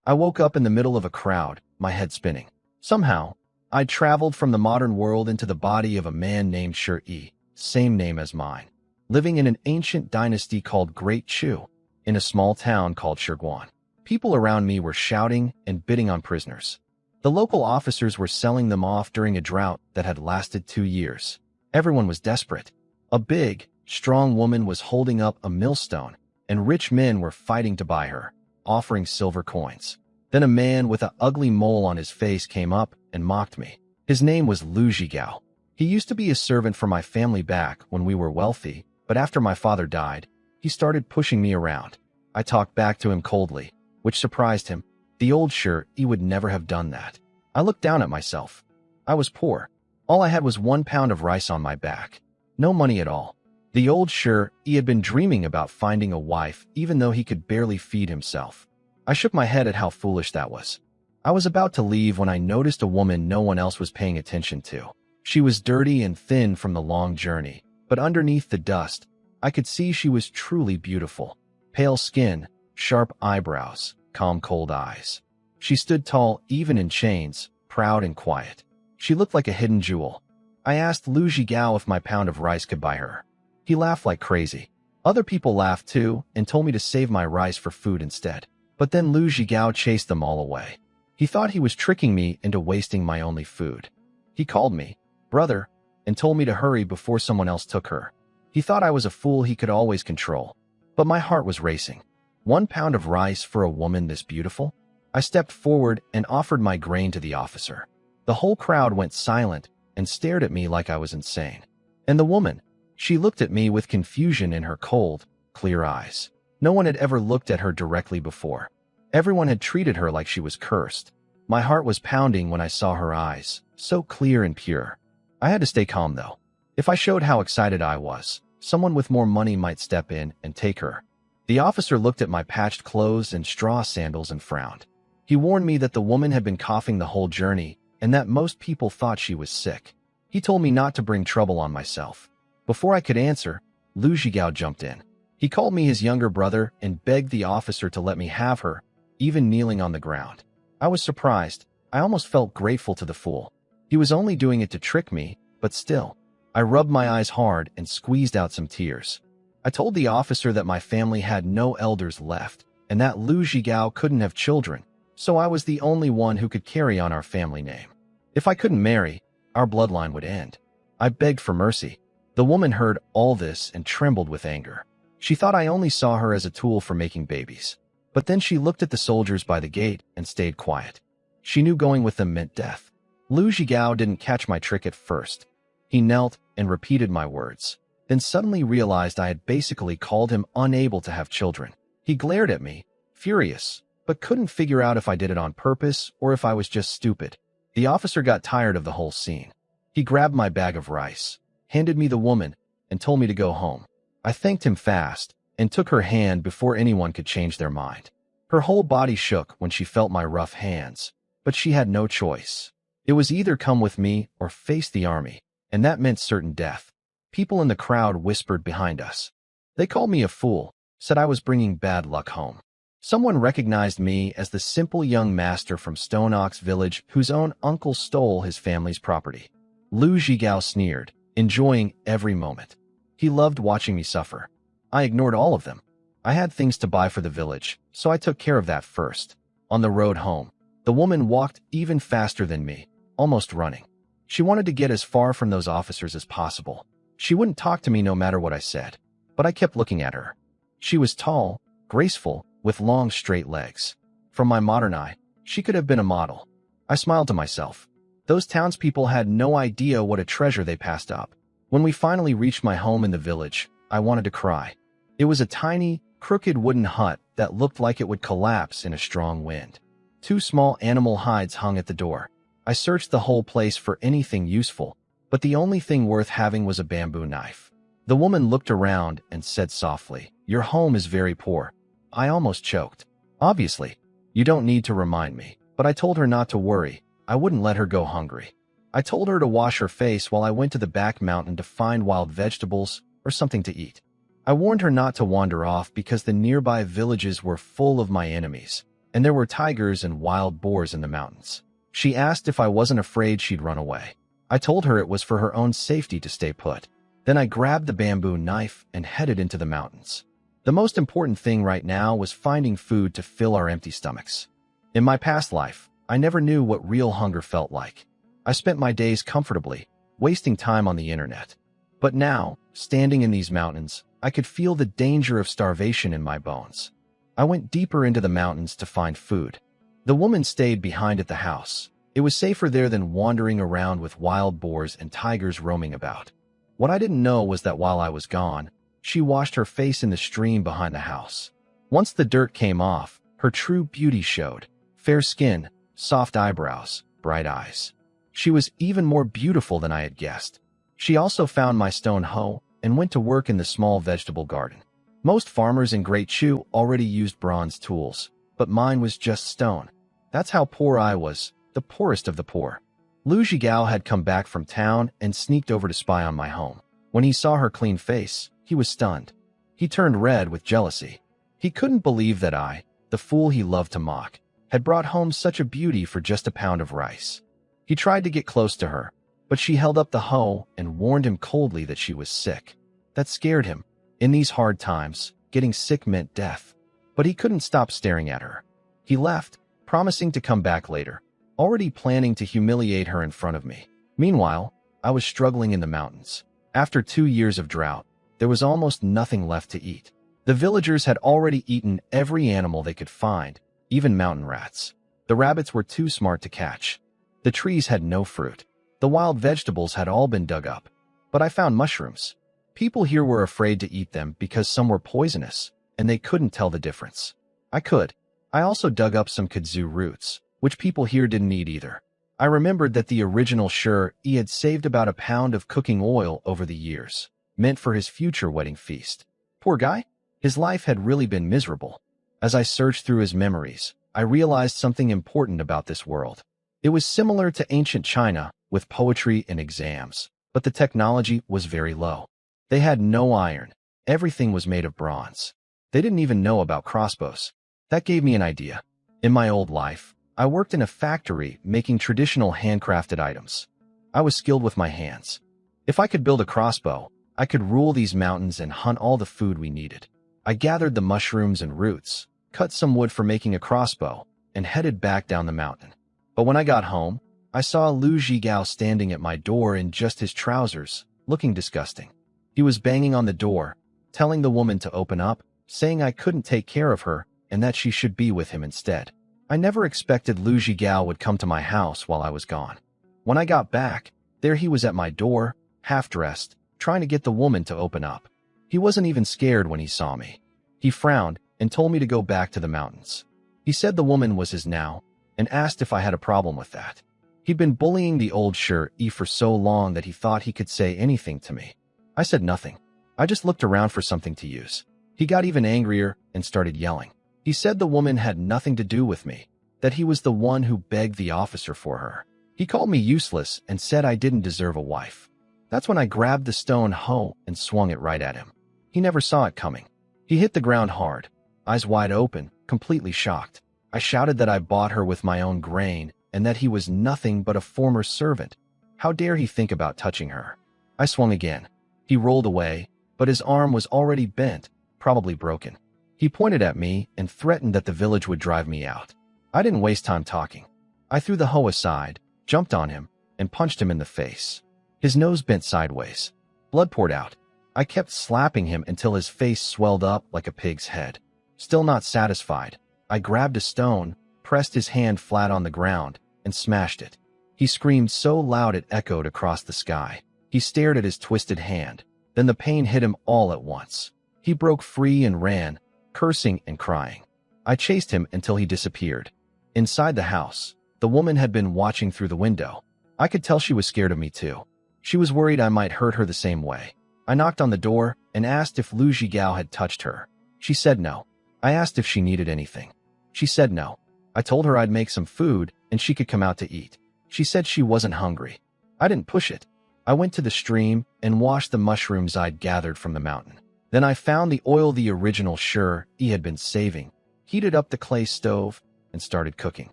I woke up in the middle of a crowd, my head spinning. Somehow, I'd traveled from the modern world into the body of a man named Shi, same name as mine, living in an ancient dynasty called Great Chu, in a small town called Shiguan. People around me were shouting and bidding on prisoners. The local officers were selling them off during a drought that had lasted 2 years. Everyone was desperate. A big, strong woman was holding up a millstone, and rich men were fighting to buy her, offering silver coins. Then a man with an ugly mole on his face came up and mocked me. His name was Lu Zhigao. He used to be a servant for my family back when we were wealthy, but after my father died, he started pushing me around. I talked back to him coldly, which surprised him. The old he would never have done that. I looked down at myself. I was poor. All I had was 1 pound of rice on my back. No money at all. The old he had been dreaming about finding a wife even though he could barely feed himself. I shook my head at how foolish that was. I was about to leave when I noticed a woman no one else was paying attention to. She was dirty and thin from the long journey, but underneath the dust, I could see she was truly beautiful. Pale skin, sharp eyebrows, calm cold eyes. She stood tall even in chains, proud and quiet. She looked like a hidden jewel. I asked Lu Zhigao if my pound of rice could buy her. He laughed like crazy. Other people laughed too and told me to save my rice for food instead. But then Lu Zhigao chased them all away. He thought he was tricking me into wasting my only food. He called me, brother, and told me to hurry before someone else took her. He thought I was a fool he could always control. But my heart was racing. 1 pound of rice for a woman this beautiful? I stepped forward and offered my grain to the officer. The whole crowd went silent and stared at me like I was insane. And the woman, she looked at me with confusion in her cold, clear eyes. No one had ever looked at her directly before. Everyone had treated her like she was cursed. My heart was pounding when I saw her eyes, so clear and pure. I had to stay calm though. If I showed how excited I was, someone with more money might step in and take her. The officer looked at my patched clothes and straw sandals and frowned. He warned me that the woman had been coughing the whole journey and that most people thought she was sick. He told me not to bring trouble on myself. Before I could answer, Lu Zhigao jumped in. He called me his younger brother and begged the officer to let me have her, even kneeling on the ground. I was surprised. I almost felt grateful to the fool. He was only doing it to trick me, but still. I rubbed my eyes hard and squeezed out some tears. I told the officer that my family had no elders left, and that Lu Zhigao couldn't have children, so I was the only one who could carry on our family name. If I couldn't marry, our bloodline would end. I begged for mercy. The woman heard all this and trembled with anger. She thought I only saw her as a tool for making babies. But then she looked at the soldiers by the gate and stayed quiet. She knew going with them meant death. Lu Zhigao didn't catch my trick at first. He knelt and repeated my words, then suddenly realized I had basically called him unable to have children. He glared at me, furious, but couldn't figure out if I did it on purpose or if I was just stupid. The officer got tired of the whole scene. He grabbed my bag of rice, handed me the woman, and told me to go home. I thanked him fast and took her hand before anyone could change their mind. Her whole body shook when she felt my rough hands, but she had no choice. It was either come with me or face the army, and that meant certain death. People in the crowd whispered behind us. They called me a fool, said I was bringing bad luck home. Someone recognized me as the simple young master from Stone Ox Village whose own uncle stole his family's property. Lu Zhigao sneered, enjoying every moment. He loved watching me suffer. I ignored all of them. I had things to buy for the village, so I took care of that first. On the road home, the woman walked even faster than me, almost running. She wanted to get as far from those officers as possible. She wouldn't talk to me no matter what I said, but I kept looking at her. She was tall, graceful, with long straight legs. From my modern eye, she could have been a model. I smiled to myself. Those townspeople had no idea what a treasure they passed up. When we finally reached my home in the village, I wanted to cry. It was a tiny, crooked wooden hut that looked like it would collapse in a strong wind. 2 small animal hides hung at the door. I searched the whole place for anything useful, but the only thing worth having was a bamboo knife. The woman looked around and said softly, "Your home is very poor." I almost choked. Obviously, you don't need to remind me, but I told her not to worry. I wouldn't let her go hungry. I told her to wash her face while I went to the back mountain to find wild vegetables or something to eat. I warned her not to wander off because the nearby villages were full of my enemies, and there were tigers and wild boars in the mountains. She asked if I wasn't afraid she'd run away. I told her it was for her own safety to stay put. Then I grabbed the bamboo knife and headed into the mountains. The most important thing right now was finding food to fill our empty stomachs. In my past life, I never knew what real hunger felt like. I spent my days comfortably, wasting time on the internet. But now, standing in these mountains, I could feel the danger of starvation in my bones. I went deeper into the mountains to find food. The woman stayed behind at the house. It was safer there than wandering around with wild boars and tigers roaming about. What I didn't know was that while I was gone, she washed her face in the stream behind the house. Once the dirt came off, her true beauty showed. Fair skin, soft eyebrows, bright eyes. She was even more beautiful than I had guessed. She also found my stone hoe and went to work in the small vegetable garden. Most farmers in Great Chu already used bronze tools, but mine was just stone. That's how poor I was, the poorest of the poor. Lu Zhigao had come back from town and sneaked over to spy on my home. When he saw her clean face, he was stunned. He turned red with jealousy. He couldn't believe that I, the fool he loved to mock, had brought home such a beauty for just a pound of rice. He tried to get close to her, but she held up the hoe and warned him coldly that she was sick. That scared him. In these hard times, getting sick meant death. But he couldn't stop staring at her. He left, promising to come back later, already planning to humiliate her in front of me. Meanwhile, I was struggling in the mountains. After 2 years of drought, there was almost nothing left to eat. The villagers had already eaten every animal they could find, even mountain rats. The rabbits were too smart to catch. The trees had no fruit. The wild vegetables had all been dug up. But I found mushrooms. People here were afraid to eat them because some were poisonous, and they couldn't tell the difference. I could. I also dug up some kudzu roots, which people here didn't eat either. I remembered that the original Shi had saved about a pound of cooking oil over the years, meant for his future wedding feast. Poor guy. His life had really been miserable. As I searched through his memories, I realized something important about this world. It was similar to ancient China, with poetry and exams, but the technology was very low. They had no iron. Everything was made of bronze. They didn't even know about crossbows. That gave me an idea. In my old life, I worked in a factory making traditional handcrafted items. I was skilled with my hands. If I could build a crossbow, I could rule these mountains and hunt all the food we needed. I gathered the mushrooms and roots, cut some wood for making a crossbow, and headed back down the mountain. But when I got home, I saw Lu Zhigao standing at my door in just his trousers, looking disgusting. He was banging on the door, telling the woman to open up, saying I couldn't take care of her and that she should be with him instead. I never expected Lu Zhigao would come to my house while I was gone. When I got back, there he was at my door, half-dressed, trying to get the woman to open up. He wasn't even scared when he saw me. He frowned and told me to go back to the mountains. He said the woman was his now and asked if I had a problem with that. He'd been bullying the old Shi for so long that he thought he could say anything to me. I said nothing. I just looked around for something to use. He got even angrier and started yelling. He said the woman had nothing to do with me, that he was the one who begged the officer for her. He called me useless and said I didn't deserve a wife. That's when I grabbed the stone hoe and swung it right at him. He never saw it coming. He hit the ground hard, eyes wide open, completely shocked. I shouted that I bought her with my own grain and that he was nothing but a former servant. How dare he think about touching her? I swung again. He rolled away, but his arm was already bent, probably broken. He pointed at me and threatened that the village would drive me out. I didn't waste time talking. I threw the hoe aside, jumped on him, and punched him in the face. His nose bent sideways. Blood poured out. I kept slapping him until his face swelled up like a pig's head. Still not satisfied, I grabbed a stone, pressed his hand flat on the ground, and smashed it. He screamed so loud it echoed across the sky. He stared at his twisted hand. Then the pain hit him all at once. He broke free and ran, cursing and crying. I chased him until he disappeared. Inside the house, the woman had been watching through the window. I could tell she was scared of me too. She was worried I might hurt her the same way. I knocked on the door and asked if Lu Zhigao had touched her. She said no. I asked if she needed anything. She said no. I told her I'd make some food and she could come out to eat. She said she wasn't hungry. I didn't push it. I went to the stream and washed the mushrooms I'd gathered from the mountain. Then I found the oil the original Shi had been saving, heated up the clay stove, and started cooking.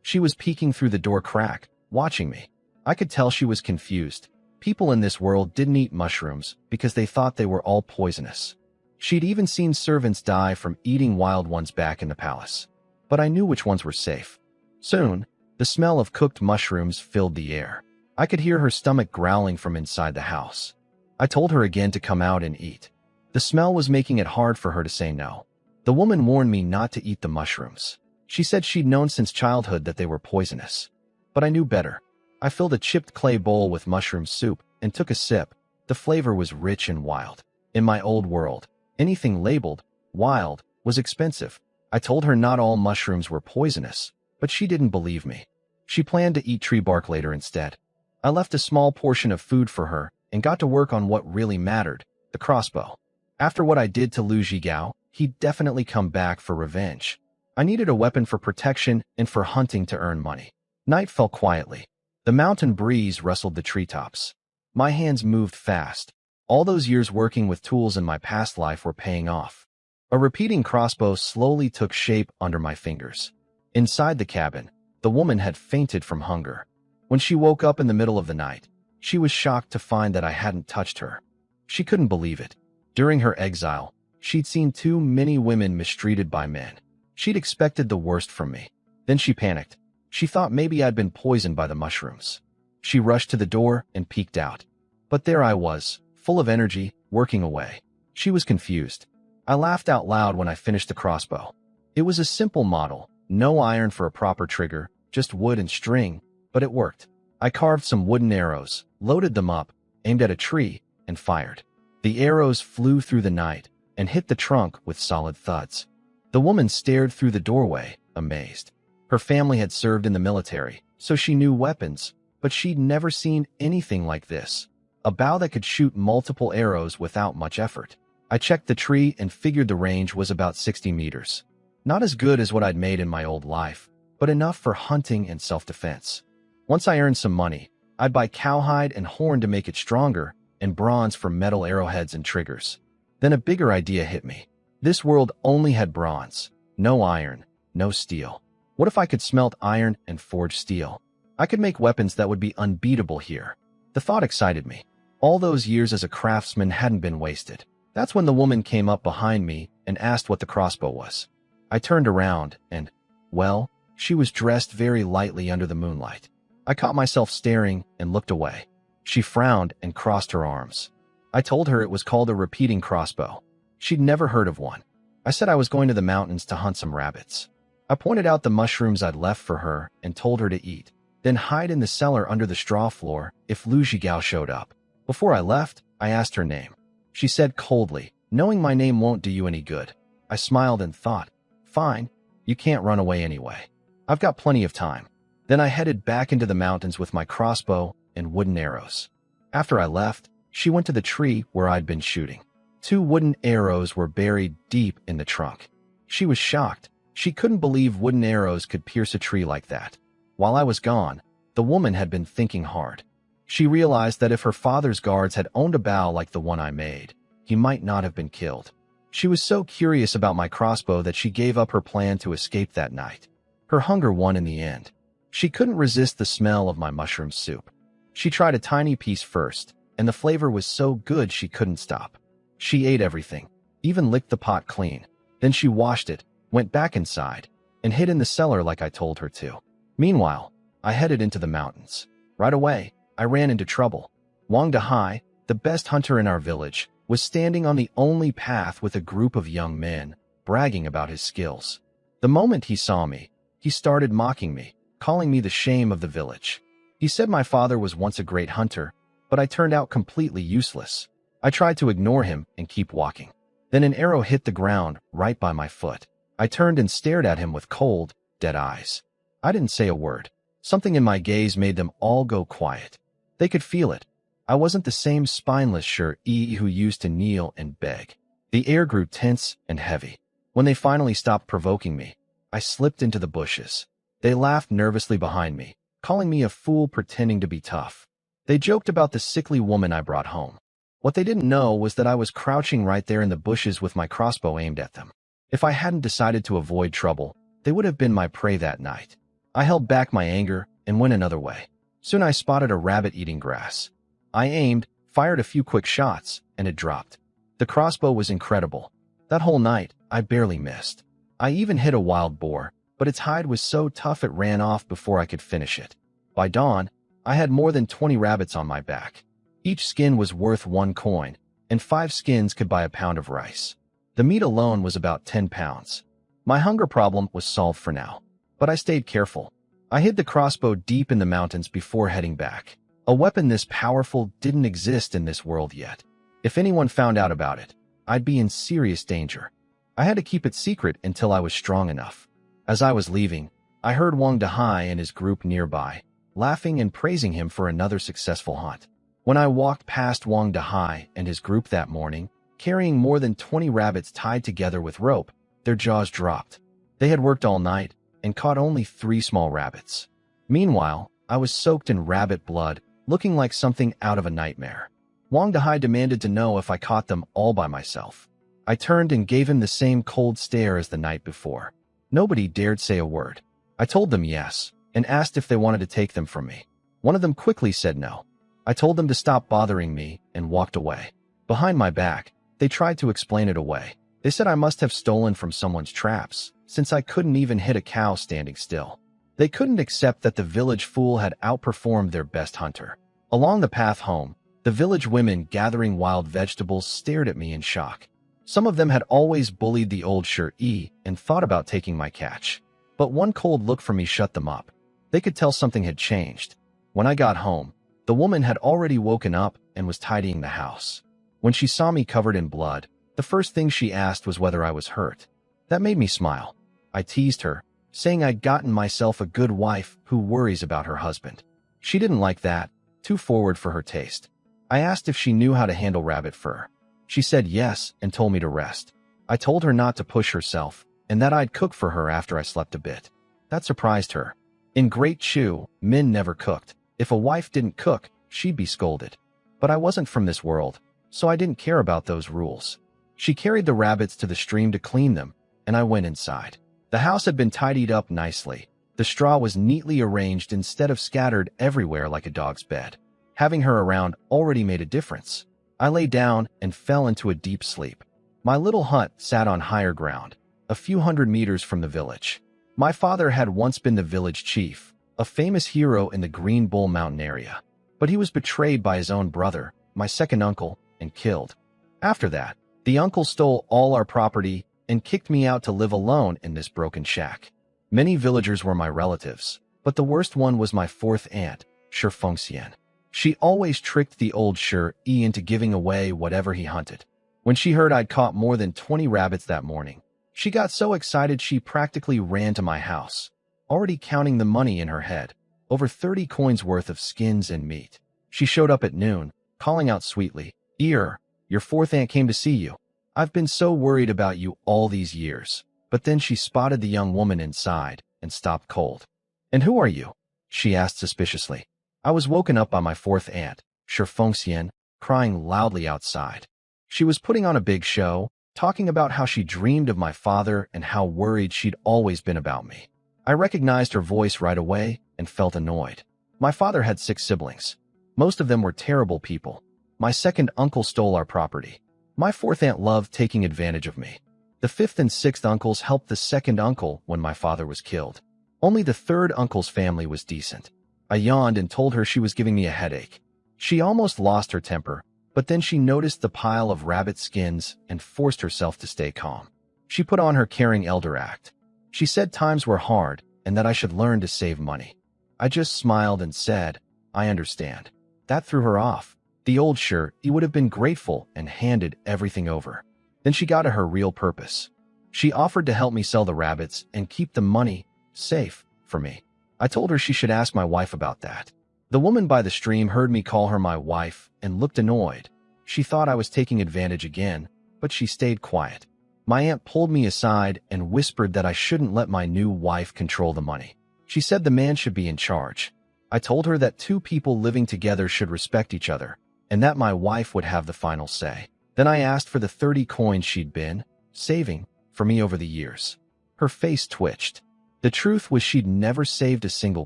She was peeking through the door crack, watching me. I could tell she was confused. People in this world didn't eat mushrooms because they thought they were all poisonous. She'd even seen servants die from eating wild ones back in the palace. But I knew which ones were safe. Soon, the smell of cooked mushrooms filled the air. I could hear her stomach growling from inside the house. I told her again to come out and eat. The smell was making it hard for her to say no. The woman warned me not to eat the mushrooms. She said she'd known since childhood that they were poisonous. But I knew better. I filled a chipped clay bowl with mushroom soup and took a sip. The flavor was rich and wild. In my old world, anything labeled wild was expensive. I told her not all mushrooms were poisonous, but she didn't believe me. She planned to eat tree bark later instead. I left a small portion of food for her and got to work on what really mattered, the crossbow. After what I did to Lu Zhigao, he'd definitely come back for revenge. I needed a weapon for protection and for hunting to earn money. Night fell quietly. The mountain breeze rustled the treetops. My hands moved fast. All those years working with tools in my past life were paying off. A repeating crossbow slowly took shape under my fingers. Inside the cabin, the woman had fainted from hunger. When she woke up in the middle of the night, she was shocked to find that I hadn't touched her. She couldn't believe it. During her exile, she'd seen too many women mistreated by men. She'd expected the worst from me. Then she panicked. She thought maybe I'd been poisoned by the mushrooms. She rushed to the door and peeked out. But there I was, full of energy, working away. She was confused. I laughed out loud when I finished the crossbow. It was a simple model, no iron for a proper trigger, just wood and string, but it worked. I carved some wooden arrows, loaded them up, aimed at a tree, and fired. The arrows flew through the night and hit the trunk with solid thuds. The woman stared through the doorway, amazed. Her family had served in the military, so she knew weapons, but she'd never seen anything like this. A bow that could shoot multiple arrows without much effort. I checked the tree and figured the range was about 60 meters. Not as good as what I'd made in my old life, but enough for hunting and self-defense. Once I earned some money, I'd buy cowhide and horn to make it stronger, and bronze for metal arrowheads and triggers. Then a bigger idea hit me. This world only had bronze, no iron, no steel. What if I could smelt iron and forge steel? I could make weapons that would be unbeatable here. The thought excited me. All those years as a craftsman hadn't been wasted. That's when the woman came up behind me and asked what the crossbow was. I turned around and, well, she was dressed very lightly under the moonlight. I caught myself staring and looked away. She frowned and crossed her arms. I told her it was called a repeating crossbow. She'd never heard of one. I said I was going to the mountains to hunt some rabbits. I pointed out the mushrooms I'd left for her and told her to eat, then hide in the cellar under the straw floor if Lu Zhigao showed up. Before I left, I asked her name. She said coldly, "Knowing my name won't do you any good." I smiled and thought, fine, you can't run away anyway. I've got plenty of time. Then I headed back into the mountains with my crossbow and wooden arrows. After I left, she went to the tree where I'd been shooting. 2 wooden arrows were buried deep in the trunk. She was shocked. She couldn't believe wooden arrows could pierce a tree like that. While I was gone, the woman had been thinking hard. She realized that if her father's guards had owned a bow like the one I made, he might not have been killed. She was so curious about my crossbow that she gave up her plan to escape that night. Her hunger won in the end. She couldn't resist the smell of my mushroom soup. She tried a tiny piece first, and the flavor was so good she couldn't stop. She ate everything, even licked the pot clean. Then she washed it, went back inside, and hid in the cellar like I told her to. Meanwhile, I headed into the mountains. Right away, I ran into trouble. Wang Dahai, the best hunter in our village, was standing on the only path with a group of young men, bragging about his skills. The moment he saw me, he started mocking me, calling me the shame of the village. He said my father was once a great hunter, but I turned out completely useless. I tried to ignore him and keep walking. Then an arrow hit the ground right by my foot. I turned and stared at him with cold, dead eyes. I didn't say a word. Something in my gaze made them all go quiet. They could feel it. I wasn't the same spineless Shi who used to kneel and beg. The air grew tense and heavy. When they finally stopped provoking me, I slipped into the bushes. They laughed nervously behind me, calling me a fool pretending to be tough. They joked about the sickly woman I brought home. What they didn't know was that I was crouching right there in the bushes with my crossbow aimed at them. If I hadn't decided to avoid trouble, They would have been my prey that night. I held back my anger and went another way. Soon I spotted a rabbit eating grass. I aimed, fired a few quick shots, and it dropped. The crossbow was incredible. That whole night, I barely missed. I even hit a wild boar, but its hide was so tough it ran off before I could finish it. By dawn, I had more than 20 rabbits on my back. Each skin was worth 1 coin, and 5 skins could buy a pound of rice. The meat alone was about 10 pounds. My hunger problem was solved for now, but I stayed careful. I hid the crossbow deep in the mountains before heading back. A weapon this powerful didn't exist in this world yet. If anyone found out about it, I'd be in serious danger. I had to keep it secret until I was strong enough. As I was leaving, I heard Wang Dahai and his group nearby, laughing and praising him for another successful hunt. When I walked past Wang Dahai and his group that morning, carrying more than 20 rabbits tied together with rope, their jaws dropped. They had worked all night and caught only 3 small rabbits. Meanwhile, I was soaked in rabbit blood, looking like something out of a nightmare. Wang Dahai demanded to know if I caught them all by myself. I turned and gave him the same cold stare as the night before. Nobody dared say a word. I told them yes, and asked if they wanted to take them from me. One of them quickly said no. I told them to stop bothering me and walked away. Behind my back, they tried to explain it away. They said I must have stolen from someone's traps, since I couldn't even hit a cow standing still. They couldn't accept that the village fool had outperformed their best hunter. Along the path home, the village women gathering wild vegetables stared at me in shock. Some of them had always bullied the old Shir-E and thought about taking my catch. But one cold look from me shut them up. They could tell something had changed. When I got home, the woman had already woken up and was tidying the house. When she saw me covered in blood, the first thing she asked was whether I was hurt. That made me smile. I teased her, saying I'd gotten myself a good wife who worries about her husband. She didn't like that, too forward for her taste. I asked if she knew how to handle rabbit fur. She said yes and told me to rest. I told her not to push herself and that I'd cook for her after I slept a bit. That surprised her. In Great Chu, men never cooked. If a wife didn't cook, she'd be scolded. But I wasn't from this world, so I didn't care about those rules. She carried the rabbits to the stream to clean them, and I went inside. The house had been tidied up nicely. The straw was neatly arranged instead of scattered everywhere like a dog's bed. Having her around already made a difference. I lay down and fell into a deep sleep. My little hut sat on higher ground, a few hundred meters from the village. My father had once been the village chief, a famous hero in the Green Bull Mountain area. But he was betrayed by his own brother, my second uncle, and killed. After that, the uncle stole all our property and kicked me out to live alone in this broken shack. Many villagers were my relatives, but the worst one was my 4th aunt, Shi Fengxian. She always tricked the old Shir-E into giving away whatever he hunted. When she heard I'd caught more than 20 rabbits that morning, she got so excited she practically ran to my house, already counting the money in her head, over 30 coins worth of skins and meat. She showed up at noon, calling out sweetly, "Your 4th aunt came to see you. I've been so worried about you all these years." But then she spotted the young woman inside and stopped cold. "And who are you?" she asked suspiciously. I was woken up by my 4th aunt, Shi Fengxian, crying loudly outside. She was putting on a big show, talking about how she dreamed of my father and how worried she'd always been about me. I recognized her voice right away and felt annoyed. My father had 6 siblings. Most of them were terrible people. My second uncle stole our property. My 4th aunt loved taking advantage of me. The 5th and 6th uncles helped the second uncle when my father was killed. Only the 3rd uncle's family was decent. I yawned and told her she was giving me a headache. She almost lost her temper, but then she noticed the pile of rabbit skins and forced herself to stay calm. She put on her caring elder act. She said times were hard and that I should learn to save money. I just smiled and said, "I understand." That threw her off. The old Shir-E would have been grateful and handed everything over. Then she got to her real purpose. She offered to help me sell the rabbits and keep the money safe for me. I told her she should ask my wife about that. The woman by the stream heard me call her my wife and looked annoyed. She thought I was taking advantage again, but she stayed quiet. My aunt pulled me aside and whispered that I shouldn't let my new wife control the money. She said the man should be in charge. I told her that 2 people living together should respect each other, and that my wife would have the final say. Then I asked for the 30 coins she'd been saving for me over the years. Her face twitched. The truth was she'd never saved a single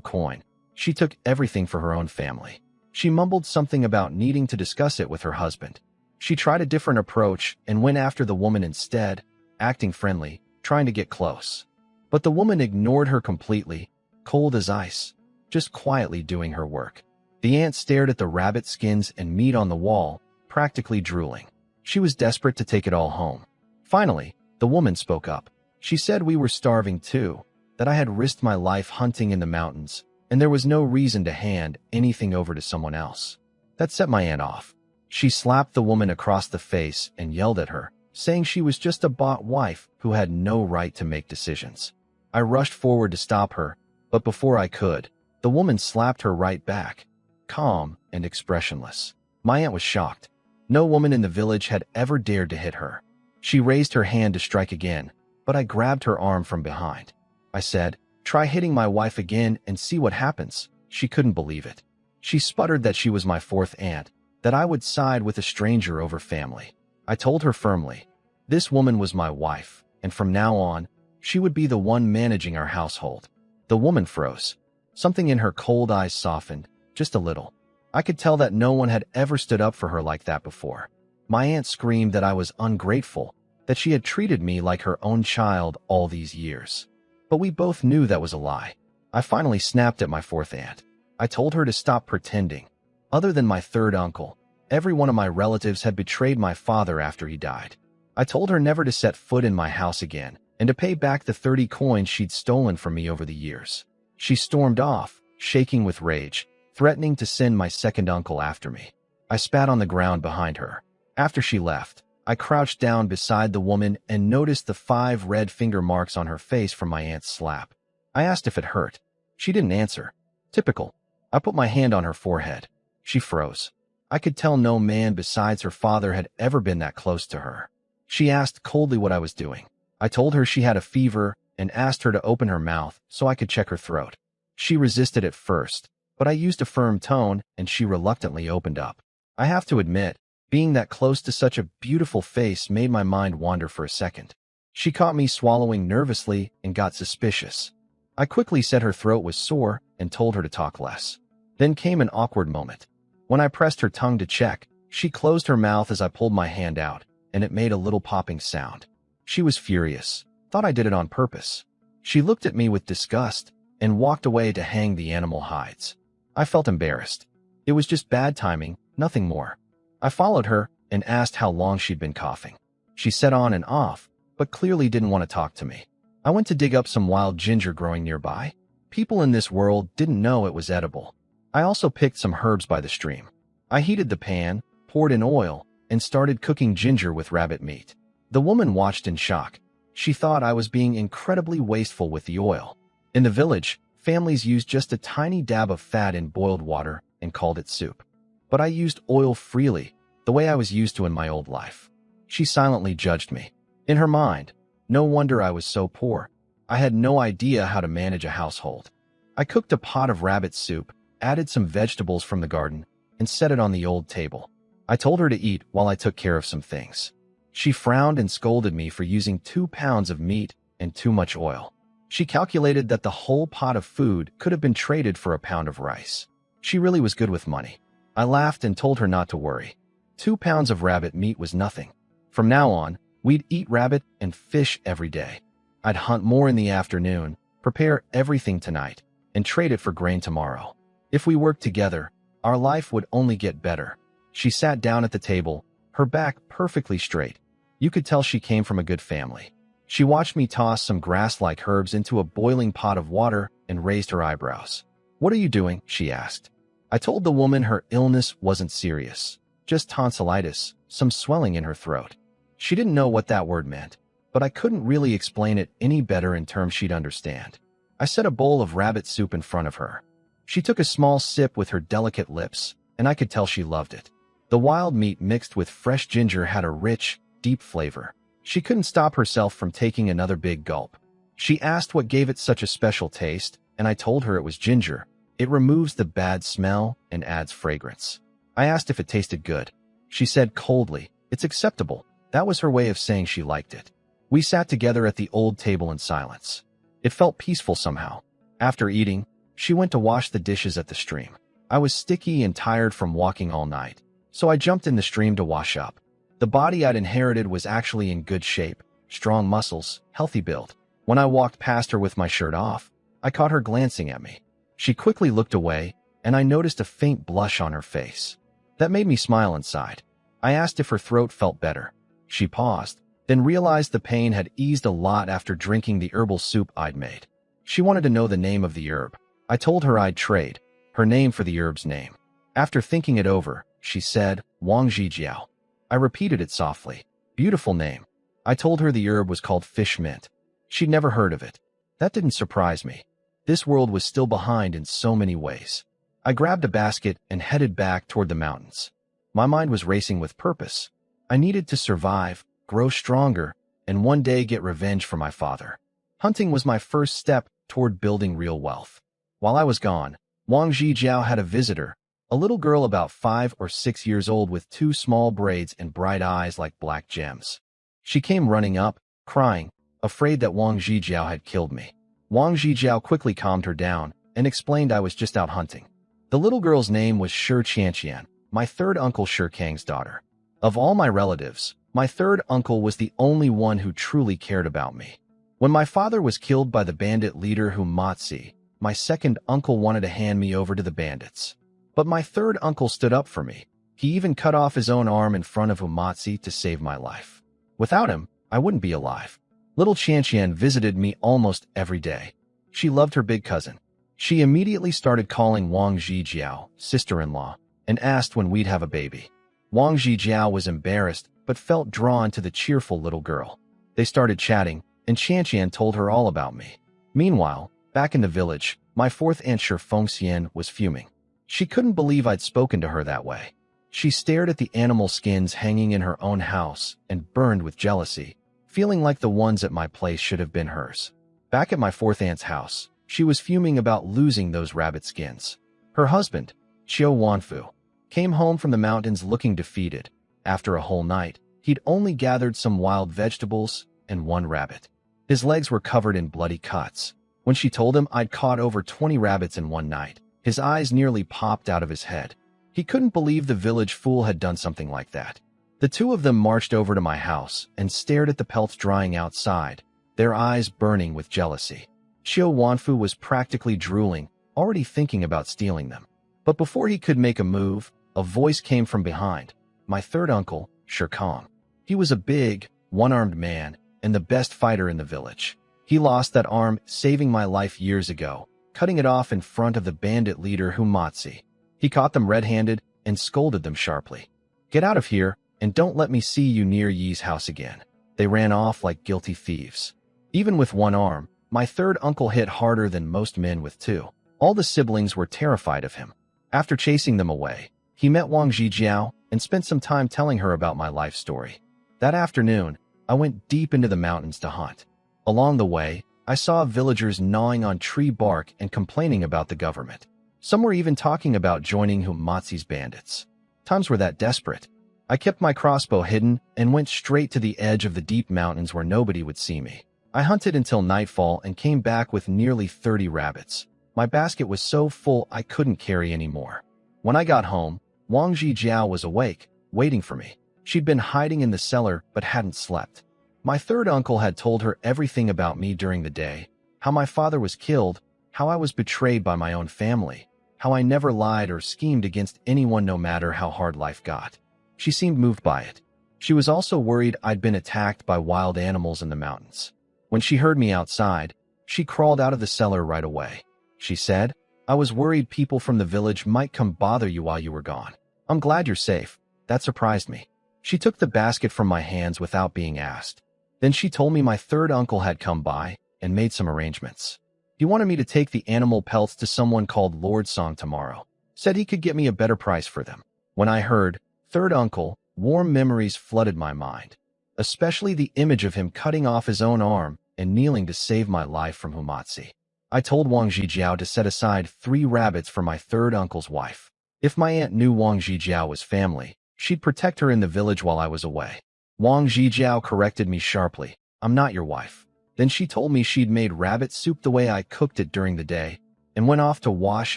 coin. She took everything for her own family. She mumbled something about needing to discuss it with her husband. She tried a different approach and went after the woman instead, acting friendly, trying to get close. But the woman ignored her completely, cold as ice, just quietly doing her work. The aunt stared at the rabbit skins and meat on the wall, practically drooling. She was desperate to take it all home. Finally, the woman spoke up. She said we were starving too, that I had risked my life hunting in the mountains, and there was no reason to hand anything over to someone else. That set my aunt off. She slapped the woman across the face and yelled at her, saying she was just a bought wife who had no right to make decisions. I rushed forward to stop her, but before I could, the woman slapped her right back, calm and expressionless. My aunt was shocked. No woman in the village had ever dared to hit her. She raised her hand to strike again, but I grabbed her arm from behind. I said, "Try hitting my wife again and see what happens." She couldn't believe it. She sputtered that she was my fourth aunt, that I would side with a stranger over family. I told her firmly, this woman was my wife, and from now on, she would be the one managing our household. The woman froze. Something in her cold eyes softened, just a little. I could tell that no one had ever stood up for her like that before. My aunt screamed that I was ungrateful, that she had treated me like her own child all these years. But we both knew that was a lie. I finally snapped at my fourth aunt. I told her to stop pretending. Other than my third uncle, every one of my relatives had betrayed my father after he died. I told her never to set foot in my house again, and to pay back the 30 coins she'd stolen from me over the years. She stormed off, shaking with rage, threatening to send my second uncle after me. I spat on the ground behind her. After she left, I crouched down beside the woman and noticed the 5 red finger marks on her face from my aunt's slap. I asked if it hurt. She didn't answer. Typical. I put my hand on her forehead. She froze. I could tell no man besides her father had ever been that close to her. She asked coldly what I was doing. I told her she had a fever and asked her to open her mouth so I could check her throat. She resisted at first, but I used a firm tone and she reluctantly opened up. I have to admit, being that close to such a beautiful face made my mind wander for a second. She caught me swallowing nervously and got suspicious. I quickly said her throat was sore and told her to talk less. Then came an awkward moment. When I pressed her tongue to check, she closed her mouth as I pulled my hand out, and it made a little popping sound. She was furious, thought I did it on purpose. She looked at me with disgust and walked away to hang the animal hides. I felt embarrassed. It was just bad timing, nothing more. I followed her and asked how long she'd been coughing. She said on and off, but clearly didn't want to talk to me. I went to dig up some wild ginger growing nearby. People in this world didn't know it was edible. I also picked some herbs by the stream. I heated the pan, poured in oil, and started cooking ginger with rabbit meat. The woman watched in shock. She thought I was being incredibly wasteful with the oil. In the village, families used just a tiny dab of fat in boiled water and called it soup. But I used oil freely, the way I was used to in my old life. She silently judged me. In her mind, no wonder I was so poor. I had no idea how to manage a household. I cooked a pot of rabbit soup, added some vegetables from the garden, and set it on the old table. I told her to eat while I took care of some things. She frowned and scolded me for using 2 pounds of meat and too much oil. She calculated that the whole pot of food could have been traded for a pound of rice. She really was good with money. I laughed and told her not to worry. 2 pounds of rabbit meat was nothing. From now on, we'd eat rabbit and fish every day. I'd hunt more in the afternoon, prepare everything tonight, and trade it for grain tomorrow. If we worked together, our life would only get better. She sat down at the table, her back perfectly straight. You could tell she came from a good family. She watched me toss some grass-like herbs into a boiling pot of water and raised her eyebrows. "What are you doing?" she asked. I told the woman her illness wasn't serious, just tonsillitis, some swelling in her throat. She didn't know what that word meant, but I couldn't really explain it any better in terms she'd understand. I set a bowl of rabbit soup in front of her. She took a small sip with her delicate lips, and I could tell she loved it. The wild meat mixed with fresh ginger had a rich, deep flavor. She couldn't stop herself from taking another big gulp. She asked what gave it such a special taste, and I told her it was ginger. It removes the bad smell and adds fragrance. I asked if it tasted good. She said coldly, "It's acceptable." That was her way of saying she liked it. We sat together at the old table in silence. It felt peaceful somehow. After eating, she went to wash the dishes at the stream. I was sticky and tired from walking all night, so I jumped in the stream to wash up. The body I'd inherited was actually in good shape, strong muscles, healthy build. When I walked past her with my shirt off, I caught her glancing at me. She quickly looked away, and I noticed a faint blush on her face. That made me smile inside. I asked if her throat felt better. She paused, then realized the pain had eased a lot after drinking the herbal soup I'd made. She wanted to know the name of the herb. I told her I'd trade her name for the herb's name. After thinking it over, she said, Wang Jijiao. I repeated it softly. Beautiful name. I told her the herb was called fish mint. She'd never heard of it. That didn't surprise me. This world was still behind in so many ways. I grabbed a basket and headed back toward the mountains. My mind was racing with purpose. I needed to survive, grow stronger, and one day get revenge for my father. Hunting was my first step toward building real wealth. While I was gone, Wang Jijiao had a visitor, a little girl about 5 or 6 years old with 2 small braids and bright eyes like black gems. She came running up, crying, afraid that Wang Jijiao had killed me. Wang Jijiao quickly calmed her down and explained I was just out hunting. The little girl's name was Shi Qianqian, my third uncle Shi Kang's daughter. Of all my relatives, my third uncle was the only one who truly cared about me. When my father was killed by the bandit leader Hu Matsi, my second uncle wanted to hand me over to the bandits. But my third uncle stood up for me. He even cut off his own arm in front of Hu Matsi to save my life. Without him, I wouldn't be alive. Little Qianqian visited me almost every day. She loved her big cousin. She immediately started calling Wang Jijiao sister-in-law and asked when we'd have a baby. Wang Jijiao was embarrassed but felt drawn to the cheerful little girl. They started chatting, and Qianqian told her all about me. Meanwhile, back in the village, my fourth aunt Shi Fengxian was fuming. She couldn't believe I'd spoken to her that way. She stared at the animal skins hanging in her own house and burned with jealousy, feeling like the ones at my place should have been hers. Back at my fourth aunt's house, she was fuming about losing those rabbit skins. Her husband, Qiu Wanfu, came home from the mountains looking defeated. After a whole night, he'd only gathered some wild vegetables and 1 rabbit. His legs were covered in bloody cuts. When she told him I'd caught over 20 rabbits in one night, his eyes nearly popped out of his head. He couldn't believe the village fool had done something like that. The two of them marched over to my house and stared at the pelts drying outside, their eyes burning with jealousy. Qiu Wanfu was practically drooling, already thinking about stealing them. But before he could make a move, a voice came from behind. My third uncle, Shi Kang. He was a big, one-armed man and the best fighter in the village. He lost that arm saving my life years ago, cutting it off in front of the bandit leader Hu Matsi. He caught them red-handed and scolded them sharply. Get out of here and don't let me see you near Yi's house again. They ran off like guilty thieves. Even with one arm, my third uncle hit harder than most men with 2. All the siblings were terrified of him. After chasing them away, he met Wang Jijiao and spent some time telling her about my life story. That afternoon, I went deep into the mountains to hunt. Along the way, I saw villagers gnawing on tree bark and complaining about the government. Some were even talking about joining Hu Matsi's bandits. Times were that desperate. I kept my crossbow hidden and went straight to the edge of the deep mountains where nobody would see me. I hunted until nightfall and came back with nearly 30 rabbits. My basket was so full I couldn't carry any more. When I got home, Wang Jijiao was awake, waiting for me. She'd been hiding in the cellar but hadn't slept. My third uncle had told her everything about me during the day, how my father was killed, how I was betrayed by my own family, how I never lied or schemed against anyone no matter how hard life got. She seemed moved by it. She was also worried I'd been attacked by wild animals in the mountains. When she heard me outside, she crawled out of the cellar right away. She said, I was worried people from the village might come bother you while you were gone. I'm glad you're safe. That surprised me. She took the basket from my hands without being asked. Then she told me my third uncle had come by and made some arrangements. He wanted me to take the animal pelts to someone called Lord Song tomorrow. Said he could get me a better price for them. When I heard third uncle, warm memories flooded my mind, especially the image of him cutting off his own arm and kneeling to save my life from Hu Matsi. I told Wang Jijiao to set aside 3 rabbits for my third uncle's wife. If my aunt knew Wang Jijiao was family, she'd protect her in the village while I was away. Wang Jijiao corrected me sharply. I'm not your wife. Then she told me she'd made rabbit soup the way I cooked it during the day and went off to wash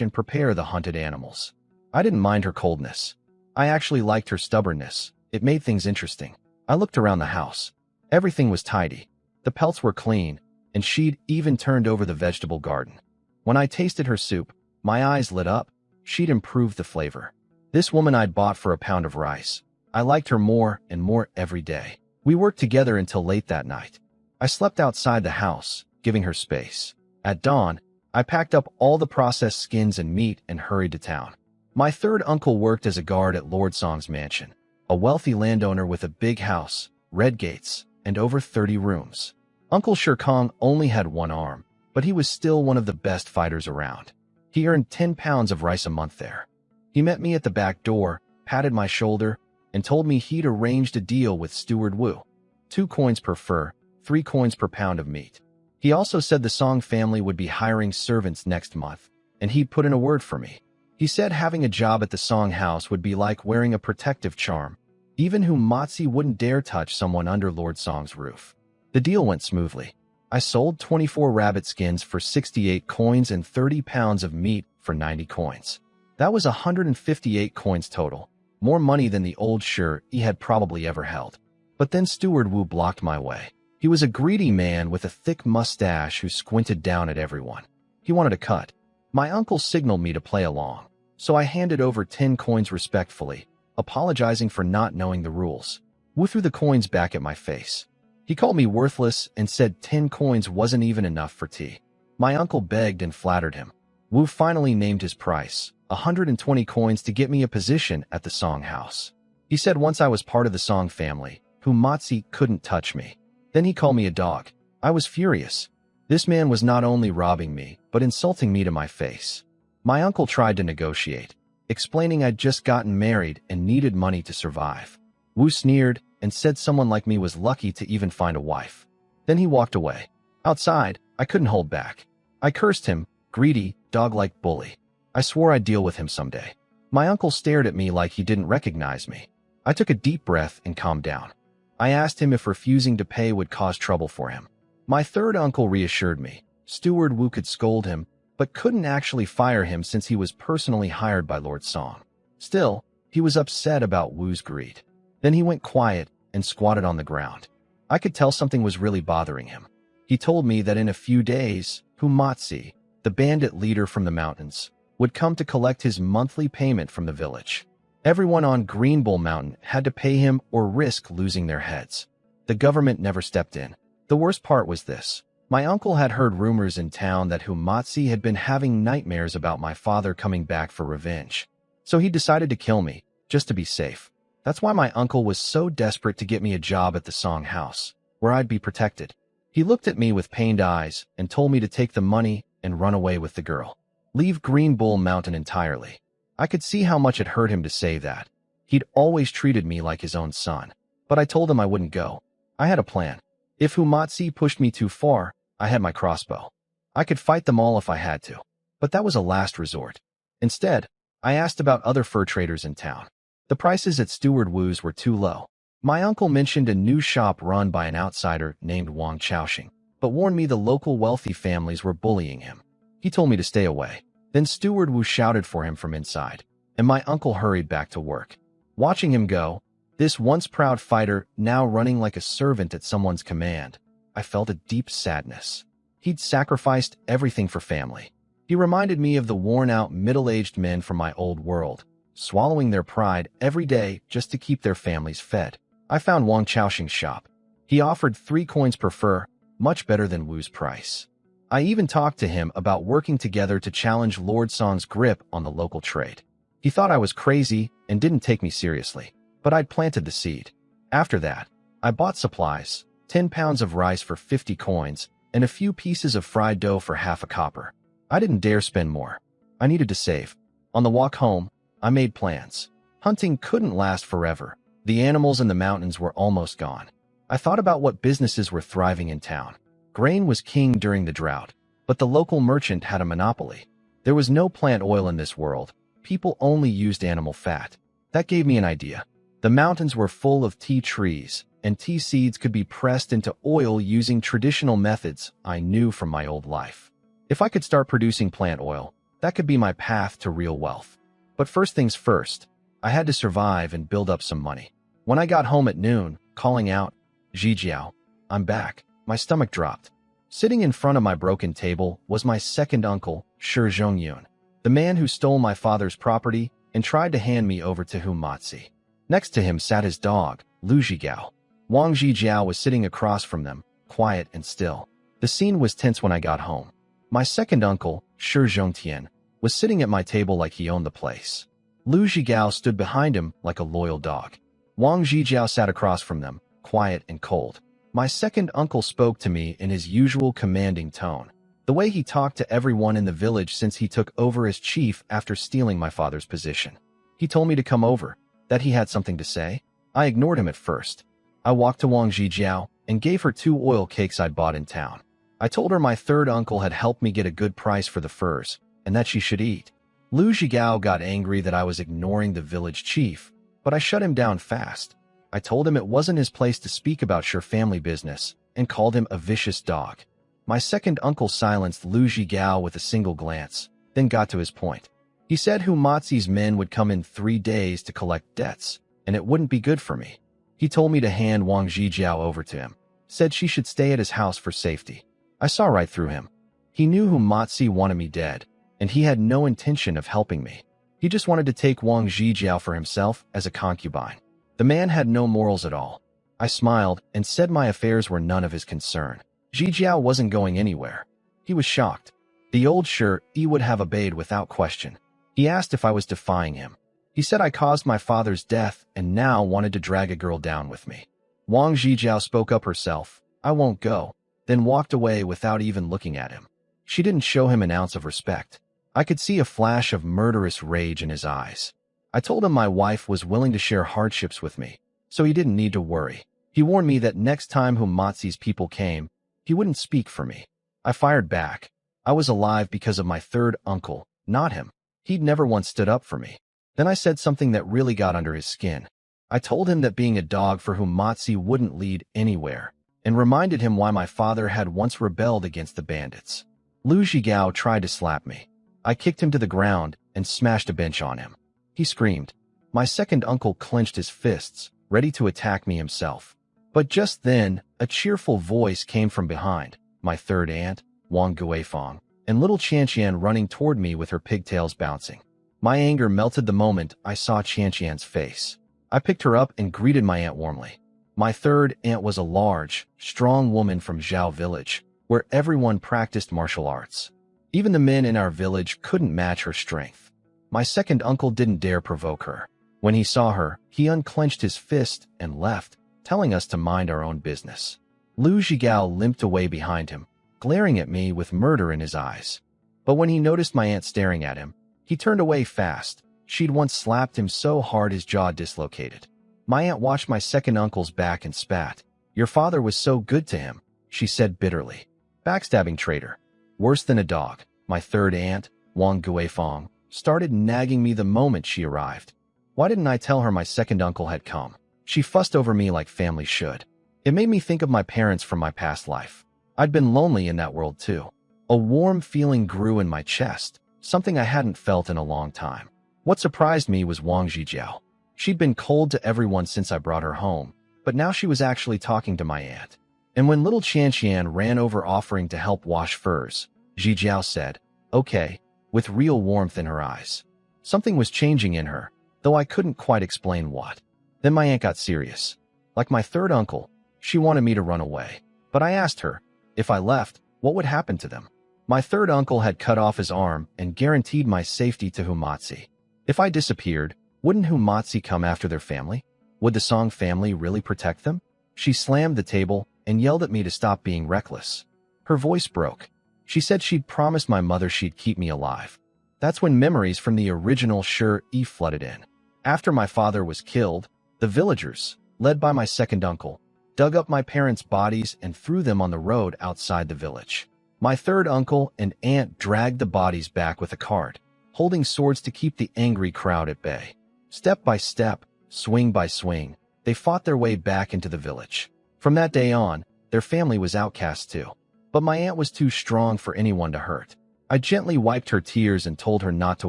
and prepare the hunted animals. I didn't mind her coldness. I actually liked her stubbornness. It made things interesting. I looked around the house. Everything was tidy. The pelts were clean, and she'd even turned over the vegetable garden. When I tasted her soup, my eyes lit up. She'd improved the flavor. This woman I'd bought for a pound of rice. I liked her more and more every day. We worked together until late that night. I slept outside the house, giving her space. At dawn, I packed up all the processed skins and meat and hurried to town. My third uncle worked as a guard at Lord Song's mansion, a wealthy landowner with a big house, red gates, and over 30 rooms. Uncle Sher Kong only had one arm, but he was still one of the best fighters around. He earned 10 pounds of rice a month there. He met me at the back door, patted my shoulder, and told me he'd arranged a deal with Steward Wu. 2 coins per fur, 3 coins per pound of meat. He also said the Song family would be hiring servants next month, and he'd put in a word for me. He said having a job at the Song house would be like wearing a protective charm. Even Hu Matsi wouldn't dare touch someone under Lord Song's roof. The deal went smoothly. I sold 24 rabbit skins for 68 coins and 30 pounds of meat for 90 coins. That was 158 coins total, more money than the old Sher he had probably ever held. But then Steward Wu blocked my way. He was a greedy man with a thick mustache who squinted down at everyone. He wanted a cut. My uncle signaled me to play along, so I handed over 10 coins respectfully, apologizing for not knowing the rules. Wu threw the coins back at my face. He called me worthless and said 10 coins wasn't even enough for tea. My uncle begged and flattered him. Wu finally named his price, 120 coins to get me a position at the Song house. He said once I was part of the Song family, Hu Matsi couldn't touch me. Then he called me a dog. I was furious. This man was not only robbing me, but insulting me to my face. My uncle tried to negotiate, explaining I'd just gotten married and needed money to survive. Wu sneered and said someone like me was lucky to even find a wife. Then he walked away. Outside, I couldn't hold back. I cursed him, greedy, dog-like bully. I swore I'd deal with him someday. My uncle stared at me like he didn't recognize me. I took a deep breath and calmed down. I asked him if refusing to pay would cause trouble for him. My third uncle reassured me. Steward Wu could scold him, but couldn't actually fire him since he was personally hired by Lord Song. Still, he was upset about Wu's greed. Then he went quiet and squatted on the ground. I could tell something was really bothering him. He told me that in a few days, Hu Matsi, the bandit leader from the mountains, would come to collect his monthly payment from the village. Everyone on Green Bull Mountain had to pay him or risk losing their heads. The government never stepped in. The worst part was this. My uncle had heard rumors in town that Hu Matsi had been having nightmares about my father coming back for revenge. So he decided to kill me, just to be safe. That's why my uncle was so desperate to get me a job at the Song house, where I'd be protected. He looked at me with pained eyes and told me to take the money and run away with the girl. Leave Green Bull Mountain entirely. I could see how much it hurt him to say that. He'd always treated me like his own son. But I told him I wouldn't go. I had a plan. If Hu Matsi pushed me too far, I had my crossbow. I could fight them all if I had to. But that was a last resort. Instead, I asked about other fur traders in town. The prices at Steward Wu's were too low. My uncle mentioned a new shop run by an outsider named Wang Chaoxing, but warned me the local wealthy families were bullying him. He told me to stay away. Then Steward Wu shouted for him from inside, and my uncle hurried back to work. Watching him go, this once proud fighter now running like a servant at someone's command, I felt a deep sadness. He'd sacrificed everything for family. He reminded me of the worn-out middle-aged men from my old world, swallowing their pride every day just to keep their families fed. I found Wang Chaoxing's shop. He offered 3 coins per fur, much better than Wu's price. I even talked to him about working together to challenge Lord Song's grip on the local trade. He thought I was crazy and didn't take me seriously, but I'd planted the seed. After that, I bought supplies, 10 pounds of rice for 50 coins, and a few pieces of fried dough for half a copper. I didn't dare spend more. I needed to save. On the walk home, I made plans. Hunting couldn't last forever. The animals in the mountains were almost gone. I thought about what businesses were thriving in town. Grain was king during the drought, but the local merchant had a monopoly. There was no plant oil in this world. People only used animal fat. That gave me an idea. The mountains were full of tea trees, and tea seeds could be pressed into oil using traditional methods I knew from my old life. If I could start producing plant oil, that could be my path to real wealth. But first things first, I had to survive and build up some money. When I got home at noon, calling out, "Jijiao, I'm back," my stomach dropped. Sitting in front of my broken table was my second uncle, Shi Zhongyun, the man who stole my father's property and tried to hand me over to Humatzi. Next to him sat his dog, Lu Zhigao. Wang Zhijiao was sitting across from them, quiet and still. The scene was tense when I got home. My second uncle, Shi Zhongtian, was sitting at my table like he owned the place. Lu Zhigao stood behind him like a loyal dog. Wang Zhijiao sat across from them, quiet and cold. My second uncle spoke to me in his usual commanding tone, the way he talked to everyone in the village since he took over as chief after stealing my father's position. He told me to come over, that he had something to say. I ignored him at first. I walked to Wang Zhijiao and gave her 2 oil cakes I'd bought in town. I told her my third uncle had helped me get a good price for the furs, and that she should eat. Lu Zhigao got angry that I was ignoring the village chief, but I shut him down fast. I told him it wasn't his place to speak about your family business, and called him a vicious dog. My second uncle silenced Lu Zhigao with a single glance, then got to his point. He said Humatzi's men would come in 3 days to collect debts, and it wouldn't be good for me. He told me to hand Wang Zhijiao over to him, said she should stay at his house for safety. I saw right through him. He knew Humatzi wanted me dead, and he had no intention of helping me. He just wanted to take Wang Zhijiao for himself as a concubine. The man had no morals at all. I smiled and said my affairs were none of his concern. Zhijiao wasn't going anywhere. He was shocked. The old Shi would have obeyed without question. He asked if I was defying him. He said I caused my father's death and now wanted to drag a girl down with me. Wang Zhijiao spoke up herself, "I won't go," then walked away without even looking at him. She didn't show him an ounce of respect. I could see a flash of murderous rage in his eyes. I told him my wife was willing to share hardships with me, so he didn't need to worry. He warned me that next time Humatzi's people came, he wouldn't speak for me. I fired back. I was alive because of my third uncle, not him. He'd never once stood up for me. Then I said something that really got under his skin. I told him that being a dog for Humatzi wouldn't lead anywhere, and reminded him why my father had once rebelled against the bandits. Lu Zhigao tried to slap me. I kicked him to the ground and smashed a bench on him. He screamed. My second uncle clenched his fists, ready to attack me himself. But just then, a cheerful voice came from behind, my third aunt, Wang Guifang, and little Qianqian running toward me with her pigtails bouncing. My anger melted the moment I saw Qianqian's face. I picked her up and greeted my aunt warmly. My third aunt was a large, strong woman from Zhao village, where everyone practiced martial arts. Even the men in our village couldn't match her strength. My second uncle didn't dare provoke her. When he saw her, he unclenched his fist and left, telling us to mind our own business. Lu Zhigao limped away behind him, glaring at me with murder in his eyes. But when he noticed my aunt staring at him, he turned away fast. She'd once slapped him so hard his jaw dislocated. My aunt watched my second uncle's back and spat. "Your father was so good to him," she said bitterly. "Backstabbing traitor. Worse than a dog." My third aunt, Wang Guifang, started nagging me the moment she arrived. Why didn't I tell her my second uncle had come? She fussed over me like family should. It made me think of my parents from my past life. I'd been lonely in that world too. A warm feeling grew in my chest, something I hadn't felt in a long time. What surprised me was Wang Zhijiao. She'd been cold to everyone since I brought her home, but now she was actually talking to my aunt. And when little Qianqian ran over offering to help wash furs, Zhijiao said, "Okay," with real warmth in her eyes. Something was changing in her, though I couldn't quite explain what. Then my aunt got serious. Like my third uncle, she wanted me to run away. But I asked her, if I left, what would happen to them? My third uncle had cut off his arm and guaranteed my safety to Humatzi. If I disappeared, wouldn't Humatzi come after their family? Would the Song family really protect them? She slammed the table and yelled at me to stop being reckless. Her voice broke. She said she'd promised my mother she'd keep me alive. That's when memories from the original Shi flooded in. After my father was killed, the villagers, led by my second uncle, dug up my parents' bodies and threw them on the road outside the village. My third uncle and aunt dragged the bodies back with a cart, holding swords to keep the angry crowd at bay. Step by step, Swing by swing, they fought their way back into the village. From that day on, their family was outcast too. But my aunt was too strong for anyone to hurt. I gently wiped her tears and told her not to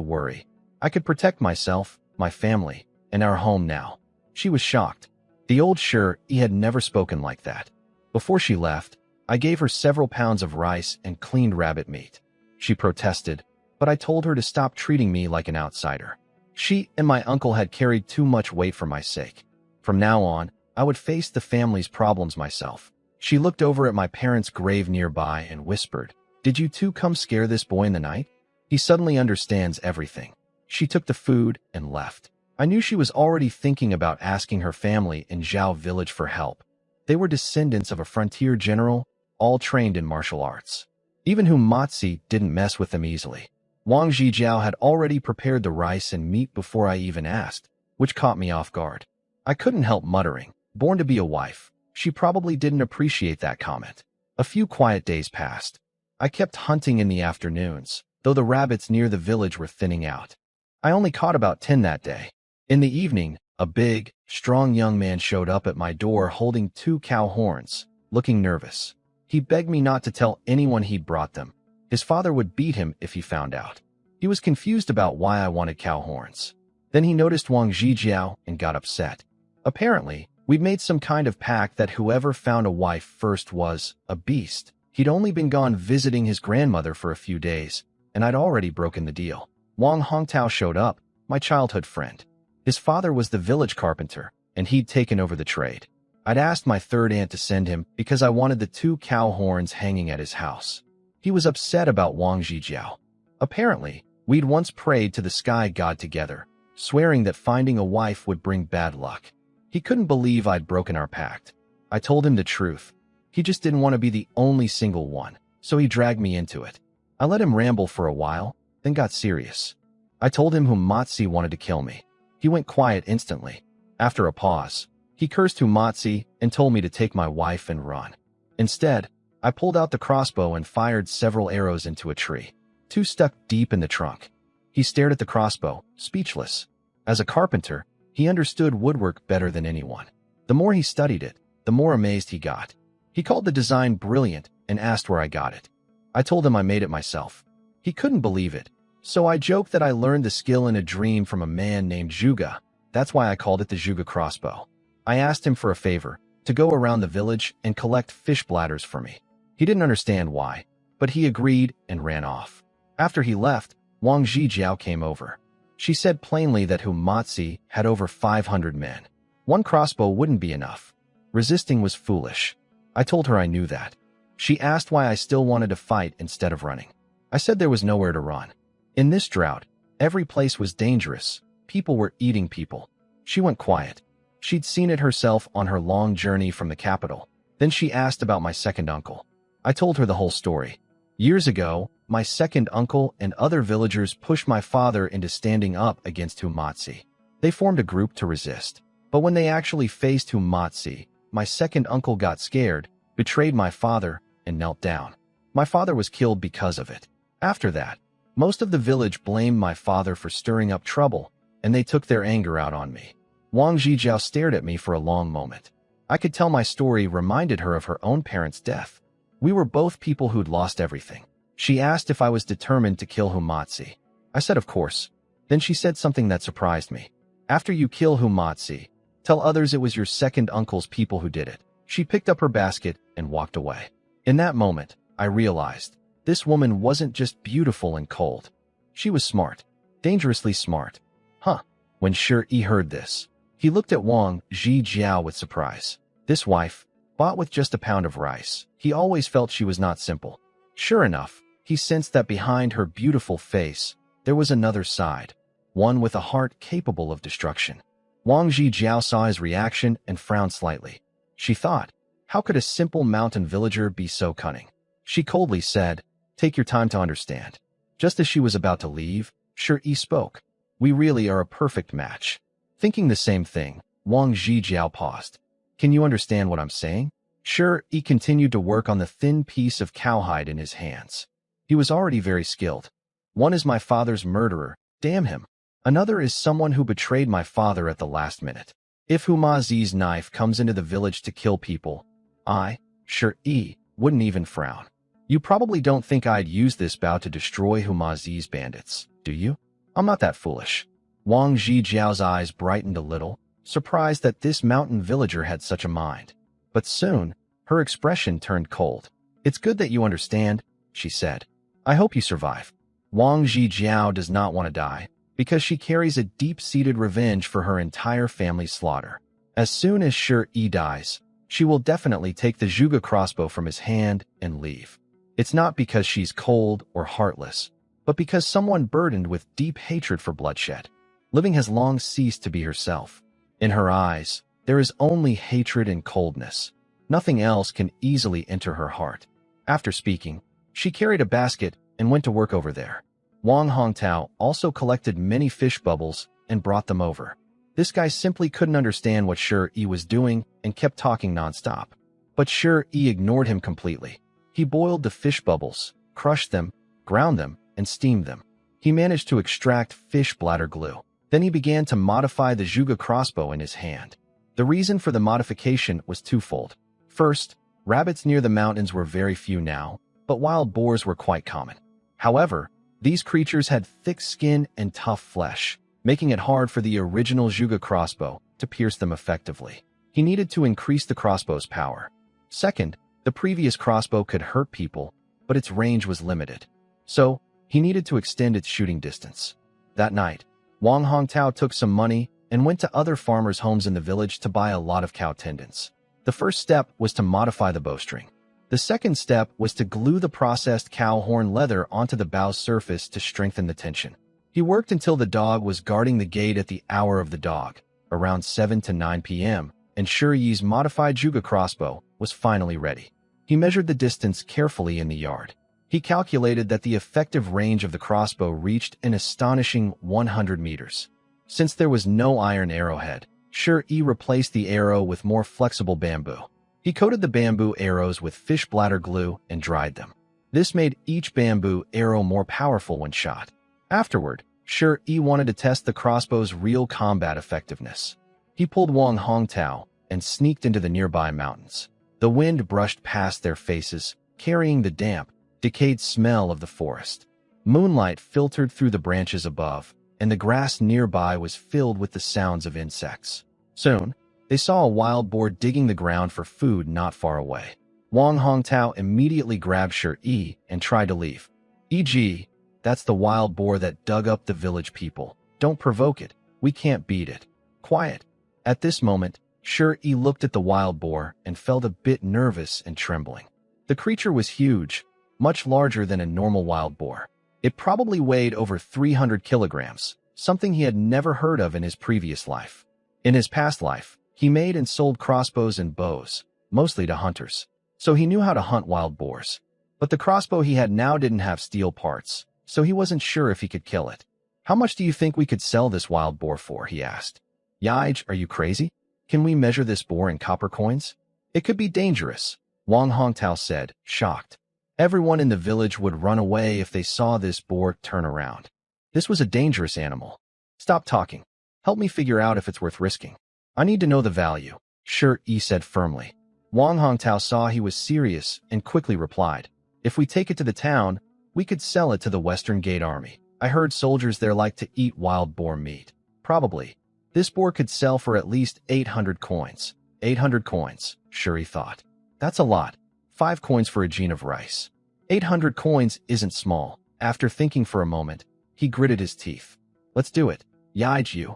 worry. I could protect myself, my family, and our home now. She was shocked. The old Shur-E had never spoken like that. Before she left, I gave her several pounds of rice and cleaned rabbit meat. She protested, but I told her to stop treating me like an outsider. She and my uncle had carried too much weight for my sake. From now on, I would face the family's problems myself. She looked over at my parents' grave nearby and whispered, "Did you two come scare this boy in the night? He suddenly understands everything." She took the food and left. I knew she was already thinking about asking her family in Zhao village for help. They were descendants of a frontier general, all trained in martial arts. Even Humatsi didn't mess with them easily. Wang Zhijiao had already prepared the rice and meat before I even asked, which caught me off guard. I couldn't help muttering, "Born to be a wife." She probably didn't appreciate that comment. A few quiet days passed. I kept hunting in the afternoons, though the rabbits near the village were thinning out. I only caught about 10 that day. In the evening, a big, strong young man showed up at my door holding 2 cow horns, looking nervous. He begged me not to tell anyone he'd brought them. His father would beat him if he found out. He was confused about why I wanted cow horns. Then he noticed Wang Zhijiao and got upset. Apparently, we'd made some kind of pact that whoever found a wife first was a beast. He'd only been gone visiting his grandmother for a few days, and I'd already broken the deal. Wang Hongtao showed up, my childhood friend. His father was the village carpenter, and he'd taken over the trade. I'd asked my third aunt to send him because I wanted the 2 cow horns hanging at his house. He was upset about Wang Zhijiao. Apparently, we'd once prayed to the sky god together, swearing that finding a wife would bring bad luck. He couldn't believe I'd broken our pact. I told him the truth. He just didn't want to be the only single one, so he dragged me into it. I let him ramble for a while, then got serious. I told him Humatsi wanted to kill me. He went quiet instantly. After a pause, he cursed Humatsi and told me to take my wife and run. Instead, I pulled out the crossbow and fired several arrows into a tree. 2 stuck deep in the trunk. He stared at the crossbow, speechless. As a carpenter, he understood woodwork better than anyone. The more he studied it, the more amazed he got. He called the design brilliant and asked where I got it. I told him I made it myself. He couldn't believe it, so I joked that I learned the skill in a dream from a man named Zhuge. That's why I called it the Zhuge crossbow. I asked him for a favor, to go around the village and collect fish bladders for me. He didn't understand why, but he agreed and ran off. After he left, Wang Zhijiao came over. She said plainly that Humatsi had over 500 men. 1 crossbow wouldn't be enough. Resisting was foolish. I told her I knew that. She asked why I still wanted to fight instead of running. I said there was nowhere to run. In this drought, every place was dangerous. People were eating people. She went quiet. She'd seen it herself on her long journey from the capital. Then she asked about my second uncle. I told her the whole story. Years ago, my second uncle and other villagers pushed my father into standing up against Humatsi. They formed a group to resist. But when they actually faced Humatsi, my second uncle got scared, betrayed my father, and knelt down. My father was killed because of it. After that, most of the village blamed my father for stirring up trouble, and they took their anger out on me. Wang Zhijiao stared at me for a long moment. I could tell my story reminded her of her own parents' death. We were both people who'd lost everything. She asked if I was determined to kill Humatsi. I said of course. Then she said something that surprised me. After you kill Humatsi, tell others it was your second uncle's people who did it. She picked up her basket and walked away. In that moment, I realized this woman wasn't just beautiful and cold. She was smart. Dangerously smart. Huh. When Shur-E heard this, he looked at Wang Zhijiao with surprise. This wife, bought with just a pound of rice, he always felt she was not simple. Sure enough, he sensed that behind her beautiful face, there was another side. One with a heart capable of destruction. Wang Zhijiao saw his reaction and frowned slightly. She thought, how could a simple mountain villager be so cunning? She coldly said, take your time to understand. Just as she was about to leave, Shur-E spoke. We really are a perfect match. Thinking the same thing, Wang Zhijiao paused. Can you understand what I'm saying? Shur-E continued to work on the thin piece of cowhide in his hands. He was already very skilled. One is my father's murderer, damn him. Another is someone who betrayed my father at the last minute. If Humazi's knife comes into the village to kill people, I, Shi, wouldn't even frown. You probably don't think I'd use this bow to destroy Humazi's bandits, do you? I'm not that foolish. Wang Zhijiao's eyes brightened a little, surprised that this mountain villager had such a mind. But soon, her expression turned cold. It's good that you understand, she said. I hope you survive. Wang Zhijiao does not want to die, because she carries a deep-seated revenge for her entire family's slaughter. As soon as Shi dies, she will definitely take the Zhuge crossbow from his hand and leave. It's not because she's cold or heartless, but because someone burdened with deep hatred for bloodshed. Living has long ceased to be herself. In her eyes, there is only hatred and coldness. Nothing else can easily enter her heart. After speaking, she carried a basket and went to work over there. Wang Hongtao also collected many fish bubbles and brought them over. This guy simply couldn't understand what Shi was doing and kept talking nonstop. But Shi ignored him completely. He boiled the fish bubbles, crushed them, ground them, and steamed them. He managed to extract fish bladder glue. Then he began to modify the Zhuge crossbow in his hand. The reason for the modification was twofold. First, rabbits near the mountains were very few now, but wild boars were quite common. However, these creatures had thick skin and tough flesh, making it hard for the original Zhuge crossbow to pierce them effectively. He needed to increase the crossbow's power. Second, the previous crossbow could hurt people, but its range was limited. So, he needed to extend its shooting distance. That night, Wang Hongtao took some money and went to other farmers' homes in the village to buy a lot of cow tendons. The first step was to modify the bowstring. The second step was to glue the processed cow horn leather onto the bow's surface to strengthen the tension. He worked until the dog was guarding the gate at the hour of the dog, around 7 to 9 p.m., and Shi's modified Zhuge crossbow was finally ready. He measured the distance carefully in the yard. He calculated that the effective range of the crossbow reached an astonishing 100 meters. Since there was no iron arrowhead, Shi replaced the arrow with more flexible bamboo. He coated the bamboo arrows with fish bladder glue and dried them. This made each bamboo arrow more powerful when shot. Afterward, Shi wanted to test the crossbow's real combat effectiveness. He pulled Wang Hongtao and sneaked into the nearby mountains. The wind brushed past their faces, carrying the damp, decayed smell of the forest. Moonlight filtered through the branches above, and the grass nearby was filled with the sounds of insects. Soon, they saw a wild boar digging the ground for food not far away. Wang Hongtao immediately grabbed Shi and tried to leave. E.g., that's the wild boar that dug up the village people. Don't provoke it. We can't beat it. Quiet. At this moment, Shi looked at the wild boar and felt a bit nervous and trembling. The creature was huge, much larger than a normal wild boar. It probably weighed over 300 kilograms, something he had never heard of in his previous life. In his past life, he made and sold crossbows and bows, mostly to hunters, so he knew how to hunt wild boars. But the crossbow he had now didn't have steel parts, so he wasn't sure if he could kill it. How much do you think we could sell this wild boar for? He asked. Yaij, are you crazy? Can we measure this boar in copper coins? It could be dangerous, Wang Hongtao said, shocked. Everyone in the village would run away if they saw this boar turn around. This was a dangerous animal. Stop talking. Help me figure out if it's worth risking. I need to know the value, Shi said firmly. Wang Hongtao saw he was serious and quickly replied, if we take it to the town, we could sell it to the Western Gate Army. I heard soldiers there like to eat wild boar meat. Probably. This boar could sell for at least 800 coins. 800 coins, Shi thought. That's a lot. 5 coins for a jean of rice. 800 coins isn't small. After thinking for a moment, he gritted his teeth. Let's do it. Yaij you.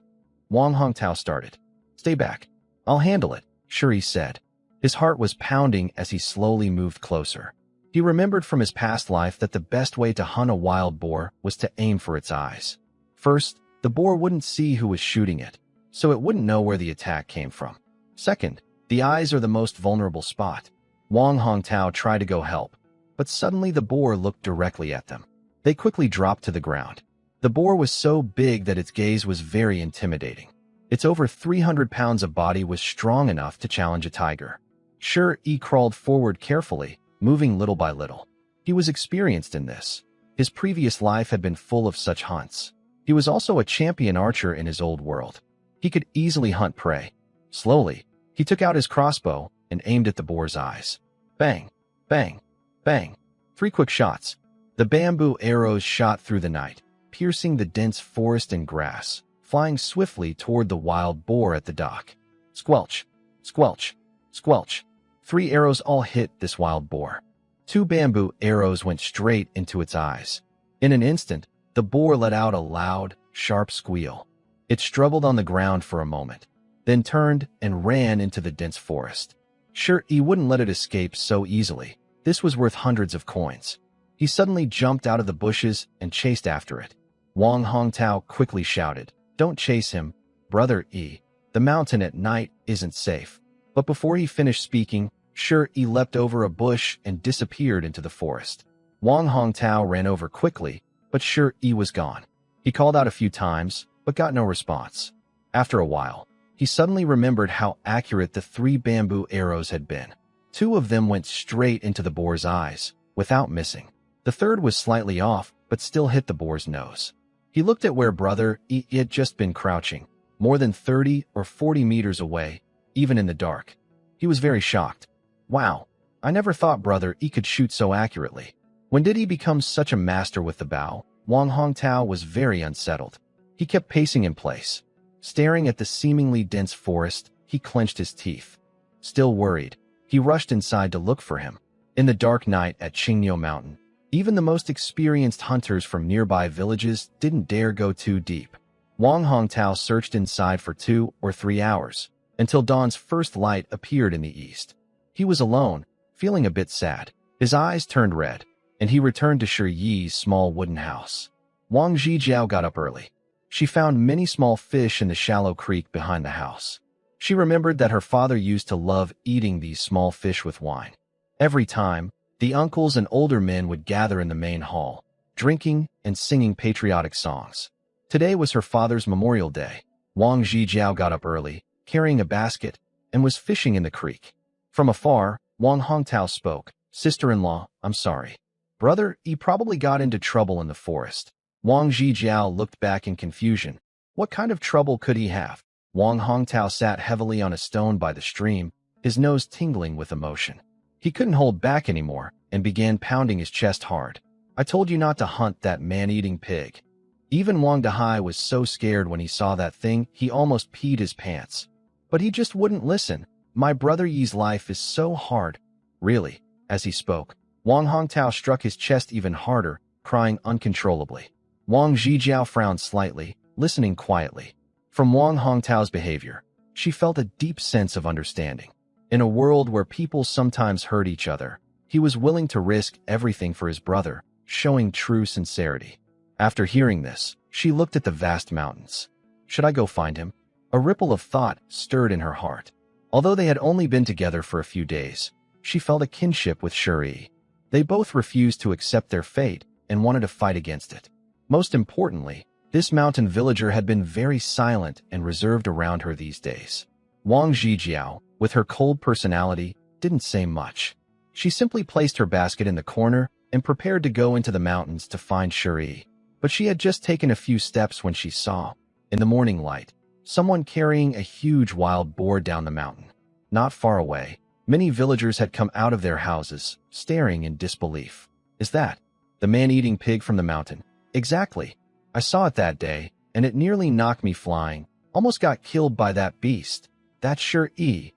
Wang Hongtao started. Stay back. I'll handle it, Shi said. His heart was pounding as he slowly moved closer. He remembered from his past life that the best way to hunt a wild boar was to aim for its eyes. First, the boar wouldn't see who was shooting it, so it wouldn't know where the attack came from. Second, the eyes are the most vulnerable spot. Wang Hongtao tried to go help, but suddenly the boar looked directly at them. They quickly dropped to the ground. The boar was so big that its gaze was very intimidating. Its over 300 pounds of body was strong enough to challenge a tiger. Shi crawled forward carefully, moving little by little. He was experienced in this. His previous life had been full of such hunts. He was also a champion archer in his old world. He could easily hunt prey. Slowly, he took out his crossbow and aimed at the boar's eyes. Bang, bang, bang. 3 quick shots. The bamboo arrows shot through the night, piercing the dense forest and grass, flying swiftly toward the wild boar at the dock. Squelch, squelch, squelch. 3 arrows all hit this wild boar. 2 bamboo arrows went straight into its eyes. In an instant, the boar let out a loud, sharp squeal. It struggled on the ground for a moment, then turned and ran into the dense forest. Sure, he wouldn't let it escape so easily. This was worth hundreds of coins. He suddenly jumped out of the bushes and chased after it. Wang Hongtao quickly shouted, "Don't chase him, Brother E. The mountain at night isn't safe." But before he finished speaking, Sure Yi leapt over a bush and disappeared into the forest. Wang Hongtao ran over quickly, but Sure Yi was gone. He called out a few times, but got no response. After a while, he suddenly remembered how accurate the 3 bamboo arrows had been. 2 of them went straight into the boar's eyes, without missing. The third was slightly off, but still hit the boar's nose. He looked at where Brother E had just been crouching, more than 30 or 40 meters away, even in the dark. He was very shocked. Wow, I never thought Brother E could shoot so accurately. When did he become such a master with the bow? Wang Hongtao was very unsettled. He kept pacing in place. Staring at the seemingly dense forest, he clenched his teeth. Still worried, he rushed inside to look for him. In the dark night at Qingniu Mountain, even the most experienced hunters from nearby villages didn't dare go too deep. Wang Hongtao searched inside for 2 or 3 hours, until dawn's first light appeared in the east. He was alone, feeling a bit sad. His eyes turned red, and he returned to Shi Yi's small wooden house. Wang Zhijiao got up early. She found many small fish in the shallow creek behind the house. She remembered that her father used to love eating these small fish with wine. Every time, the uncles and older men would gather in the main hall, drinking and singing patriotic songs. Today was her father's Memorial Day. Wang Zhijiao got up early, carrying a basket, and was fishing in the creek. From afar, Wang Hongtao spoke, "Sister-in-law, I'm sorry. Brother, he probably got into trouble in the forest." Wang Zhijiao looked back in confusion. What kind of trouble could he have? Wang Hongtao sat heavily on a stone by the stream, his nose tingling with emotion. He couldn't hold back anymore and began pounding his chest hard. "I told you not to hunt that man-eating pig." Even Wang Dahai was so scared when he saw that thing, he almost peed his pants. But he just wouldn't listen. "My brother Yi's life is so hard." Really, as he spoke, Wang Hongtao struck his chest even harder, crying uncontrollably. Wang Zhijiao frowned slightly, listening quietly. From Wang Hongtao's behavior, she felt a deep sense of understanding. In a world where people sometimes hurt each other, he was willing to risk everything for his brother, showing true sincerity. After hearing this, she looked at the vast mountains. Should I go find him? A ripple of thought stirred in her heart. Although they had only been together for a few days, she felt a kinship with Shuri. They both refused to accept their fate and wanted to fight against it. Most importantly, this mountain villager had been very silent and reserved around her these days. Wang Zhijiao, with her cold personality, didn't say much. She simply placed her basket in the corner and prepared to go into the mountains to find Shuri. But she had just taken a few steps when she saw, in the morning light, someone carrying a huge wild boar down the mountain. Not far away, many villagers had come out of their houses, staring in disbelief. "Is that the man-eating pig from the mountain?" "Exactly. I saw it that day, and it nearly knocked me flying. Almost got killed by that beast. That's Shi Yi.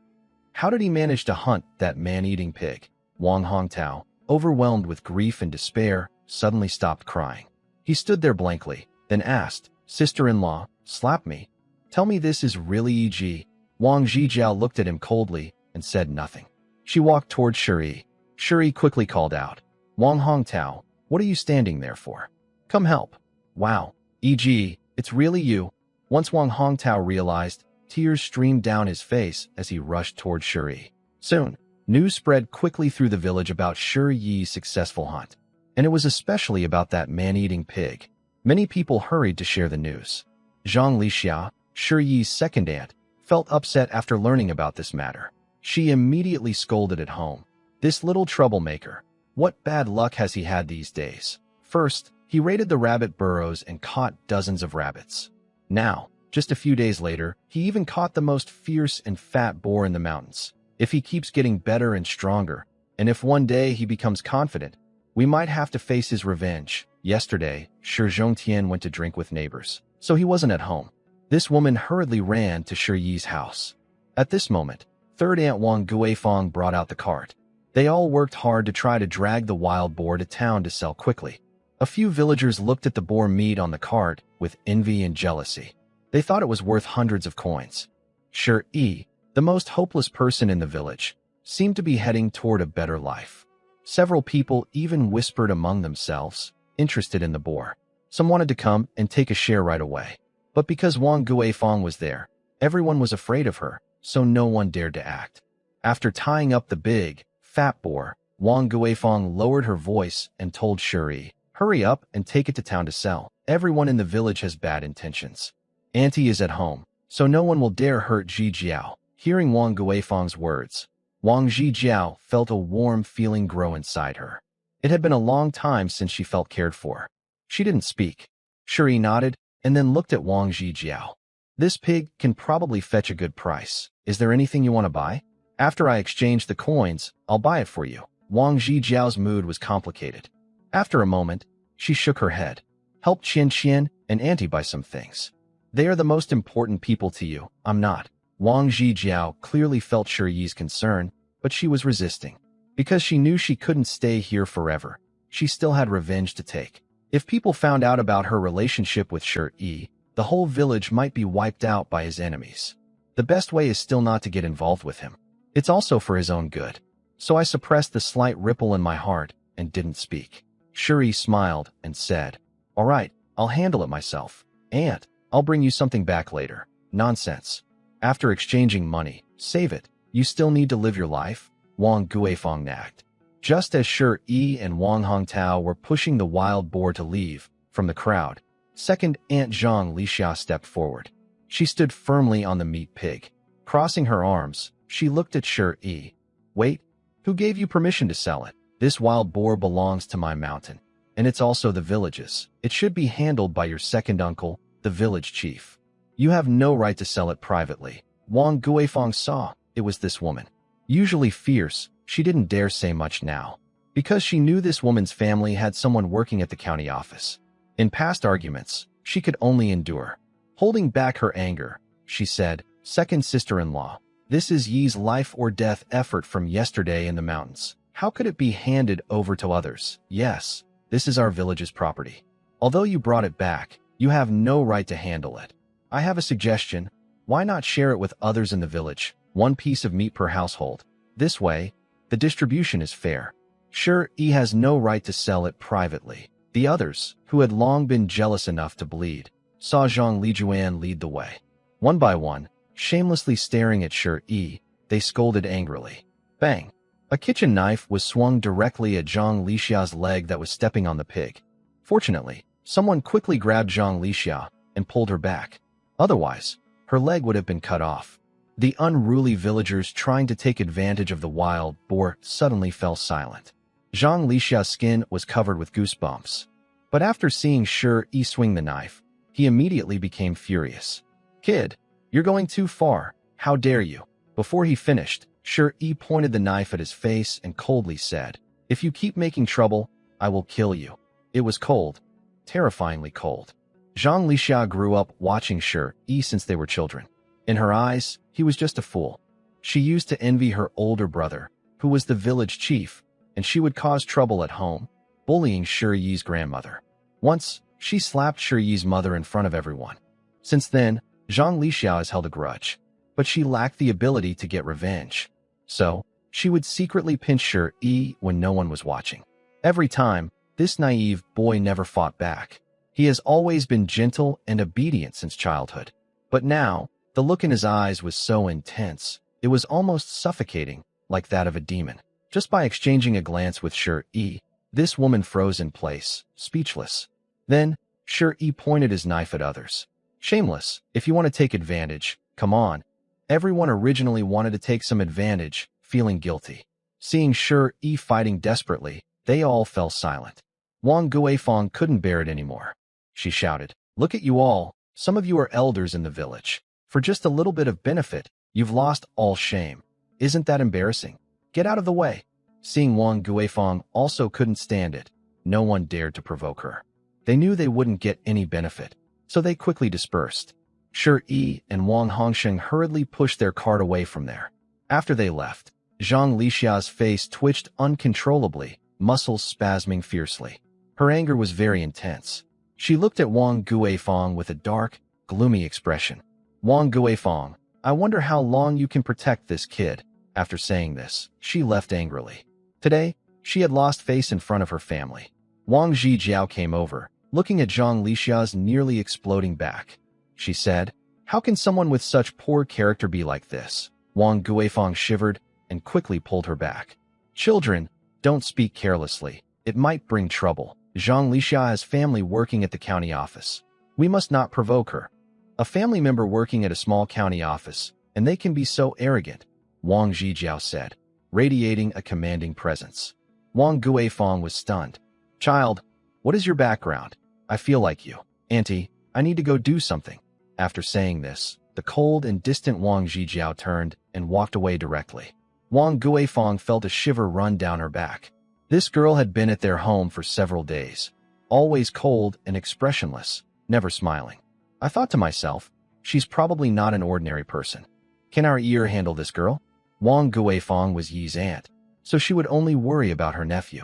How did he manage to hunt that man-eating pig?" Wang Hongtao, overwhelmed with grief and despair, suddenly stopped crying. He stood there blankly, then asked, "Sister-in-law, slap me. Tell me this is really E.G." Wang Zhijiao looked at him coldly and said nothing. She walked toward Shuri. Shuri quickly called out, "Wang Hongtao, what are you standing there for? Come help." "Wow, E.G., it's really you." Once Wang Hongtao realized, tears streamed down his face as he rushed toward Shuri. Soon, news spread quickly through the village about Shi Yi's successful hunt, and it was especially about that man-eating pig. Many people hurried to share the news. Zhang Lixia, Shi Yi's second aunt, felt upset after learning about this matter. She immediately scolded at home. "This little troublemaker. What bad luck has he had these days? First, he He raided the rabbit burrows and caught dozens of rabbits. Now, just a few days later, he even caught the most fierce and fat boar in the mountains. If he keeps getting better and stronger, and if one day he becomes confident, we might have to face his revenge. Yesterday, Shi Zhongtian went to drink with neighbors, so he wasn't at home. This woman hurriedly ran to Shi Yi's house. At this moment, third aunt Wang Guifang brought out the cart. They all worked hard to try to drag the wild boar to town to sell quickly. A few villagers looked at the boar meat on the cart with envy and jealousy. They thought it was worth hundreds of coins. Shi Yi, the most hopeless person in the village, seemed to be heading toward a better life. Several people even whispered among themselves, interested in the boar. Some wanted to come and take a share right away. But because Wang Guifang was there, everyone was afraid of her, so no one dared to act. After tying up the big, fat boar, Wang Guifang lowered her voice and told Shi Yi, "Hurry up and take it to town to sell. Everyone in the village has bad intentions. Auntie is at home, so no one will dare hurt Ji Jiao." Hearing Wang Guifang's words, Wang Jijiao felt a warm feeling grow inside her. It had been a long time since she felt cared for. She didn't speak. Shi Yi nodded and then looked at Wang Jijiao. "This pig can probably fetch a good price. Is there anything you want to buy? After I exchange the coins, I'll buy it for you." Wang Jijiao's mood was complicated. After a moment, she shook her head. "Help Qian Qian and Auntie buy some things. They are the most important people to you. I'm not." Wang Jijiao clearly felt Shi Yi's concern, but she was resisting. Because she knew she couldn't stay here forever, she still had revenge to take. If people found out about her relationship with Shi Yi, the whole village might be wiped out by his enemies. The best way is still not to get involved with him. It's also for his own good. So I suppressed the slight ripple in my heart and didn't speak. Shi Yi smiled and said, "All right, I'll handle it myself. Aunt, I'll bring you something back later." "Nonsense. After exchanging money, save it. You still need to live your life," Wang Guifang nagged. Just as Shi Yi and Wang Hongtao were pushing the wild boar to leave from the crowd, second Aunt Zhang Lixia stepped forward. She stood firmly on the meat pig. Crossing her arms, she looked at Shi Yi. "Wait, who gave you permission to sell it? This wild boar belongs to my mountain, and it's also the village's. It should be handled by your second uncle, the village chief. You have no right to sell it privately." Wang Guifang saw it was this woman. Usually fierce, she didn't dare say much now, because she knew this woman's family had someone working at the county office. In past arguments, she could only endure. Holding back her anger, she said, "Second sister-in-law, this is Yi's life or death effort from yesterday in the mountains. How could it be handed over to others? Yes, this is our village's property. Although you brought it back, you have no right to handle it. I have a suggestion. Why not share it with others in the village? One piece of meat per household. This way, the distribution is fair." Shi Yi has no right to sell it privately. The others, who had long been jealous enough to bleed, saw Zhang Lijuan lead the way. One by one, shamelessly staring at Shi Yi, they scolded angrily. Bang! A kitchen knife was swung directly at Zhang Lixia's leg that was stepping on the pig. Fortunately, someone quickly grabbed Zhang Lixia and pulled her back. Otherwise, her leg would have been cut off. The unruly villagers trying to take advantage of the wild boar suddenly fell silent. Zhang Lixia's skin was covered with goosebumps. But after seeing Shi Yi swing the knife, he immediately became furious. "Kid, you're going too far. How dare you?" Before he finished, Shi Yi pointed the knife at his face and coldly said, "If you keep making trouble, I will kill you." It was cold, terrifyingly cold. Zhang Lixia grew up watching Shi Yi since they were children. In her eyes, he was just a fool. She used to envy her older brother, who was the village chief, and she would cause trouble at home, bullying Shi Yi's grandmother. Once, she slapped Shi Yi's mother in front of everyone. Since then, Zhang Lixia has held a grudge, but she lacked the ability to get revenge. So, she would secretly pinch Shi Yi when no one was watching. Every time, this naive boy never fought back. He has always been gentle and obedient since childhood. But now, the look in his eyes was so intense, it was almost suffocating, like that of a demon. Just by exchanging a glance with Shi Yi, this woman froze in place, speechless. Then, Shi Yi pointed his knife at others. "Shameless, if you want to take advantage, come on." Everyone originally wanted to take some advantage, feeling guilty. Seeing Shi Yi fighting desperately, they all fell silent. Wang Guifang couldn't bear it anymore. She shouted, "Look at you all. Some of you are elders in the village. For just a little bit of benefit, you've lost all shame. Isn't that embarrassing? Get out of the way." Seeing Wang Guifang also couldn't stand it, no one dared to provoke her. They knew they wouldn't get any benefit, so they quickly dispersed. Shi and Wang Hongsheng hurriedly pushed their cart away from there. After they left, Zhang Lixia's face twitched uncontrollably, muscles spasming fiercely. Her anger was very intense. She looked at Wang Guifang with a dark, gloomy expression. "Wang Guifang, I wonder how long you can protect this kid." After saying this, she left angrily. Today, she had lost face in front of her family. Wang Zhijiao came over, looking at Zhang Lixia's nearly exploding back. She said, "How can someone with such poor character be like this?" Wang Guifang shivered and quickly pulled her back. "Children, don't speak carelessly. It might bring trouble. Zhang Lixia has family working at the county office. We must not provoke her." A family member working at a small county office, and they can be so arrogant, Wang Zhijiao said, radiating a commanding presence. Wang Guifang was stunned. "Child, what is your background? I feel like you. Auntie, I need to go do something." After saying this, the cold and distant Wang Zhijiao turned and walked away directly. Wang Guifang felt a shiver run down her back. This girl had been at their home for several days, always cold and expressionless, never smiling. I thought to myself, she's probably not an ordinary person. Can our ear handle this girl? Wang Guifang was Yi's aunt, so she would only worry about her nephew.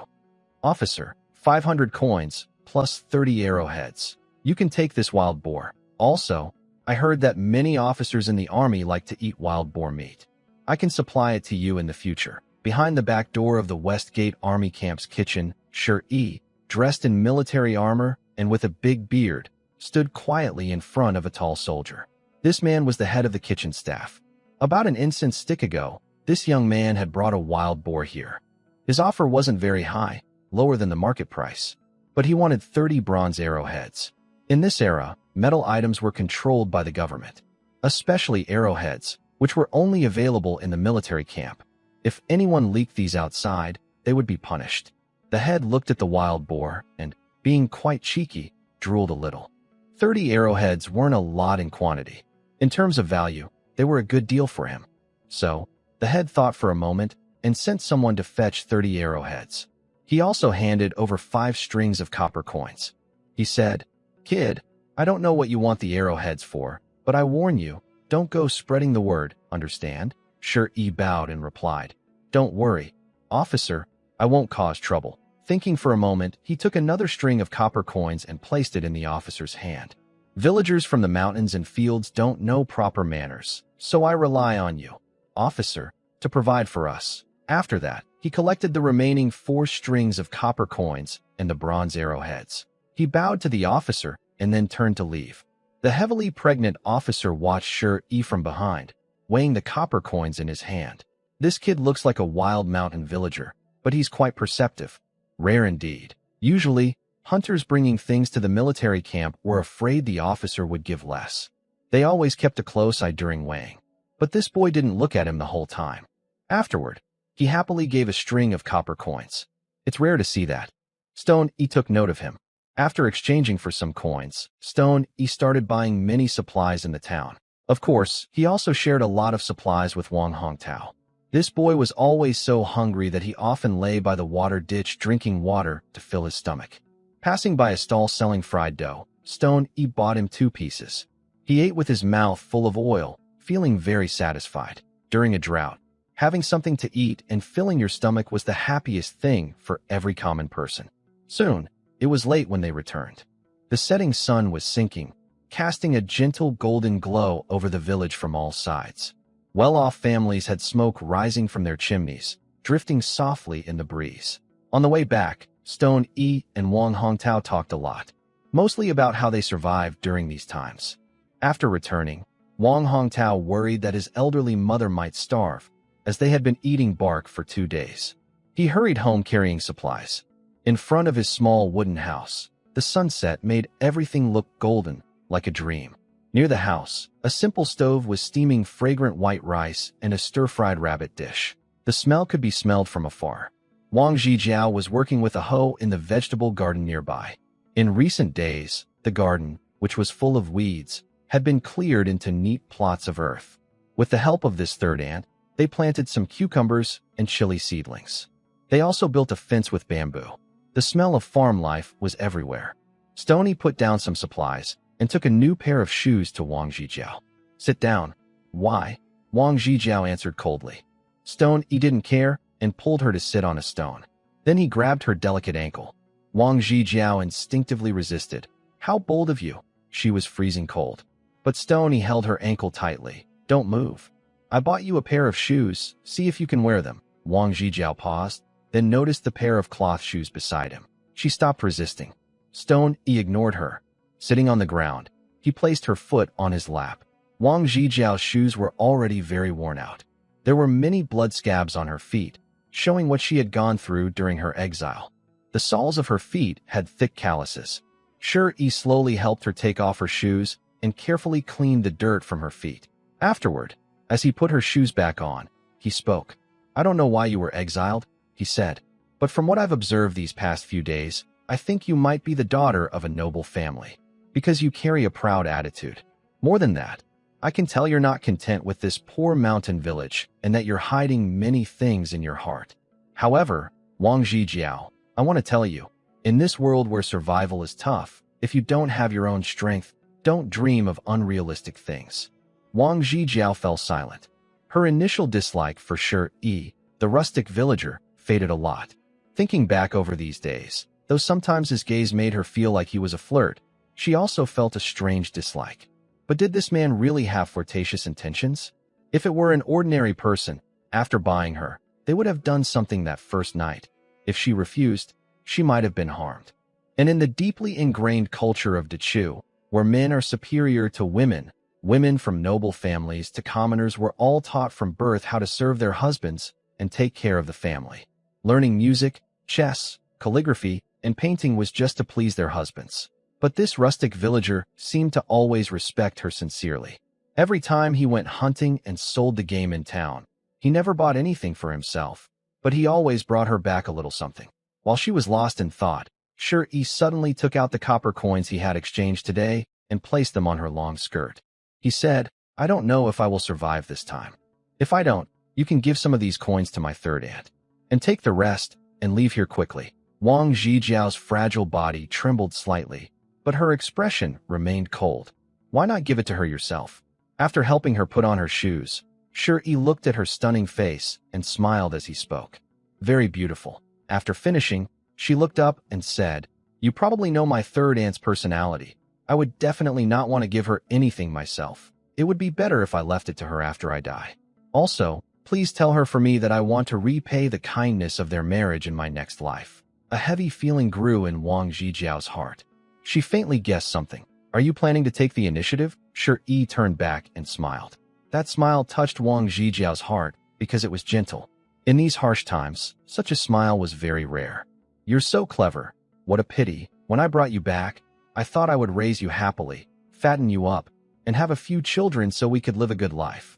"Officer, 500 coins, plus 30 arrowheads. You can take this wild boar. Also, I heard that many officers in the army like to eat wild boar meat. I can supply it to you in the future." Behind the back door of the Westgate Army Camp's kitchen, Shi, dressed in military armor and with a big beard, stood quietly in front of a tall soldier. This man was the head of the kitchen staff. About an incense stick ago, this young man had brought a wild boar here. His offer wasn't very high, lower than the market price, but he wanted 30 bronze arrowheads. In this era, metal items were controlled by the government, especially arrowheads, which were only available in the military camp. If anyone leaked these outside, they would be punished. The head looked at the wild boar and, being quite cheeky, drooled a little. 30 arrowheads weren't a lot in quantity. In terms of value, they were a good deal for him. So, the head thought for a moment and sent someone to fetch 30 arrowheads. He also handed over 5 strings of copper coins. He said, "Kid, I don't know what you want the arrowheads for, but I warn you, don't go spreading the word, understand?" Shi bowed and replied, "Don't worry, officer, I won't cause trouble." Thinking for a moment, he took another string of copper coins and placed it in the officer's hand. "Villagers from the mountains and fields don't know proper manners, so I rely on you, officer, to provide for us." After that, he collected the remaining 4 strings of copper coins and the bronze arrowheads. He bowed to the officer and then turned to leave. The heavily pregnant officer watched Shi from behind, weighing the copper coins in his hand. This kid looks like a wild mountain villager, but he's quite perceptive. Rare indeed. Usually, hunters bringing things to the military camp were afraid the officer would give less. They always kept a close eye during weighing. But this boy didn't look at him the whole time. Afterward, he happily gave a string of copper coins. It's rare to see that. Stone E took note of him. After exchanging for some coins, Stone E started buying many supplies in the town. Of course, he also shared a lot of supplies with Wang Hongtao. This boy was always so hungry that he often lay by the water ditch drinking water to fill his stomach. Passing by a stall selling fried dough, Stone E bought him 2 pieces. He ate with his mouth full of oil, feeling very satisfied. During a drought, having something to eat and filling your stomach was the happiest thing for every common person. Soon, it was late when they returned. The setting sun was sinking, casting a gentle golden glow over the village from all sides. Well-off families had smoke rising from their chimneys, drifting softly in the breeze. On the way back, Stone E and Wang Hongtao talked a lot, mostly about how they survived during these times. After returning, Wang Hongtao worried that his elderly mother might starve, as they had been eating bark for 2 days. He hurried home carrying supplies. In front of his small wooden house, the sunset made everything look golden, like a dream. Near the house, a simple stove was steaming fragrant white rice and a stir-fried rabbit dish. The smell could be smelled from afar. Wang Zhijiao was working with a hoe in the vegetable garden nearby. In recent days, the garden, which was full of weeds, had been cleared into neat plots of earth. With the help of this third ant, they planted some cucumbers and chili seedlings. They also built a fence with bamboo. The smell of farm life was everywhere. Stony put down some supplies and took a new pair of shoes to Wang Zhijiao. "Sit down." "Why?" Wang Zhijiao answered coldly. Stone didn't care and pulled her to sit on a stone. Then he grabbed her delicate ankle. Wang Zhijiao instinctively resisted. "How bold of you." She was freezing cold. But Stone held her ankle tightly. "Don't move. I bought you a pair of shoes. See if you can wear them." Wang Zhijiao paused, then noticed the pair of cloth shoes beside him. She stopped resisting. Stone ignored her. Sitting on the ground, he placed her foot on his lap. Wang Zhijiao's shoes were already very worn out. There were many blood scabs on her feet, showing what she had gone through during her exile. The soles of her feet had thick calluses. Shi slowly helped her take off her shoes and carefully cleaned the dirt from her feet. Afterward, as he put her shoes back on, he spoke. "I don't know why you were exiled," he said, "but from what I've observed these past few days, I think you might be the daughter of a noble family, because you carry a proud attitude. More than that, I can tell you're not content with this poor mountain village and that you're hiding many things in your heart. However, Wang Zhijiao, I want to tell you, in this world where survival is tough, if you don't have your own strength, don't dream of unrealistic things." Wang Zhijiao fell silent. Her initial dislike for Shi, the rustic villager, faded a lot. Thinking back over these days, though sometimes his gaze made her feel like he was a flirt, she also felt a strange dislike. But did this man really have flirtatious intentions? If it were an ordinary person, after buying her, they would have done something that first night. If she refused, she might have been harmed. And in the deeply ingrained culture of Dechu, where men are superior to women, women from noble families to commoners were all taught from birth how to serve their husbands and take care of the family. Learning music, chess, calligraphy, and painting was just to please their husbands. But this rustic villager seemed to always respect her sincerely. Every time he went hunting and sold the game in town, he never bought anything for himself, but he always brought her back a little something. While she was lost in thought, Shi suddenly took out the copper coins he had exchanged today and placed them on her long skirt. He said, "I don't know if I will survive this time. If I don't, you can give some of these coins to my third aunt. And take the rest and leave here quickly." Wang Zhijiao's fragile body trembled slightly, but her expression remained cold. "Why not give it to her yourself?" After helping her put on her shoes, Shi looked at her stunning face and smiled as he spoke. "Very beautiful." After finishing, she looked up and said, "You probably know my third aunt's personality. I would definitely not want to give her anything myself. It would be better if I left it to her after I die. Also, please tell her for me that I want to repay the kindness of their marriage in my next life." A heavy feeling grew in Wang Zhijiao's heart. She faintly guessed something. "Are you planning to take the initiative?" Shi turned back and smiled. That smile touched Wang Zhijiao's heart because it was gentle. In these harsh times, such a smile was very rare. "You're so clever. What a pity. When I brought you back, I thought I would raise you happily, fatten you up, and have a few children so we could live a good life.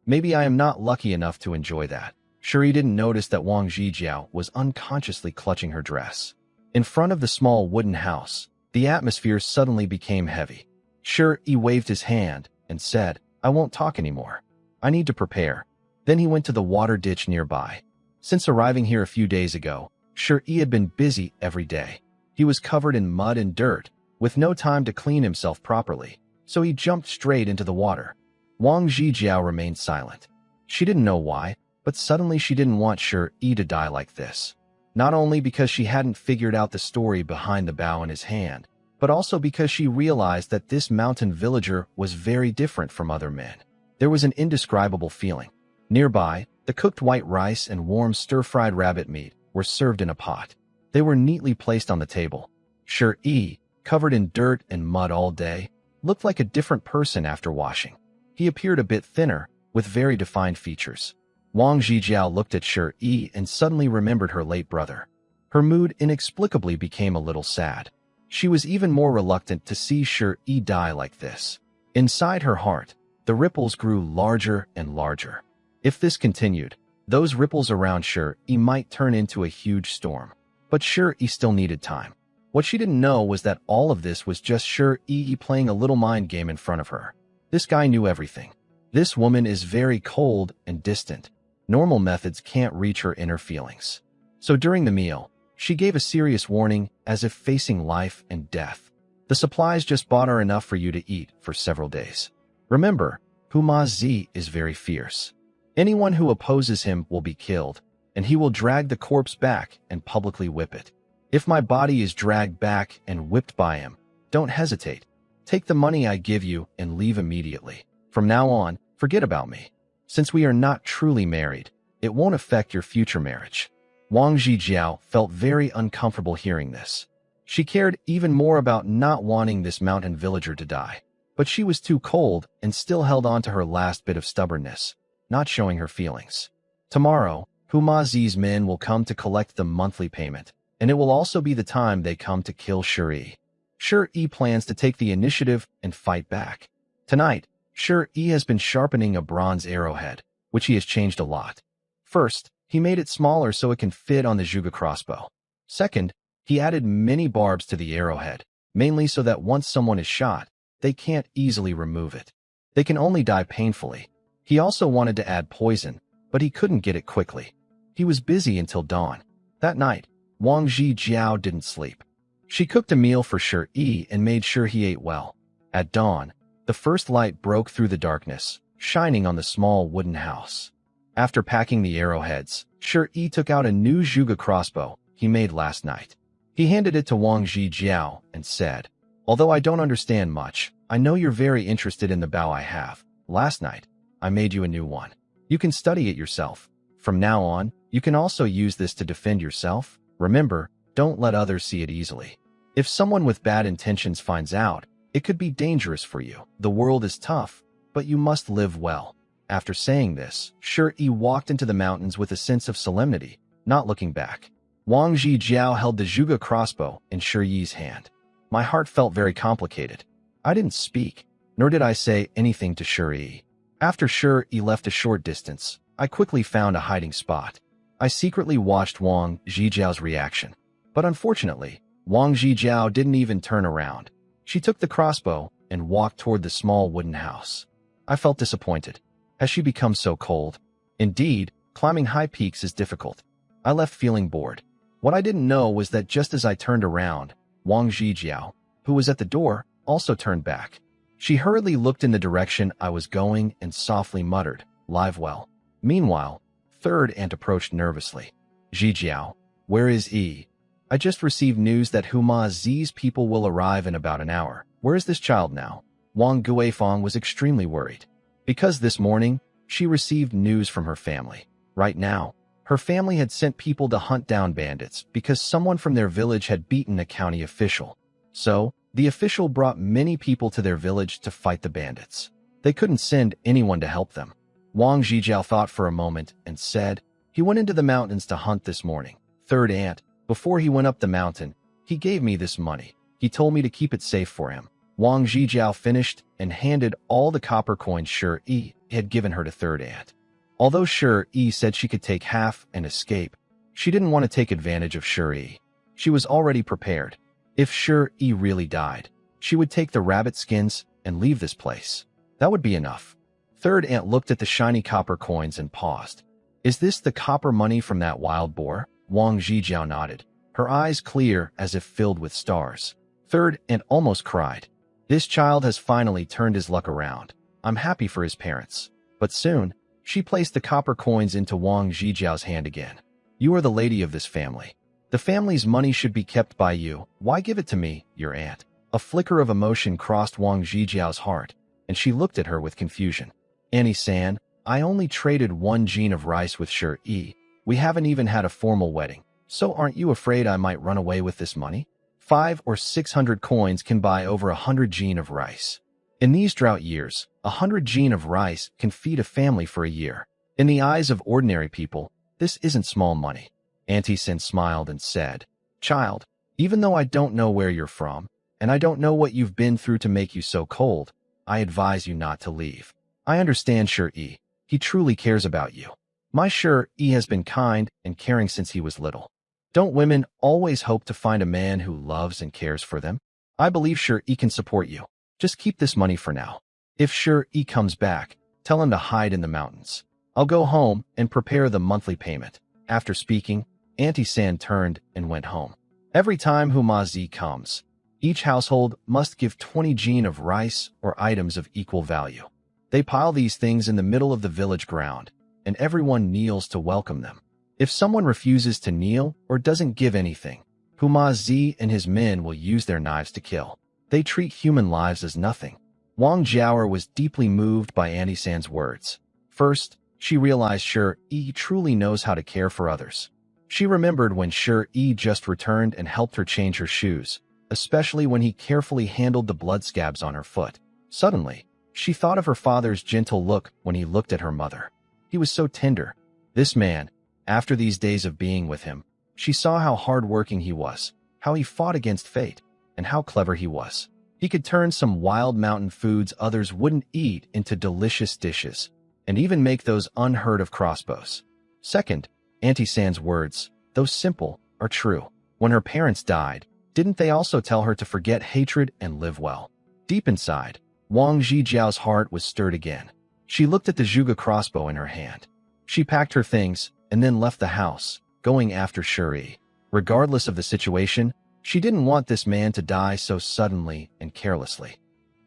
Maybe I am not lucky enough to enjoy that." Shi didn't notice that Wang Zhijiao was unconsciously clutching her dress. In front of the small wooden house, the atmosphere suddenly became heavy. Shi waved his hand and said, "I won't talk anymore. I need to prepare." Then he went to the water ditch nearby. Since arriving here a few days ago, Shi had been busy every day. He was covered in mud and dirt, with no time to clean himself properly, so he jumped straight into the water. Wang Zhijiao remained silent. She didn't know why, but suddenly she didn't want Shi to die like this. Not only because she hadn't figured out the story behind the bow in his hand, but also because she realized that this mountain villager was very different from other men. There was an indescribable feeling. Nearby, the cooked white rice and warm stir-fried rabbit meat were served in a pot. They were neatly placed on the table. Shi, covered in dirt and mud all day, looked like a different person after washing. He appeared a bit thinner, with very defined features. Wang Zhijiao looked at Shi and suddenly remembered her late brother. Her mood inexplicably became a little sad. She was even more reluctant to see Shi die like this. Inside her heart, the ripples grew larger and larger. If this continued, Those ripples around Shi might turn into a huge storm. But Shi still needed time. What she didn't know was that all of this was just Shi playing a little mind game in front of her. This guy knew everything. This woman is very cold and distant. Normal methods can't reach her inner feelings. So during the meal, she gave a serious warning as if facing life and death. The supplies just bought her enough for you to eat for several days. Remember, Huma Z is very fierce. Anyone who opposes him will be killed, and he will drag the corpse back and publicly whip it. If my body is dragged back and whipped by him, don't hesitate. Take the money I give you and leave immediately. From now on, forget about me. Since we are not truly married, it won't affect your future marriage. Wang Zhijiao felt very uncomfortable hearing this. She cared even more about not wanting this mountain villager to die. But she was too cold and still held on to her last bit of stubbornness, not showing her feelings. Tomorrow, Huma Zi's men will come to collect the monthly payment, and it will also be the time they come to kill Shi. Shi plans to take the initiative and fight back. Tonight, Shi has been sharpening a bronze arrowhead, which he has changed a lot. First, he made it smaller so it can fit on the Zhuge crossbow. Second, he added many barbs to the arrowhead, mainly so that once someone is shot, they can't easily remove it. They can only die painfully. He also wanted to add poison, but he couldn't get it quickly. He was busy until dawn. That night, Wang Zhijiao didn't sleep. She cooked a meal for Shi and made sure he ate well. At dawn, the first light broke through the darkness, shining on the small wooden house. After packing the arrowheads, Shi took out a new Zhuge crossbow he made last night. He handed it to Wang Zhijiao and said, "Although I don't understand much, I know you're very interested in the bow I have. Last night, I made you a new one. You can study it yourself. From now on, you can also use this to defend yourself. Remember, don't let others see it easily. If someone with bad intentions finds out, it could be dangerous for you. The world is tough, but you must live well." After saying this, Shi walked into the mountains with a sense of solemnity, not looking back. Wang Zhijiao held the Zhuge crossbow in Shi's hand. My heart felt very complicated. I didn't speak, nor did I say anything to Shi. After Shi left a short distance, I quickly found a hiding spot. I secretly watched Wang Zhijiao's reaction. But unfortunately, Wang Zhijiao didn't even turn around. She took the crossbow and walked toward the small wooden house. I felt disappointed. Has she become so cold? Indeed, climbing high peaks is difficult. I left feeling bored. What I didn't know was that just as I turned around, Wang Zhijiao, who was at the door, also turned back. She hurriedly looked in the direction I was going and softly muttered, "Live well." Meanwhile, third aunt approached nervously. "Zhijiao, where is E? I just received news that Huma Z's people will arrive in about an hour. Where is this child now?" Wang Guifang was extremely worried. Because this morning, she received news from her family. Right now, her family had sent people to hunt down bandits because someone from their village had beaten a county official. So, the official brought many people to their village to fight the bandits. They couldn't send anyone to help them. Wang Zhijiao thought for a moment and said, "He went into the mountains to hunt this morning. Third aunt, before he went up the mountain, he gave me this money. He told me to keep it safe for him." Wang Zhijiao finished and handed all the copper coins Shi had given her to third aunt. Although Shi said she could take half and escape, she didn't want to take advantage of Shi. She was already prepared. If Shi really died, she would take the rabbit skins and leave this place. That would be enough. Third aunt looked at the shiny copper coins and paused. "Is this the copper money from that wild boar?" Wang Zhijiao nodded, her eyes clear as if filled with stars. Third aunt almost cried. This child has finally turned his luck around. I'm happy for his parents. But soon, she placed the copper coins into Wang Zhijiao's hand again. "You are the lady of this family. The family's money should be kept by you. Why give it to me, your aunt?" A flicker of emotion crossed Wang Zhijiao's heart, and she looked at her with confusion. "Annie-san, I only traded 1 gene of rice with Shi. We haven't even had a formal wedding. So aren't you afraid I might run away with this money? 500 or 600 coins can buy over 100 gene of rice. In these drought years, 100 gene of rice can feed a family for a year. In the eyes of ordinary people, this isn't small money." Auntie Sin smiled and said, "Child, even though I don't know where you're from, and I don't know what you've been through to make you so cold, I advise you not to leave. I understand Shi. He truly cares about you. My sure E has been kind and caring since he was little. Don't women always hope to find a man who loves and cares for them? I believe sure E can support you. Just keep this money for now. If sure E comes back, tell him to hide in the mountains. I'll go home and prepare the monthly payment. After speaking, Auntie San turned and went home. Every time Humazi comes, each household must give 20 jin of rice or items of equal value. They pile these things in the middle of the village ground, and everyone kneels to welcome them. If someone refuses to kneel or doesn't give anything, Humazi and his men will use their knives to kill. They treat human lives as nothing. Wang Jiaoer was deeply moved by Auntie San's words. First, she realized Sure E truly knows how to care for others. She remembered when Sure E just returned and helped her change her shoes, especially when he carefully handled the blood scabs on her foot. Suddenly, she thought of her father's gentle look when he looked at her mother. He was so tender. This man, after these days of being with him, she saw how hard-working he was, how he fought against fate, and how clever he was. He could turn some wild mountain foods others wouldn't eat into delicious dishes, and even make those unheard-of crossbows. Second, Auntie San's words, though simple, are true. When her parents died, didn't they also tell her to forget hatred and live well? Deep inside, Wang Zhijiao's heart was stirred again. She looked at the Zhuge crossbow in her hand. She packed her things and then left the house, going after Shuri. Regardless of the situation, she didn't want this man to die so suddenly and carelessly.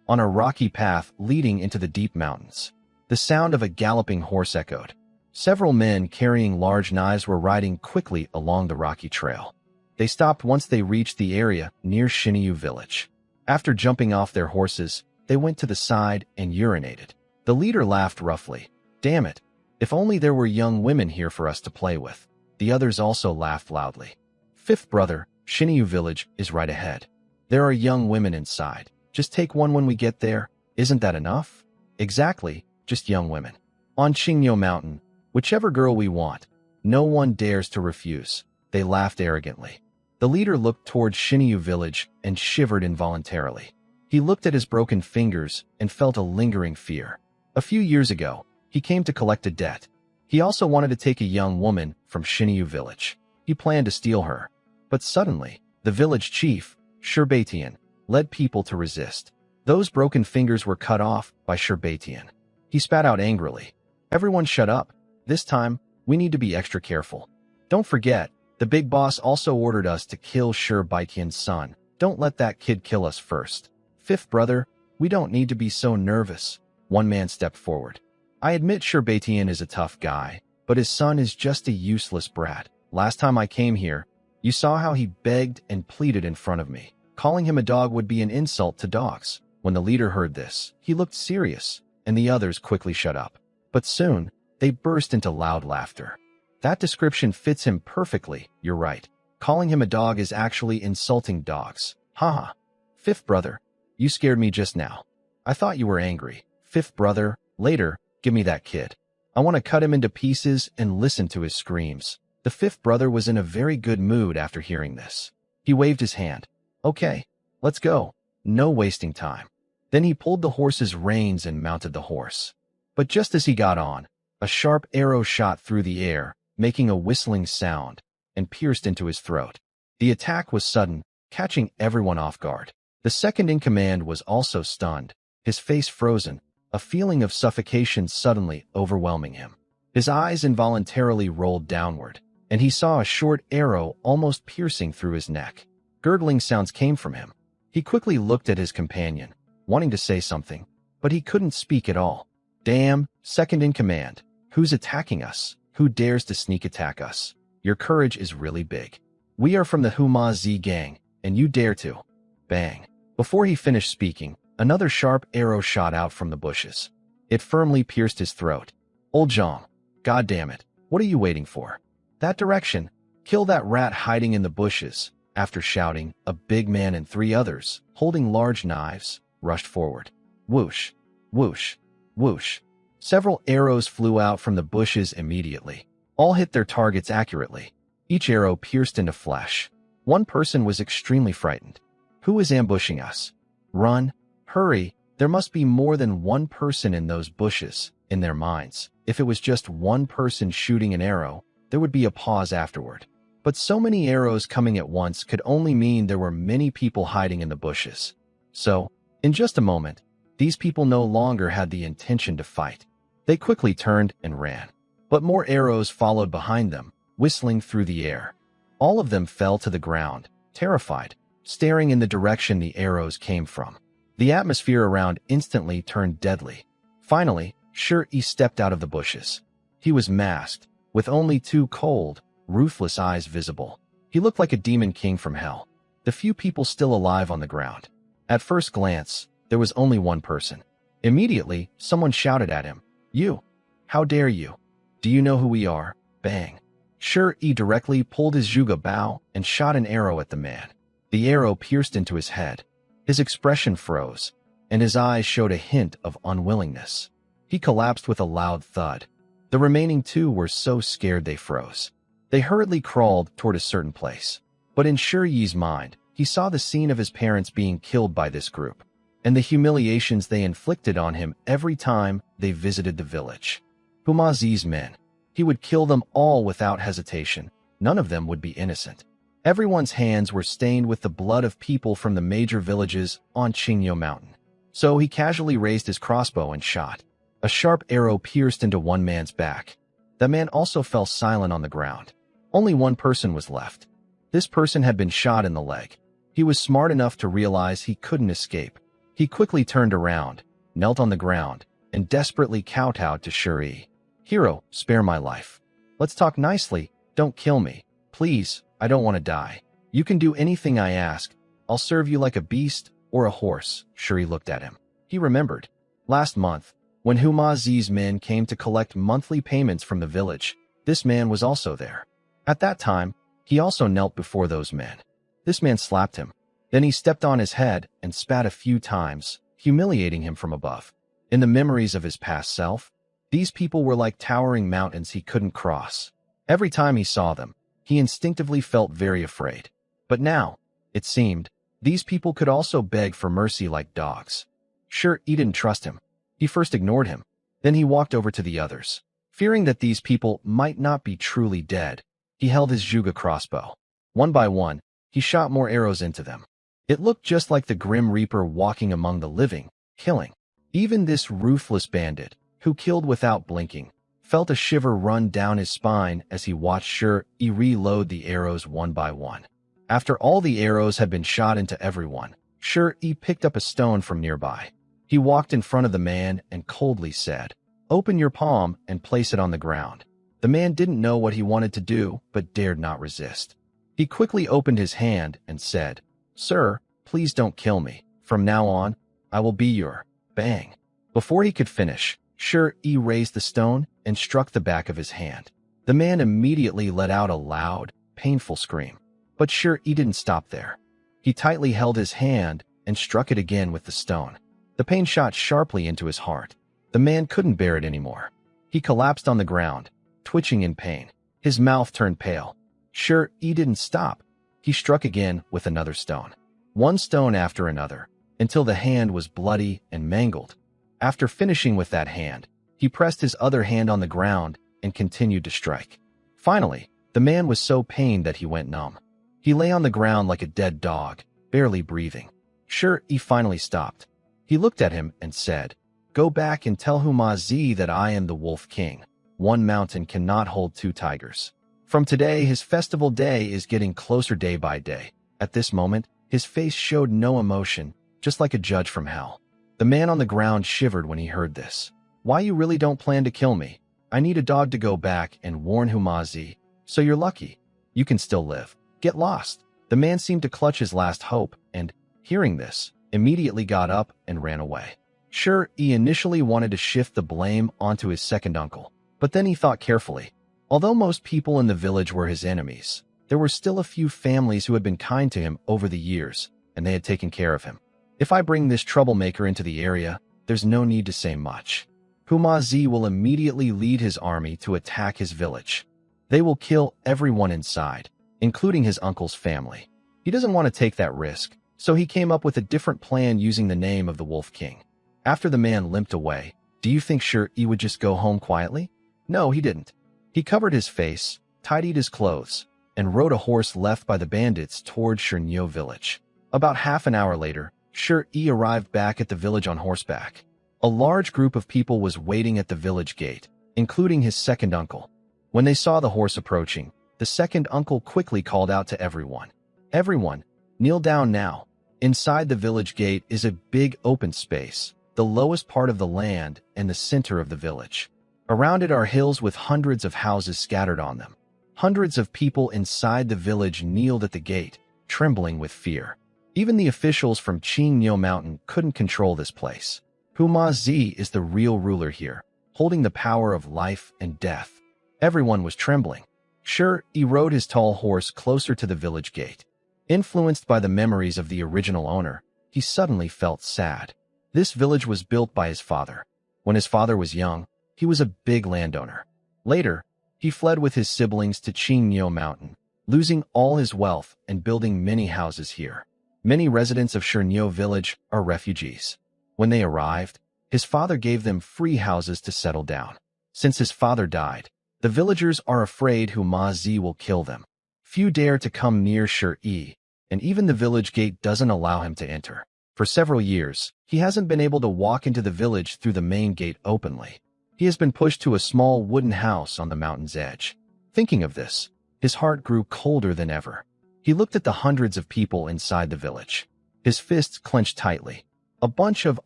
On a rocky path leading into the deep mountains, the sound of a galloping horse echoed. Several men carrying large knives were riding quickly along the rocky trail. They stopped once they reached the area near Shinyu village. After jumping off their horses, they went to the side and urinated. The leader laughed roughly. Damn it, if only there were young women here for us to play with. The others also laughed loudly. Fifth brother, Shinyu village is right ahead. There are young women inside. Just take one when we get there. Isn't that enough? Exactly, just young women. On Qingyo Mountain, whichever girl we want. No one dares to refuse. They laughed arrogantly. The leader looked toward Shinyu village and shivered involuntarily. He looked at his broken fingers and felt a lingering fear. A few years ago, he came to collect a debt. He also wanted to take a young woman from Shinyu village. He planned to steal her. But suddenly, the village chief, Sherbatian, led people to resist. Those broken fingers were cut off by Sherbatian. He spat out angrily. Everyone shut up. This time, we need to be extra careful. Don't forget, the big boss also ordered us to kill Sherbatian's son. Don't let that kid kill us first. Fifth brother, we don't need to be so nervous. One man stepped forward. I admit Sherbatian is a tough guy, but his son is just a useless brat. Last time I came here, you saw how he begged and pleaded in front of me. Calling him a dog would be an insult to dogs. When the leader heard this, he looked serious, and the others quickly shut up. But soon, they burst into loud laughter. That description fits him perfectly, you're right. Calling him a dog is actually insulting dogs. Haha. Fifth brother, you scared me just now. I thought you were angry. Fifth brother, later, give me that kid. I want to cut him into pieces and listen to his screams. The fifth brother was in a very good mood after hearing this. He waved his hand. Okay, let's go. No wasting time. Then he pulled the horse's reins and mounted the horse. But just as he got on, a sharp arrow shot through the air, making a whistling sound, and pierced into his throat. The attack was sudden, catching everyone off guard. The second in command was also stunned, his face frozen, a feeling of suffocation suddenly overwhelming him. His eyes involuntarily rolled downward, and he saw a short arrow almost piercing through his neck. Gurgling sounds came from him. He quickly looked at his companion, wanting to say something, but he couldn't speak at all. Damn, second in command. Who's attacking us? Who dares to sneak attack us? Your courage is really big. We are from the Huma Z gang, and you dare to. Bang. Before he finished speaking, another sharp arrow shot out from the bushes. It firmly pierced his throat. Old Zhang, God damn it, what are you waiting for? That direction. Kill that rat hiding in the bushes. After shouting, a big man and three others, holding large knives, rushed forward. Whoosh, whoosh, whoosh. Several arrows flew out from the bushes immediately. All hit their targets accurately. Each arrow pierced into flesh. One person was extremely frightened. Who is ambushing us? Run, hurry, there must be more than one person in those bushes. In their minds, if it was just one person shooting an arrow, there would be a pause afterward. But so many arrows coming at once could only mean there were many people hiding in the bushes. So, in just a moment, these people no longer had the intention to fight. They quickly turned and ran. But more arrows followed behind them, whistling through the air. All of them fell to the ground, terrified, staring in the direction the arrows came from. The atmosphere around instantly turned deadly. Finally, Shur-E stepped out of the bushes. He was masked, with only two cold, ruthless eyes visible. He looked like a demon king from hell. The few people still alive on the ground. At first glance, there was only one person. Immediately, someone shouted at him, "You! How dare you? Do you know who we are?" Bang! Shur-E directly pulled his Juga bow and shot an arrow at the man. The arrow pierced into his head. His expression froze, and his eyes showed a hint of unwillingness. He collapsed with a loud thud. The remaining two were so scared they froze. They hurriedly crawled toward a certain place. But in Shur-Yi's mind, he saw the scene of his parents being killed by this group, and the humiliations they inflicted on him every time they visited the village. Huma Zi's men. He would kill them all without hesitation. None of them would be innocent. Everyone's hands were stained with the blood of people from the major villages on Qingyo Mountain. So he casually raised his crossbow and shot. A sharp arrow pierced into one man's back. The man also fell silent on the ground. Only one person was left. This person had been shot in the leg. He was smart enough to realize he couldn't escape. He quickly turned around, knelt on the ground, and desperately kowtowed to Shur-E. "Hero, spare my life. Let's talk nicely. Don't kill me. Please, I don't want to die. You can do anything I ask. I'll serve you like a beast or a horse." Shur-E looked at him. He remembered. Last month, when Huma Zi's men came to collect monthly payments from the village, this man was also there. At that time, he also knelt before those men. This man slapped him. Then he stepped on his head and spat a few times, humiliating him from above. In the memories of his past self, these people were like towering mountains he couldn't cross. Every time he saw them, he instinctively felt very afraid. But now, it seemed, these people could also beg for mercy like dogs. Shur-E didn't trust him. He first ignored him. Then he walked over to the others. Fearing that these people might not be truly dead, he held his Juga crossbow. One by one, he shot more arrows into them. It looked just like the Grim Reaper walking among the living, killing. Even this ruthless bandit, who killed without blinking, felt a shiver run down his spine as he watched Shur-E reload the arrows one by one. After all the arrows had been shot into everyone, Shur-E picked up a stone from nearby. He walked in front of the man and coldly said, "Open your palm and place it on the ground." The man didn't know what he wanted to do, but dared not resist. He quickly opened his hand and said, "Sir, please don't kill me. From now on, I will be your..." Bang! Before he could finish, Shur-E raised the stone and struck the back of his hand. The man immediately let out a loud, painful scream. But Shur-E didn't stop there. He tightly held his hand and struck it again with the stone. The pain shot sharply into his heart. The man couldn't bear it anymore. He collapsed on the ground, twitching in pain. His mouth turned pale. Shur-E didn't stop. He struck again with another stone. One stone after another, until the hand was bloody and mangled. After finishing with that hand, he pressed his other hand on the ground and continued to strike. Finally, the man was so pained that he went numb. He lay on the ground like a dead dog, barely breathing. Shur-E finally stopped. He looked at him and said, "Go back and tell Huma Zi that I am the Wolf King. One mountain cannot hold two tigers. From today, his festival day is getting closer day by day." At this moment, his face showed no emotion, just like a judge from hell. The man on the ground shivered when he heard this. "Why, you really don't plan to kill me? I need a dog to go back and warn Huma Zi. So you're lucky. You can still live. Get lost." The man seemed to clutch his last hope, and, hearing this, immediately got up and ran away. Shur-E initially wanted to shift the blame onto his second uncle, but then he thought carefully. Although most people in the village were his enemies, there were still a few families who had been kind to him over the years, and they had taken care of him. If I bring this troublemaker into the area, there's no need to say much. Huma Zi will immediately lead his army to attack his village. They will kill everyone inside, including his uncle's family. He doesn't want to take that risk, so he came up with a different plan using the name of the Wolf King. After the man limped away, Do you think Shi would just go home quietly? No, he didn't. He covered his face, tidied his clothes, and rode a horse left by the bandits toward Shernyo village. About half an hour later, Shi arrived back at the village on horseback. A large group of people was waiting at the village gate, including his second uncle. When they saw the horse approaching, the second uncle quickly called out to everyone. Everyone, kneel down now. Inside the village gate is a big open space, the lowest part of the land and the center of the village. Around it are hills with hundreds of houses scattered on them. Hundreds of people inside the village kneeled at the gate, trembling with fear. Even the officials from Qingnyo Mountain couldn't control this place. Huma Zi is the real ruler here, holding the power of life and death. Everyone was trembling. Shi rode his tall horse closer to the village gate. Influenced by the memories of the original owner, he suddenly felt sad. This village was built by his father. When his father was young, he was a big landowner. Later, he fled with his siblings to Qingnyo Mountain, losing all his wealth and building many houses here. Many residents of Shernyo village are refugees. When they arrived, his father gave them free houses to settle down. Since his father died, the villagers are afraid Huma Zi will kill them. Few dare to come near Shi, and even the village gate doesn't allow him to enter. For several years, he hasn't been able to walk into the village through the main gate openly. He has been pushed to a small wooden house on the mountain's edge. Thinking of this, his heart grew colder than ever. He looked at the hundreds of people inside the village. His fists clenched tightly. A bunch of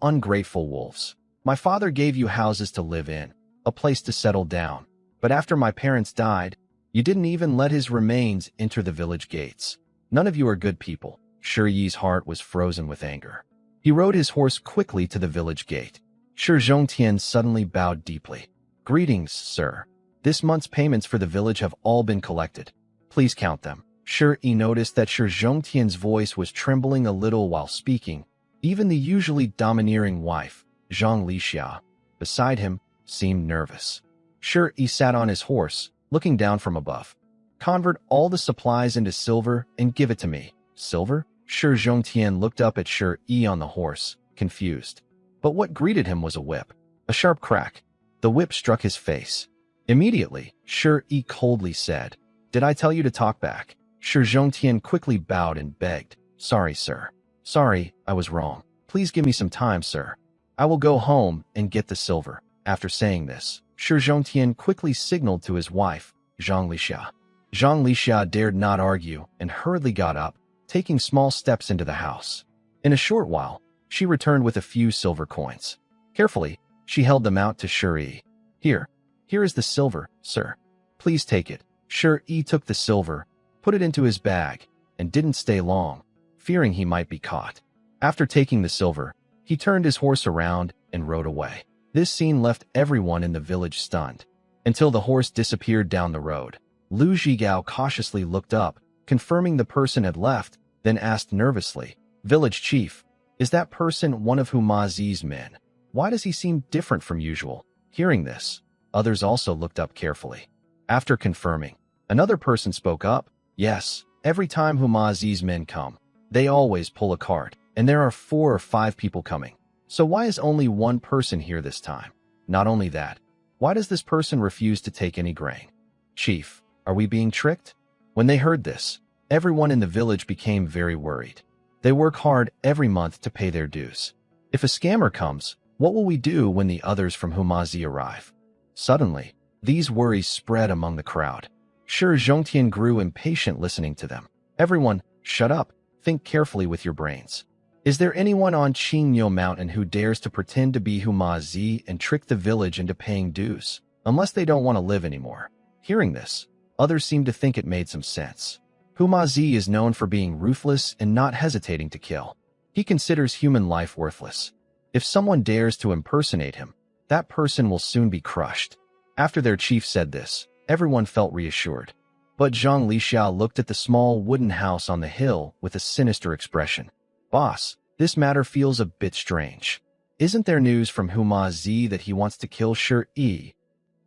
ungrateful wolves. My father gave you houses to live in, a place to settle down. But after my parents died, you didn't even let his remains enter the village gates. None of you are good people. Shi's heart was frozen with anger. He rode his horse quickly to the village gate. Shi Zhongtian suddenly bowed deeply. Greetings, sir. This month's payments for the village have all been collected. Please count them. Shi noticed that Shi Zhongtian's voice was trembling a little while speaking. Even the usually domineering wife, Zhang Lixia, beside him, seemed nervous. Shi sat on his horse, looking down from above. Convert all the supplies into silver and give it to me. Silver? Shi Zhongtian looked up at Shi on the horse, confused. But what greeted him was a whip. A sharp crack. The whip struck his face. Immediately, Shi coldly said, "Did I tell you to talk back?" Shi Zhongtian quickly bowed and begged, "Sorry, sir. Sorry, I was wrong. Please give me some time, sir. I will go home and get the silver." After saying this, Shi Zhongtian quickly signaled to his wife, Zhang Lixia. Zhang Lixia dared not argue and hurriedly got up, taking small steps into the house. In a short while, she returned with a few silver coins. Carefully, she held them out to Shi. Here is the silver, sir. Please take it." Shi took the silver, put it into his bag, and didn't stay long, fearing he might be caught. After taking the silver, he turned his horse around and rode away. This scene left everyone in the village stunned. Until the horse disappeared down the road. Lu Zhigao cautiously looked up, confirming the person had left, then asked nervously, "Village chief, is that person one of Huma Zi's men? Why does he seem different from usual?" Hearing this, others also looked up carefully. After confirming, another person spoke up, "Yes, every time Huma Zi's men come, they always pull a cart, and there are 4 or 5 people coming. So why is only one person here this time? Not only that, why does this person refuse to take any grain? Chief, are we being tricked?" When they heard this, everyone in the village became very worried. They work hard every month to pay their dues. If a scammer comes, what will we do when the others from Huma Zi arrive? Suddenly, these worries spread among the crowd. Shi Zhongtian grew impatient listening to them. "Everyone, shut up. Think carefully with your brains. Is there anyone on Qingnyo Mountain who dares to pretend to be Huma Zi and trick the village into paying dues, unless they don't want to live anymore?" Hearing this, others seemed to think it made some sense. Huma Zi is known for being ruthless and not hesitating to kill. He considers human life worthless. If someone dares to impersonate him, that person will soon be crushed. After their chief said this, everyone felt reassured. But Zhang Lixia looked at the small wooden house on the hill with a sinister expression. "Boss, this matter feels a bit strange. Isn't there news from Huma Zi that he wants to kill Shi?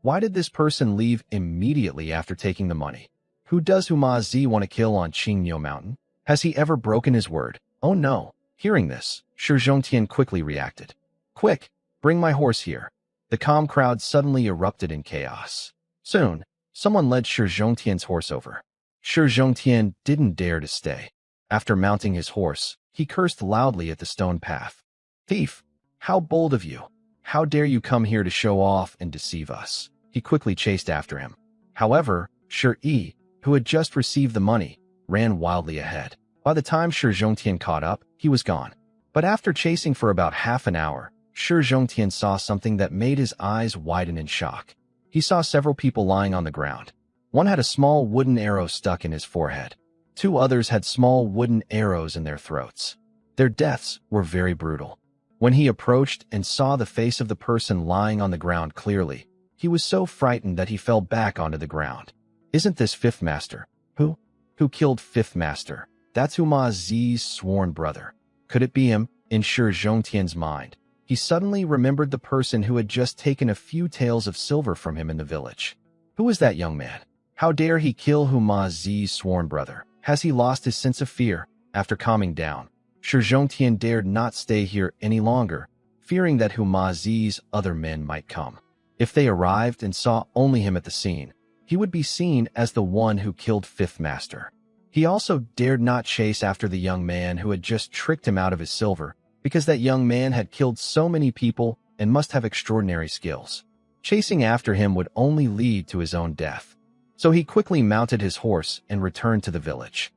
Why did this person leave immediately after taking the money? Who does Huma Zi want to kill on Qingnyo Mountain? Has he ever broken his word? Oh no." Hearing this, Shi Zhongtian quickly reacted. "Quick, bring my horse here." The calm crowd suddenly erupted in chaos. Soon, someone led Shi Zhongtian's horse over. Shi Zhongtian didn't dare to stay. After mounting his horse, he cursed loudly at the stone path. "Thief! How bold of you! How dare you come here to show off and deceive us?" He quickly chased after him. However, Shi, who had just received the money, ran wildly ahead. By the time Shi Zhongtian caught up, he was gone. But after chasing for about half an hour, Shi Zhongtian saw something that made his eyes widen in shock. He saw several people lying on the ground. One had a small wooden arrow stuck in his forehead. 2 others had small wooden arrows in their throats. Their deaths were very brutal. When he approached and saw the face of the person lying on the ground clearly, he was so frightened that he fell back onto the ground. "Isn't this Fifth Master?" Who killed Fifth Master? That's Huma Zi's sworn brother. Could it be him? In Shi Zhongtian's mind, he suddenly remembered the person who had just taken a few taels of silver from him in the village. Who was that young man? How dare he kill Huma Zi's sworn brother? Has he lost his sense of fear? After calming down, Shi Zhongtian dared not stay here any longer, fearing that Huma Zi's other men might come. If they arrived and saw only him at the scene, he would be seen as the one who killed Fifth Master. He also dared not chase after the young man who had just tricked him out of his silver, because that young man had killed so many people and must have extraordinary skills. Chasing after him would only lead to his own death. So he quickly mounted his horse and returned to the village.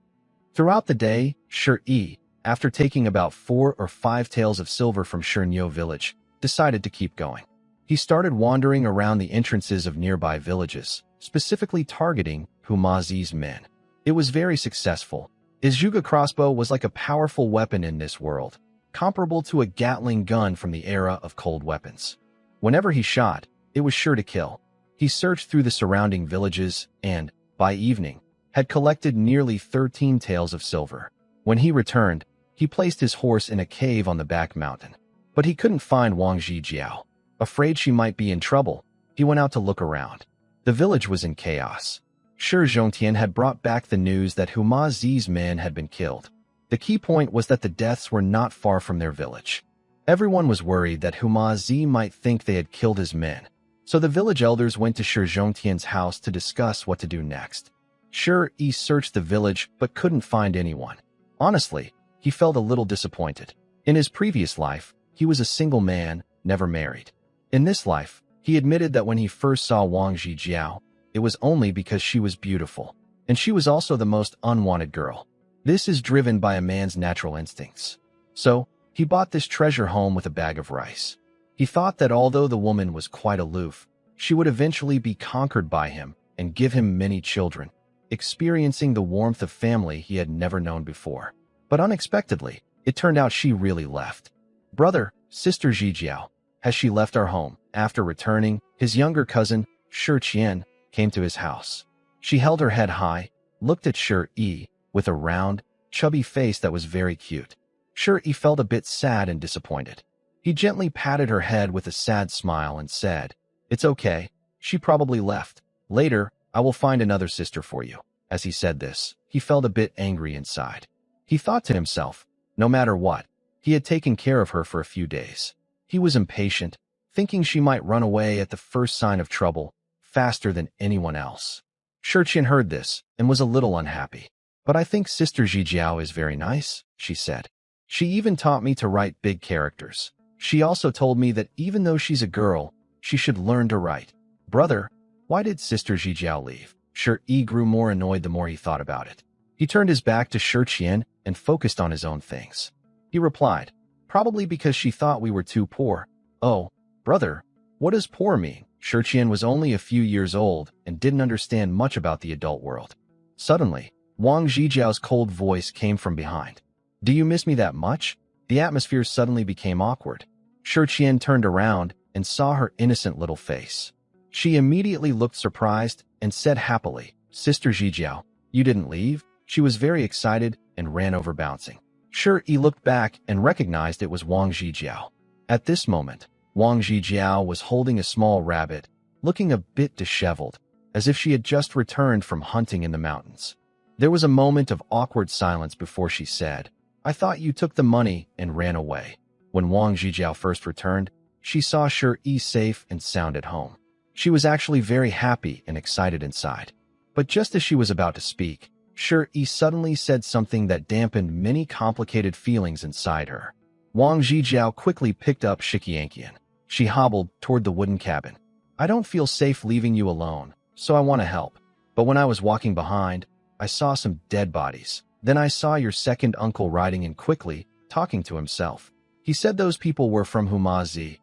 Throughout the day, Shi, after taking about 4 or 5 taels of silver from Shernyo village, decided to keep going. He started wandering around the entrances of nearby villages, specifically targeting Huma Zi's men. It was very successful. His Zhuge crossbow was like a powerful weapon in this world, comparable to a Gatling gun from the era of cold weapons. Whenever he shot, it was sure to kill. He searched through the surrounding villages and, by evening, had collected nearly 13 taels of silver. When he returned, he placed his horse in a cave on the back mountain. But he couldn't find Wang Zhijiao. Afraid she might be in trouble, he went out to look around. The village was in chaos. Shi Zhongtian had brought back the news that Huma Zi's men had been killed. The key point was that the deaths were not far from their village. Everyone was worried that Huma Zi might think they had killed his men. So the village elders went to Shi Zhongtian's house to discuss what to do next. Shi searched the village but couldn't find anyone. Honestly, he felt a little disappointed. In his previous life, he was a single man, never married. In this life, he admitted that when he first saw Wang Zhijiao, it was only because she was beautiful, and she was also the most unwanted girl. This is driven by a man's natural instincts. So, he bought this treasure home with a bag of rice. He thought that although the woman was quite aloof, she would eventually be conquered by him and give him many children, experiencing the warmth of family he had never known before. But unexpectedly, it turned out she really left. "Brother, Sister Zhijiao, has she left our home?" After returning, his younger cousin, Shi Qian, came to his house. She held her head high, looked at Shi with a round, chubby face that was very cute. Shi felt a bit sad and disappointed. He gently patted her head with a sad smile and said, "It's okay. She probably left. Later, I will find another sister for you." As he said this, he felt a bit angry inside. He thought to himself, no matter what, he had taken care of her for a few days. He was impatient, thinking she might run away at the first sign of trouble, faster than anyone else. Shi Qian heard this and was a little unhappy. "But I think Sister Zhijiao is very nice," she said. "She even taught me to write big characters. She also told me that even though she's a girl, she should learn to write." "Brother, why did Sister Zhijiao leave?" Shi grew more annoyed the more he thought about it. He turned his back to Shi Qian and focused on his own things. He replied, "Probably because she thought we were too poor." "Oh, brother, what does poor mean?" Shi Qian was only a few years old and didn't understand much about the adult world. Suddenly, Wang Zhijiao's cold voice came from behind. "Do you miss me that much?" The atmosphere suddenly became awkward. Shi Qian turned around and saw her innocent little face. She immediately looked surprised and said happily, "Sister Zhijiao, you didn't leave?" She was very excited and ran over bouncing. Shi looked back and recognized it was Wang Zhijiao. At this moment, Wang Zhijiao was holding a small rabbit, looking a bit disheveled, as if she had just returned from hunting in the mountains. There was a moment of awkward silence before she said, "I thought you took the money and ran away." When Wang Zhijiao first returned, she saw Shi safe and sound at home. She was actually very happy and excited inside. But just as she was about to speak, Shi suddenly said something that dampened many complicated feelings inside her. Wang Zhijiao quickly picked up Shikianqian. She hobbled toward the wooden cabin. I don't feel safe leaving you alone, so I want to help. But when I was walking behind, I saw some dead bodies. Then I saw your second uncle riding in quickly, talking to himself. He said those people were from Humazi.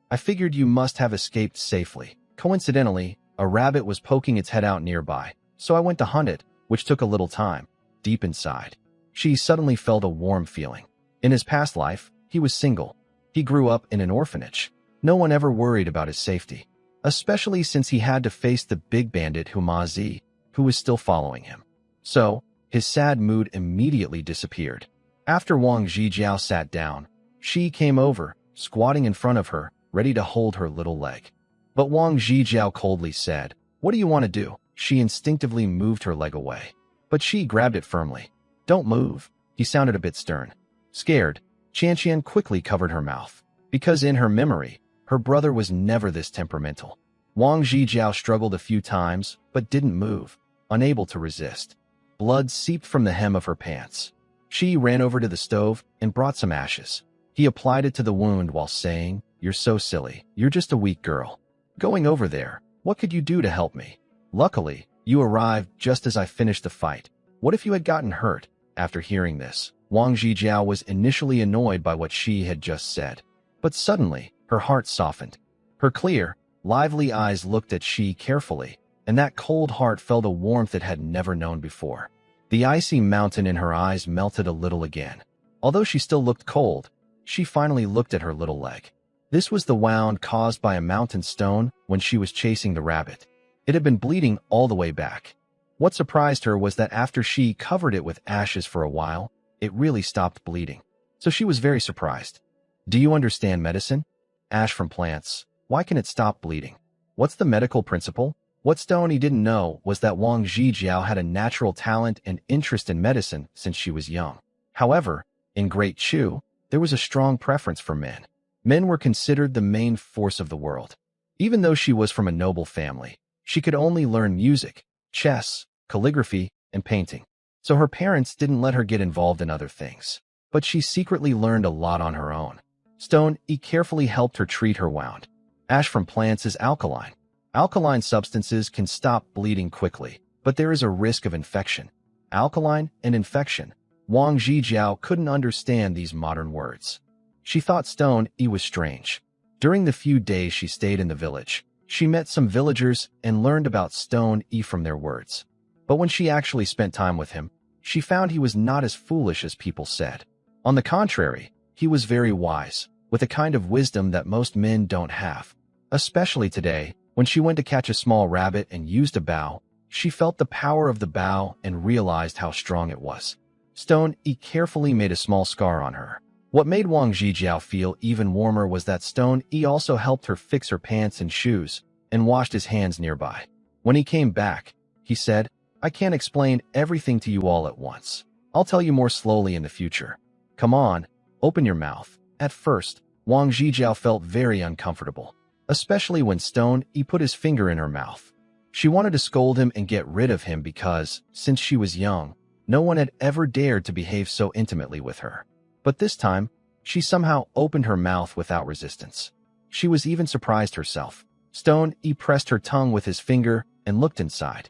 I figured you must have escaped safely. Coincidentally, a rabbit was poking its head out nearby, so I went to hunt it, which took a little time. Deep inside, she suddenly felt a warm feeling. In his past life, he was single. He grew up in an orphanage. No one ever worried about his safety, especially since he had to face the big bandit Humazi, who was still following him. So, his sad mood immediately disappeared. After Wang Zhijiao sat down, she came over, squatting in front of her, ready to hold her little leg. But Wang Zhijiao coldly said, "What do you want to do?" She instinctively moved her leg away, but she grabbed it firmly. "Don't move." He sounded a bit stern. Scared, Qianqian quickly covered her mouth, because in her memory, her brother was never this temperamental. Wang Zhijiao struggled a few times, but didn't move, unable to resist. Blood seeped from the hem of her pants. She ran over to the stove and brought some ashes. He applied it to the wound while saying, "You're so silly. You're just a weak girl. Going over there, what could you do to help me? Luckily, you arrived just as I finished the fight. What if you had gotten hurt?" After hearing this, Wang Zhijiao was initially annoyed by what she had just said. But suddenly, her heart softened. Her clear, lively eyes looked at Shi carefully, and that cold heart felt a warmth it had never known before. The icy mountain in her eyes melted a little again. Although she still looked cold, she finally looked at her little leg. This was the wound caused by a mountain stone when she was chasing the rabbit. It had been bleeding all the way back. What surprised her was that after she covered it with ashes for a while, it really stopped bleeding. So she was very surprised. "Do you understand medicine? Ash from plants. Why can it stop bleeding? What's the medical principle?" What Stoney didn't know was that Wang Zhijiao had a natural talent and interest in medicine since she was young. However, in Great Chu, there was a strong preference for men. Men were considered the main force of the world. Even though she was from a noble family, she could only learn music, chess, calligraphy, and painting. So her parents didn't let her get involved in other things. But she secretly learned a lot on her own. Stoney carefully helped her treat her wound. Ash from plants is alkaline. Alkaline substances can stop bleeding quickly, but there is a risk of infection. Alkaline and infection. Wang Zhijiao couldn't understand these modern words. She thought Stoney was strange. During the few days she stayed in the village, she met some villagers and learned about Stoney from their words. But when she actually spent time with him, she found he was not as foolish as people said. On the contrary, he was very wise, with a kind of wisdom that most men don't have. Especially today, when she went to catch a small rabbit and used a bow, she felt the power of the bow and realized how strong it was. Stoney carefully made a small scar on her. What made Wang Zhijiao feel even warmer was that Stoney also helped her fix her pants and shoes and washed his hands nearby. When he came back, he said, "I can't explain everything to you all at once. I'll tell you more slowly in the future. Come on, open your mouth." At first, Wang Zhijiao felt very uncomfortable, especially when Stoney put his finger in her mouth. She wanted to scold him and get rid of him because, since she was young, no one had ever dared to behave so intimately with her. But this time, she somehow opened her mouth without resistance. She was even surprised herself. Stoney pressed her tongue with his finger and looked inside.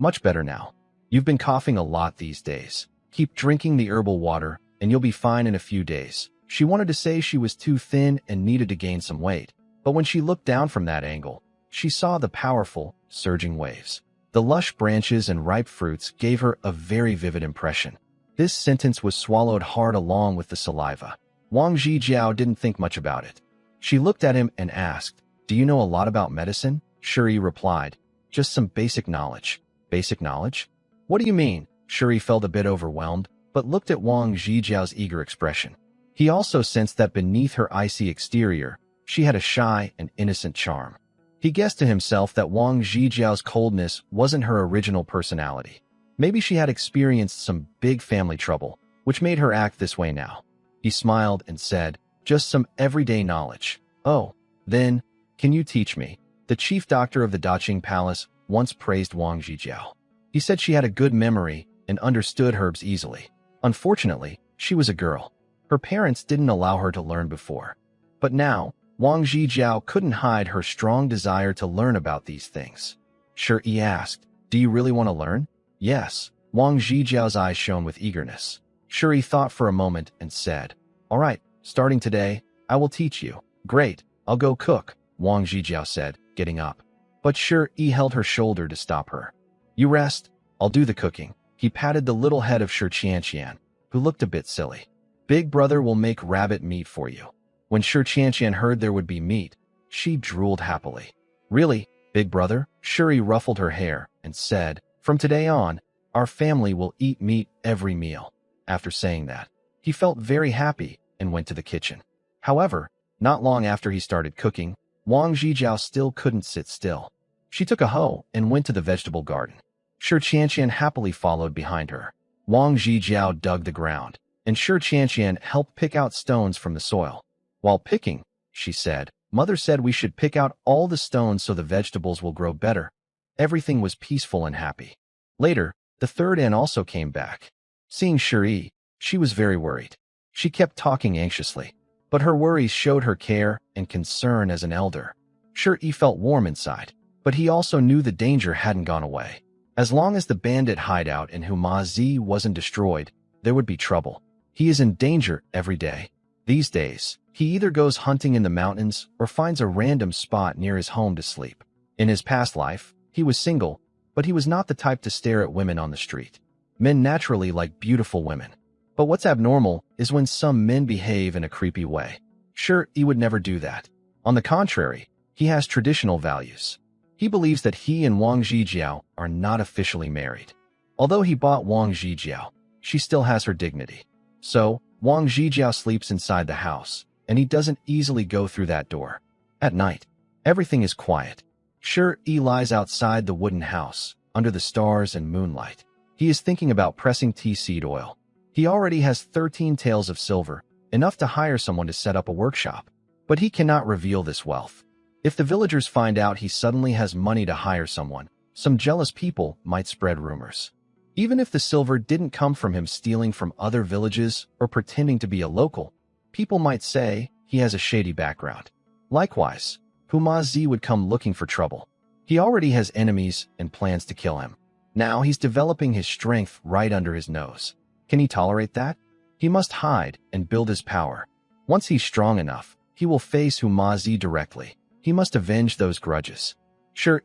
Much better now. You've been coughing a lot these days. Keep drinking the herbal water, and you'll be fine in a few days." She wanted to say she was too thin and needed to gain some weight. But when she looked down from that angle, she saw the powerful, surging waves. The lush branches and ripe fruits gave her a very vivid impression. This sentence was swallowed hard along with the saliva. Wang Zhijiao didn't think much about it. She looked at him and asked, "Do you know a lot about medicine?" Shuri replied, "Just some basic knowledge." "Basic knowledge? What do you mean?" Shuri felt a bit overwhelmed, but looked at Wang Zhijiao's eager expression. He also sensed that beneath her icy exterior, she had a shy and innocent charm. He guessed to himself that Wang Zhijiao's coldness wasn't her original personality. Maybe she had experienced some big family trouble, which made her act this way now. He smiled and said, "Just some everyday knowledge. Oh, then, can you teach me? The chief doctor of the Daqing Palace once praised Wang Zhijiao. He said she had a good memory and understood herbs easily. Unfortunately, she was a girl. Her parents didn't allow her to learn before. But now, Wang Zhijiao couldn't hide her strong desire to learn about these things. Shi asked, "Do you really want to learn?" "Yes." Wang Zhijiao's eyes shone with eagerness. Shi thought for a moment and said, "All right, starting today, I will teach you." "Great, I'll go cook," Wang Zhijiao said, getting up. But Shi held her shoulder to stop her. "You rest, I'll do the cooking." He patted the little head of Shi Qianqian, who looked a bit silly. "Big brother will make rabbit meat for you." When Shi Qianqian heard there would be meat, she drooled happily. "Really, big brother?" Shuri ruffled her hair and said, "From today on, our family will eat meat every meal." After saying that, he felt very happy and went to the kitchen. However, not long after he started cooking, Wang Zhijiao still couldn't sit still. She took a hoe and went to the vegetable garden. Shi Qianqian happily followed behind her. Wang Zhijiao dug the ground, and Shi Qianqian helped pick out stones from the soil. While picking, she said, "Mother said we should pick out all the stones so the vegetables will grow better." Everything was peaceful and happy. Later, the third ant also came back. Seeing Shi, she was very worried. She kept talking anxiously, but her worries showed her care and concern as an elder. Shi felt warm inside, but he also knew the danger hadn't gone away. As long as the bandit hideout in Humazi wasn't destroyed, there would be trouble. He is in danger every day. These days, he either goes hunting in the mountains or finds a random spot near his home to sleep. In his past life, he was single, but he was not the type to stare at women on the street. Men naturally like beautiful women. But what's abnormal is when some men behave in a creepy way. Sure, he would never do that. On the contrary, he has traditional values. He believes that he and Wang Zhijiao are not officially married. Although he bought Wang Zhijiao, she still has her dignity. So, Wang Zhijiao sleeps inside the house, and he doesn't easily go through that door. At night, everything is quiet. Sure, he lies outside the wooden house, under the stars and moonlight. He is thinking about pressing tea seed oil. He already has 13 taels of silver, enough to hire someone to set up a workshop. But he cannot reveal this wealth. If the villagers find out he suddenly has money to hire someone, some jealous people might spread rumors. Even if the silver didn't come from him stealing from other villages or pretending to be a local, people might say he has a shady background. Likewise, Humazi would come looking for trouble. He already has enemies and plans to kill him. Now he's developing his strength right under his nose. Can he tolerate that? He must hide and build his power. Once he's strong enough, he will face Humazi directly. He must avenge those grudges. Sure,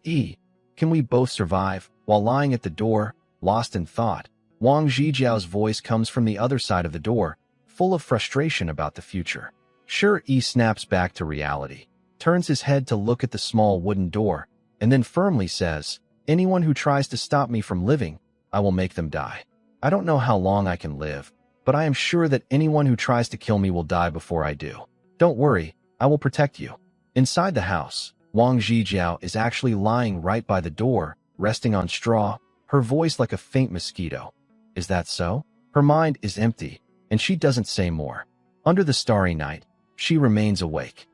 can we both survive? While lying at the door, lost in thought, Wang Zhijiao's voice comes from the other side of the door, full of frustration about the future. Sure, snaps back to reality, turns his head to look at the small wooden door, and then firmly says, "Anyone who tries to stop me from living, I will make them die. I don't know how long I can live, but I am sure that anyone who tries to kill me will die before I do. Don't worry, I will protect you." Inside the house, Wang Zhijiao is actually lying right by the door, resting on straw, her voice like a faint mosquito. Is that so? Her mind is empty, and she doesn't say more. Under the starry night, she remains awake.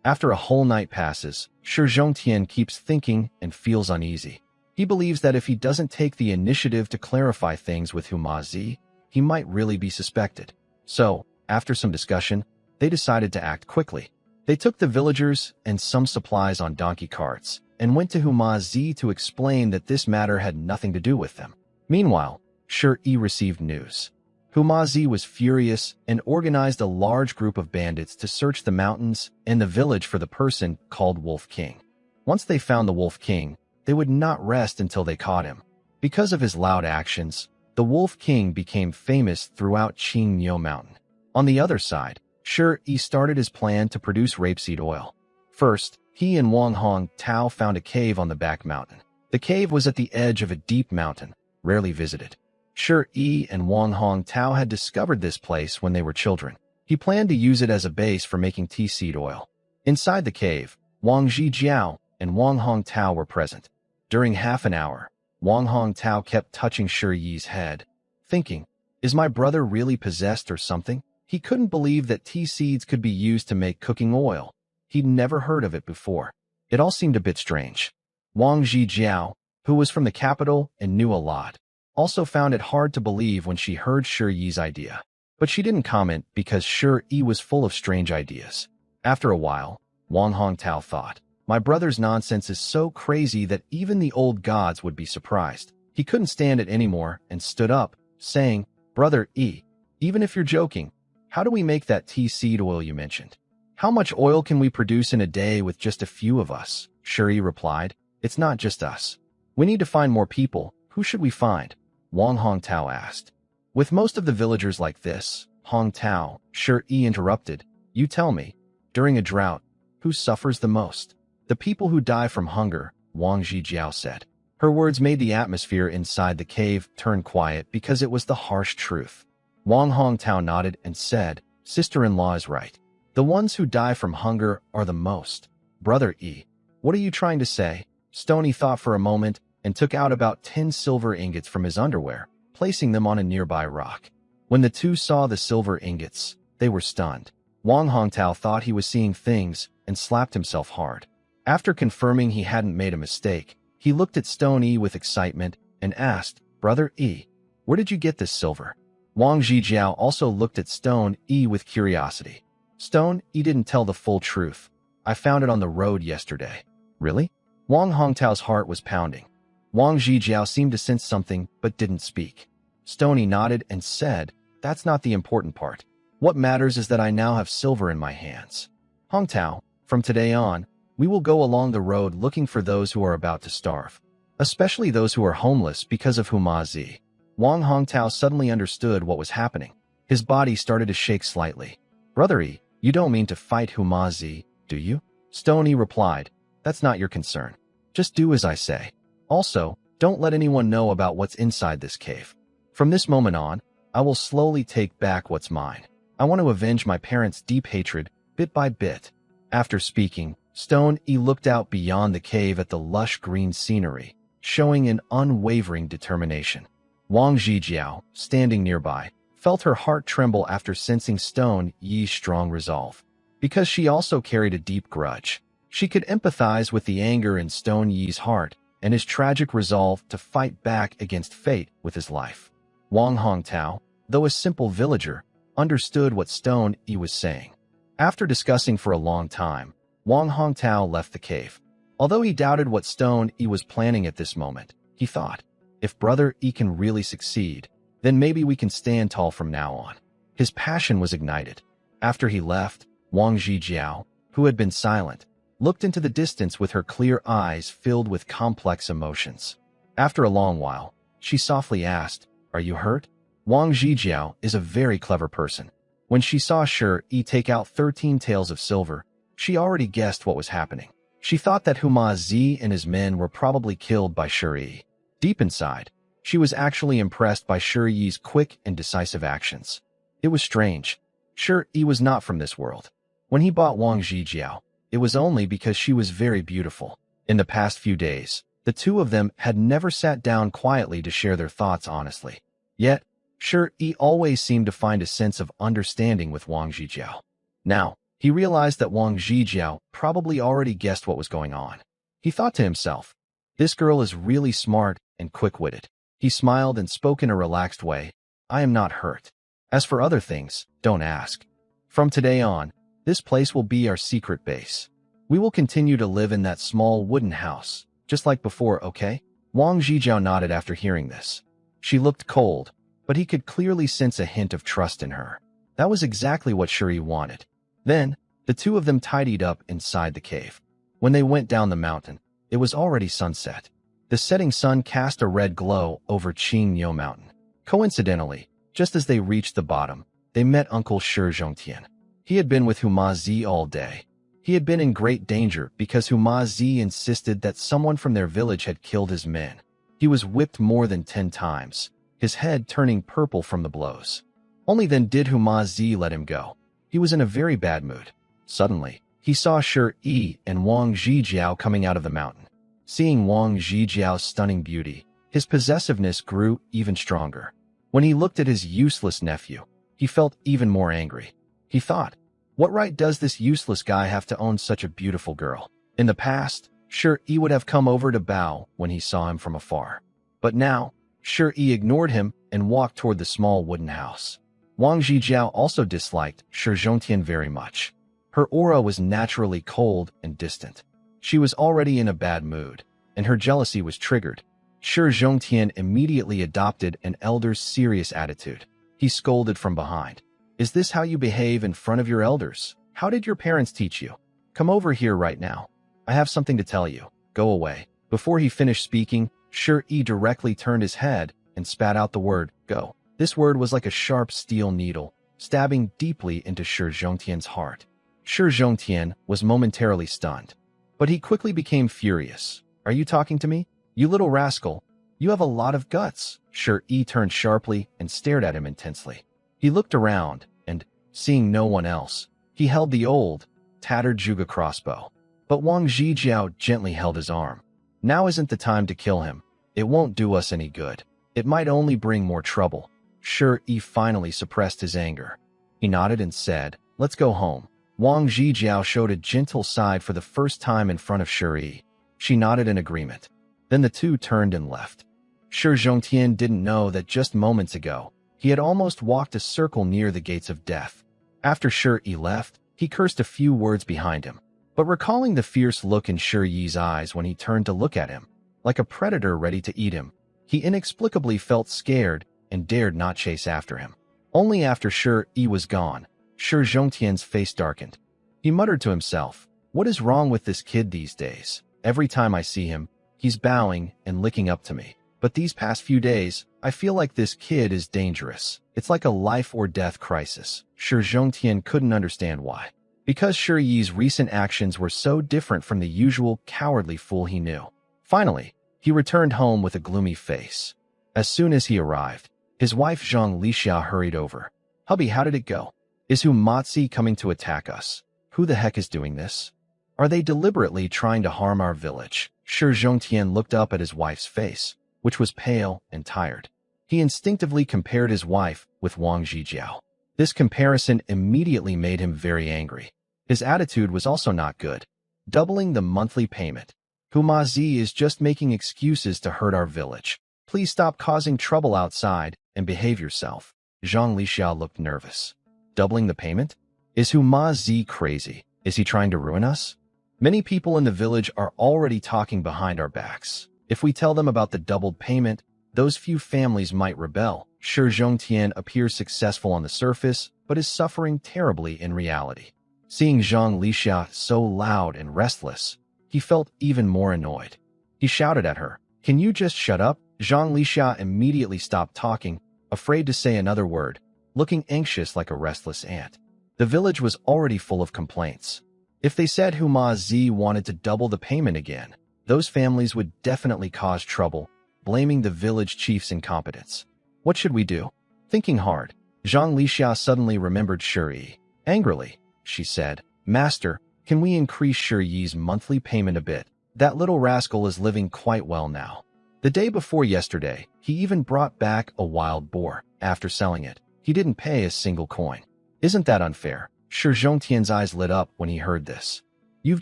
After a whole night passes, Shi Zhongtian keeps thinking and feels uneasy. He believes that if he doesn't take the initiative to clarify things with Humazi, he might really be suspected. So, after some discussion, they decided to act quickly. They took the villagers and some supplies on donkey carts and went to Humazi to explain that this matter had nothing to do with them. Meanwhile, Shi received news. Humazi was furious and organized a large group of bandits to search the mountains and the village for the person called Wolf King. Once they found the Wolf King, they would not rest until they caught him. Because of his loud actions, the Wolf King became famous throughout Qingnyo Mountain. On the other side, Shi started his plan to produce rapeseed oil. First, he and Wang Hong Tao found a cave on the back mountain. The cave was at the edge of a deep mountain, rarely visited. Shi and Wang Hong Tao had discovered this place when they were children. He planned to use it as a base for making tea seed oil. Inside the cave, Wang Zhijiao and Wang Hong Tao were present. During half an hour, Wang Hong Tao kept touching Shi Yi's head, thinking, "Is my brother really possessed or something?" He couldn't believe that tea seeds could be used to make cooking oil. He'd never heard of it before. It all seemed a bit strange. Wang Zhijiao, who was from the capital and knew a lot, also found it hard to believe when she heard Shi Yi's idea. But she didn't comment because Shi Yi was full of strange ideas. After a while, Wang Hongtao thought, my brother's nonsense is so crazy that even the old gods would be surprised. He couldn't stand it anymore and stood up, saying, Brother E, even if you're joking, how do we make that tea seed oil you mentioned? How much oil can we produce in a day with just a few of us? Shi Yi replied, it's not just us. We need to find more people. Who should we find? Wang Hongtao asked. With most of the villagers like this, Hongtao, Shi Yi interrupted, you tell me, during a drought, who suffers the most? The people who die from hunger, Wang Zhijiao said. Her words made the atmosphere inside the cave turn quiet because it was the harsh truth. Wang Hongtao nodded and said, sister-in-law is right. The ones who die from hunger are the most. Brother E, what are you trying to say? Stony thought for a moment and took out about 10 silver ingots from his underwear, placing them on a nearby rock. When the two saw the silver ingots, they were stunned. Wang Hongtao thought he was seeing things and slapped himself hard. After confirming he hadn't made a mistake, he looked at Stone E with excitement and asked, Brother E, where did you get this silver? Wang Zhijiao also looked at Stone E with curiosity. Stone E didn't tell the full truth. I found it on the road yesterday. Really? Wang Hongtao's heart was pounding. Wang Zhijiao seemed to sense something but didn't speak. Stone E nodded and said, that's not the important part. What matters is that I now have silver in my hands. Hongtao, from today on, we will go along the road looking for those who are about to starve, especially those who are homeless because of Huma Zi. Wang Hongtao suddenly understood what was happening. His body started to shake slightly. Brother E, you don't mean to fight Huma Zi, do you? Stone E replied, that's not your concern. Just do as I say. Also, don't let anyone know about what's inside this cave. From this moment on, I will slowly take back what's mine. I want to avenge my parents' deep hatred, bit by bit. After speaking, Stone E looked out beyond the cave at the lush green scenery, showing an unwavering determination. Wang Zhijiao, standing nearby, felt her heart tremble after sensing Stone Yi's strong resolve. Because she also carried a deep grudge, she could empathize with the anger in Stone Yi's heart and his tragic resolve to fight back against fate with his life. Wang Hongtao, though a simple villager, understood what Stone Yi was saying. After discussing for a long time, Wang Hongtao left the cave. Although he doubted what Stone Yi was planning at this moment, he thought, if Brother Yi can really succeed, then maybe we can stand tall from now on. His passion was ignited. After he left, Wang Zhijiao, who had been silent, looked into the distance with her clear eyes filled with complex emotions. After a long while, she softly asked, are you hurt? Wang Zhijiao is a very clever person. When she saw Shi Yi take out 13 taels of silver, she already guessed what was happening. She thought that Huma Zi and his men were probably killed by Shi Yi. Deep inside, she was actually impressed by Shi Yi's quick and decisive actions. It was strange. Shi Yi was not from this world. When he bought Wang Zhijiao, it was only because she was very beautiful. In the past few days, the two of them had never sat down quietly to share their thoughts honestly. Yet, Shi Yi always seemed to find a sense of understanding with Wang Zhijiao. Now, he realized that Wang Zhijiao probably already guessed what was going on. He thought to himself, this girl is really smart and quick-witted. He smiled and spoke in a relaxed way, I am not hurt. As for other things, don't ask. From today on, this place will be our secret base. We will continue to live in that small wooden house, just like before, okay? Wang Zhijiao nodded after hearing this. She looked cold, but he could clearly sense a hint of trust in her. That was exactly what Shi Yi wanted. Then, the two of them tidied up inside the cave. When they went down the mountain, it was already sunset. The setting sun cast a red glow over Qingniu Mountain. Coincidentally, just as they reached the bottom, they met Uncle Shi Zhongtian. He had been with Huma Zi all day. He had been in great danger because Huma Zi insisted that someone from their village had killed his men. He was whipped more than 10 times, his head turning purple from the blows. Only then did Huma Zi let him go. He was in a very bad mood. Suddenly, he saw Shi Yi and Wang Zhijiao coming out of the mountain. Seeing Wang Zhijiao's stunning beauty, his possessiveness grew even stronger. When he looked at his useless nephew, he felt even more angry. He thought, What right does this useless guy have to own such a beautiful girl? In the past, Shi would have come over to bow when he saw him from afar. But now, Shi ignored him and walked toward the small wooden house. Wang Zhijiao also disliked Shi Zhongtian very much. Her aura was naturally cold and distant. She was already in a bad mood, and her jealousy was triggered. Shi Zhongtian immediately adopted an elder's serious attitude. He scolded from behind. Is this how you behave in front of your elders? How did your parents teach you? Come over here right now. I have something to tell you. Go away. Before he finished speaking, Shi directly turned his head and spat out the word, go. This word was like a sharp steel needle, stabbing deeply into Shi Zhongtian's heart. Shi Zhongtian was momentarily stunned, but he quickly became furious. Are you talking to me? You little rascal. You have a lot of guts. Shi turned sharply and stared at him intensely. He looked around, and, seeing no one else, he held the old, tattered Zhuge crossbow. But Wang Zhijiao gently held his arm. Now isn't the time to kill him. It won't do us any good. It might only bring more trouble. Shi finally suppressed his anger. He nodded and said, let's go home. Wang Zhijiao showed a gentle side for the first time in front of Shi. She nodded in agreement. Then the two turned and left. Shi Zhongtian didn't know that just moments ago, he had almost walked a circle near the gates of death. After Shi left, he cursed a few words behind him. But recalling the fierce look in Shi's eyes when he turned to look at him, like a predator ready to eat him, he inexplicably felt scared and dared not chase after him. Only after Shi was gone, Shi Zhongtian's face darkened. He muttered to himself, what is wrong with this kid these days? Every time I see him, he's bowing and licking up to me. But these past few days, I feel like this kid is dangerous. It's like a life or death crisis. Shi Zhongtian couldn't understand why. Because Shi's recent actions were so different from the usual cowardly fool he knew. Finally, he returned home with a gloomy face. As soon as he arrived, his wife Zhang Lixia hurried over. Hubby, how did it go? Is Humatzi coming to attack us? Who the heck is doing this? Are they deliberately trying to harm our village? Shi Zhongtian looked up at his wife's face, which was pale and tired. He instinctively compared his wife with Wang Zhijiao. This comparison immediately made him very angry. His attitude was also not good. Doubling the monthly payment. Humazi is just making excuses to hurt our village. Please stop causing trouble outside and behave yourself. Zhang Lixia looked nervous. Doubling the payment? Is Humazi crazy? Is he trying to ruin us? Many people in the village are already talking behind our backs. If we tell them about the doubled payment, those few families might rebel. Shi Zhongtian appears successful on the surface, but is suffering terribly in reality. Seeing Zhang Lixia so loud and restless, he felt even more annoyed. He shouted at her, can you just shut up? Zhang Lixia immediately stopped talking, afraid to say another word, looking anxious like a restless ant. The village was already full of complaints. If they said Humazi wanted to double the payment again, those families would definitely cause trouble, blaming the village chief's incompetence. What should we do? Thinking hard, Zhang Lixia suddenly remembered Shi. Angrily, she said, Master, can we increase Shi's monthly payment a bit? That little rascal is living quite well now. The day before yesterday, he even brought back a wild boar. After selling it, he didn't pay a single coin. Isn't that unfair? Shi Zhongtian's eyes lit up when he heard this. You've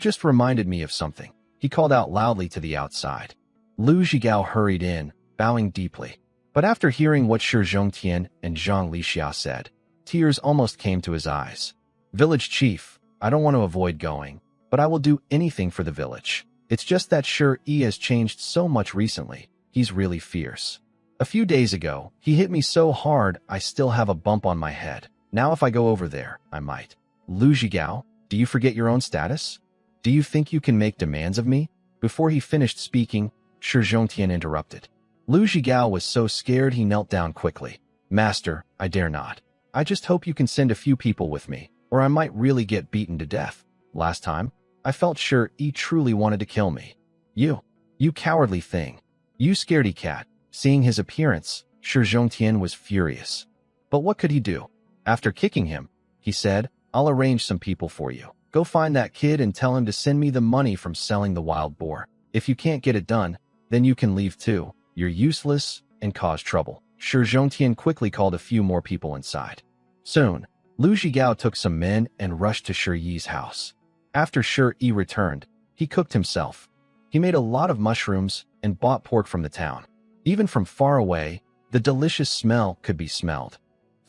just reminded me of something. He called out loudly to the outside. Lu Zhigao hurried in, bowing deeply. But after hearing what Shi Zhongtian and Zhang Lixia said, tears almost came to his eyes. Village chief, I don't want to avoid going, but I will do anything for the village. It's just that Shi has changed so much recently. He's really fierce. A few days ago, he hit me so hard I still have a bump on my head. Now if I go over there, I might. Lu Zhigao, do you forget your own status? Do you think you can make demands of me? Before he finished speaking, Shi Zhongtian interrupted. Lu Zhigao was so scared he knelt down quickly. Master, I dare not. I just hope you can send a few people with me, or I might really get beaten to death. Last time, I felt sure he truly wanted to kill me. You cowardly thing. You scaredy cat. Seeing his appearance, Shi Zhongtian was furious. But what could he do? After kicking him, he said, I'll arrange some people for you. Go find that kid and tell him to send me the money from selling the wild boar. If you can't get it done, then you can leave too. You're useless and cause trouble. Shi Zhongtian quickly called a few more people inside. Soon, Lu Zhigao took some men and rushed to Shi Yi's house. After Shi Yi returned, he cooked himself. He made a lot of mushrooms and bought pork from the town. Even from far away, the delicious smell could be smelled.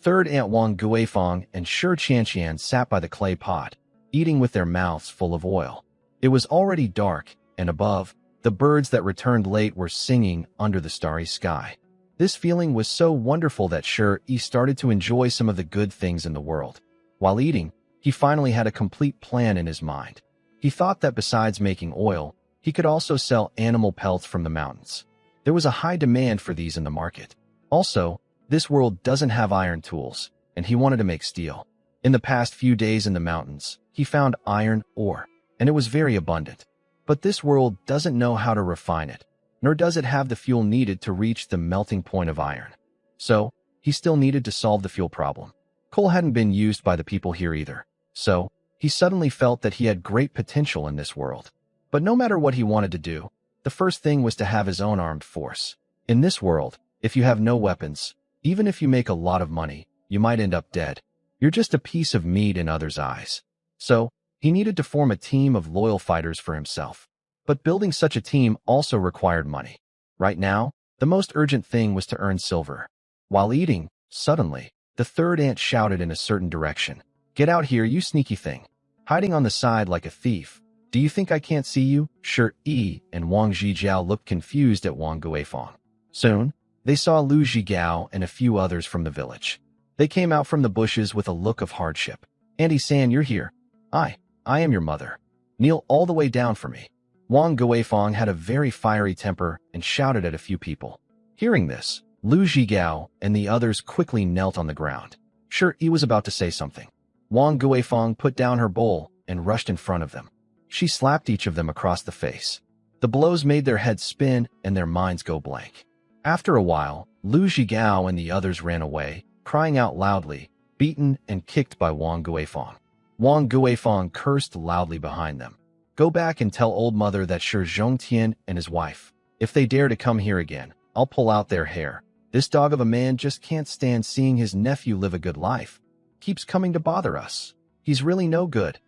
Third Aunt Wang Guifang and Shi Qianqian sat by the clay pot, eating with their mouths full of oil. It was already dark, and above, the birds that returned late were singing under the starry sky. This feeling was so wonderful that Shi Yi started to enjoy some of the good things in the world. While eating, he finally had a complete plan in his mind. He thought that besides making oil, he could also sell animal pelts from the mountains. There was a high demand for these in the market. Also, this world doesn't have iron tools, and he wanted to make steel. In the past few days in the mountains, he found iron ore, and it was very abundant. But this world doesn't know how to refine it, nor does it have the fuel needed to reach the melting point of iron. So, he still needed to solve the fuel problem. Coal hadn't been used by the people here either. So, he suddenly felt that he had great potential in this world. But no matter what he wanted to do, the first thing was to have his own armed force. In this world, if you have no weapons, even if you make a lot of money, you might end up dead. You're just a piece of meat in others' eyes. So, he needed to form a team of loyal fighters for himself. But building such a team also required money. Right now, the most urgent thing was to earn silver. While eating, suddenly, the third ant shouted in a certain direction. "Get out here, you sneaky thing. Hiding on the side like a thief. Do you think I can't see you?" Shi Yi and Wang Zhijiao looked confused at Wang Guifang. Soon, they saw Lu Zhigao and a few others from the village. They came out from the bushes with a look of hardship. "Auntie-san, you're here. I am your mother. Kneel all the way down for me." Wang Guifang had a very fiery temper and shouted at a few people. Hearing this, Lu Zhigao and the others quickly knelt on the ground. Shi Yi was about to say something. Wang Guifang put down her bowl and rushed in front of them. She slapped each of them across the face. The blows made their heads spin and their minds go blank. After a while, Lu Zhigao and the others ran away, crying out loudly, beaten and kicked by Wang Guifang. Wang Guifang cursed loudly behind them. "Go back and tell old mother that Shi Zhongtian and his wife. If they dare to come here again, I'll pull out their hair. This dog of a man just can't stand seeing his nephew live a good life. Keeps coming to bother us. He's really no good."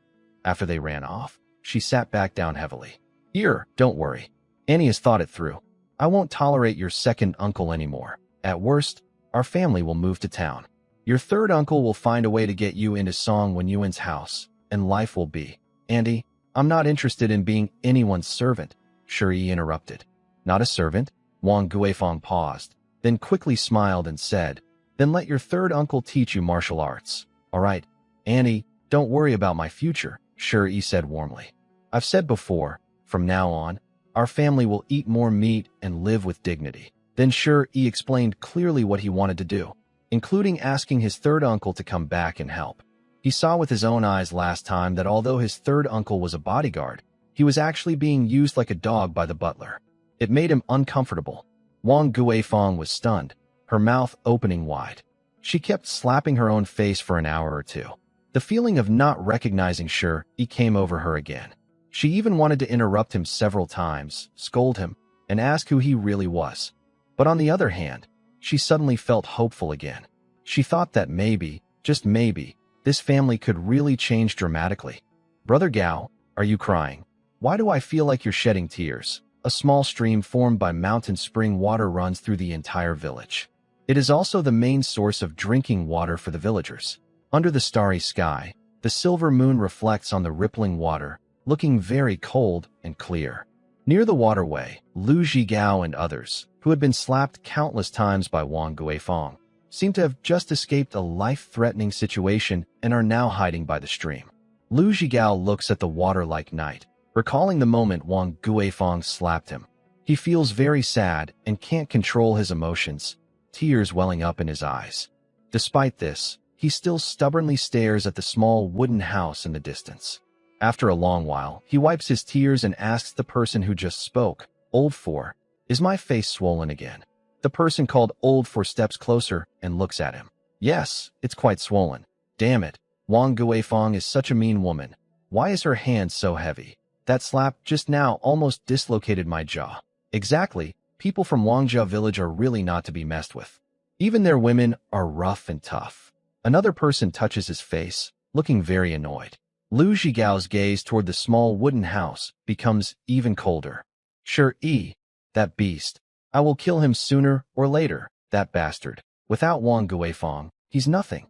After they ran off, she sat back down heavily. "Here, don't worry. Annie has thought it through. I won't tolerate your second uncle anymore. At worst, our family will move to town. Your third uncle will find a way to get you into Song Wenyuan's house, and life will be. Andy, I'm not interested in being anyone's servant," Shi Yi interrupted. "Not a servant?" Wang Guifang paused, then quickly smiled and said, "Then let your third uncle teach you martial arts. All right, Annie, don't worry about my future," Shi Yi said warmly. "I've said before, from now on, our family will eat more meat and live with dignity." Then Shi Yi explained clearly what he wanted to do, including asking his third uncle to come back and help. He saw with his own eyes last time that although his third uncle was a bodyguard, he was actually being used like a dog by the butler. It made him uncomfortable. Wang Guifang was stunned, her mouth opening wide. She kept slapping her own face for an hour or two. The feeling of not recognizing Shi Yi came over her again. She even wanted to interrupt him several times, scold him, and ask who he really was. But on the other hand, she suddenly felt hopeful again. She thought that maybe, just maybe, this family could really change dramatically. "Brother Gao, are you crying? Why do I feel like you're shedding tears?" A small stream formed by mountain spring water runs through the entire village. It is also the main source of drinking water for the villagers. Under the starry sky, the silver moon reflects on the rippling water, looking very cold and clear. Near the waterway, Lu Zhigao and others, who had been slapped countless times by Wang Guifang, seem to have just escaped a life-threatening situation and are now hiding by the stream. Lu Zhigao looks at the water like night, recalling the moment Wang Guifang slapped him. He feels very sad and can't control his emotions, tears welling up in his eyes. Despite this, he still stubbornly stares at the small wooden house in the distance. After a long while, he wipes his tears and asks the person who just spoke, "Old Four, is my face swollen again?" The person called Old Four steps closer and looks at him. "Yes, it's quite swollen. Damn it, Wang Guifang is such a mean woman. Why is her hand so heavy? That slap just now almost dislocated my jaw." Exactly, people from Wangjia village are really not to be messed with. Even their women are rough and tough. Another person touches his face, looking very annoyed. Lu Zhigao's gaze toward the small wooden house becomes even colder. Shi, that beast. I will kill him sooner or later, that bastard. Without Wang Guifang, he's nothing.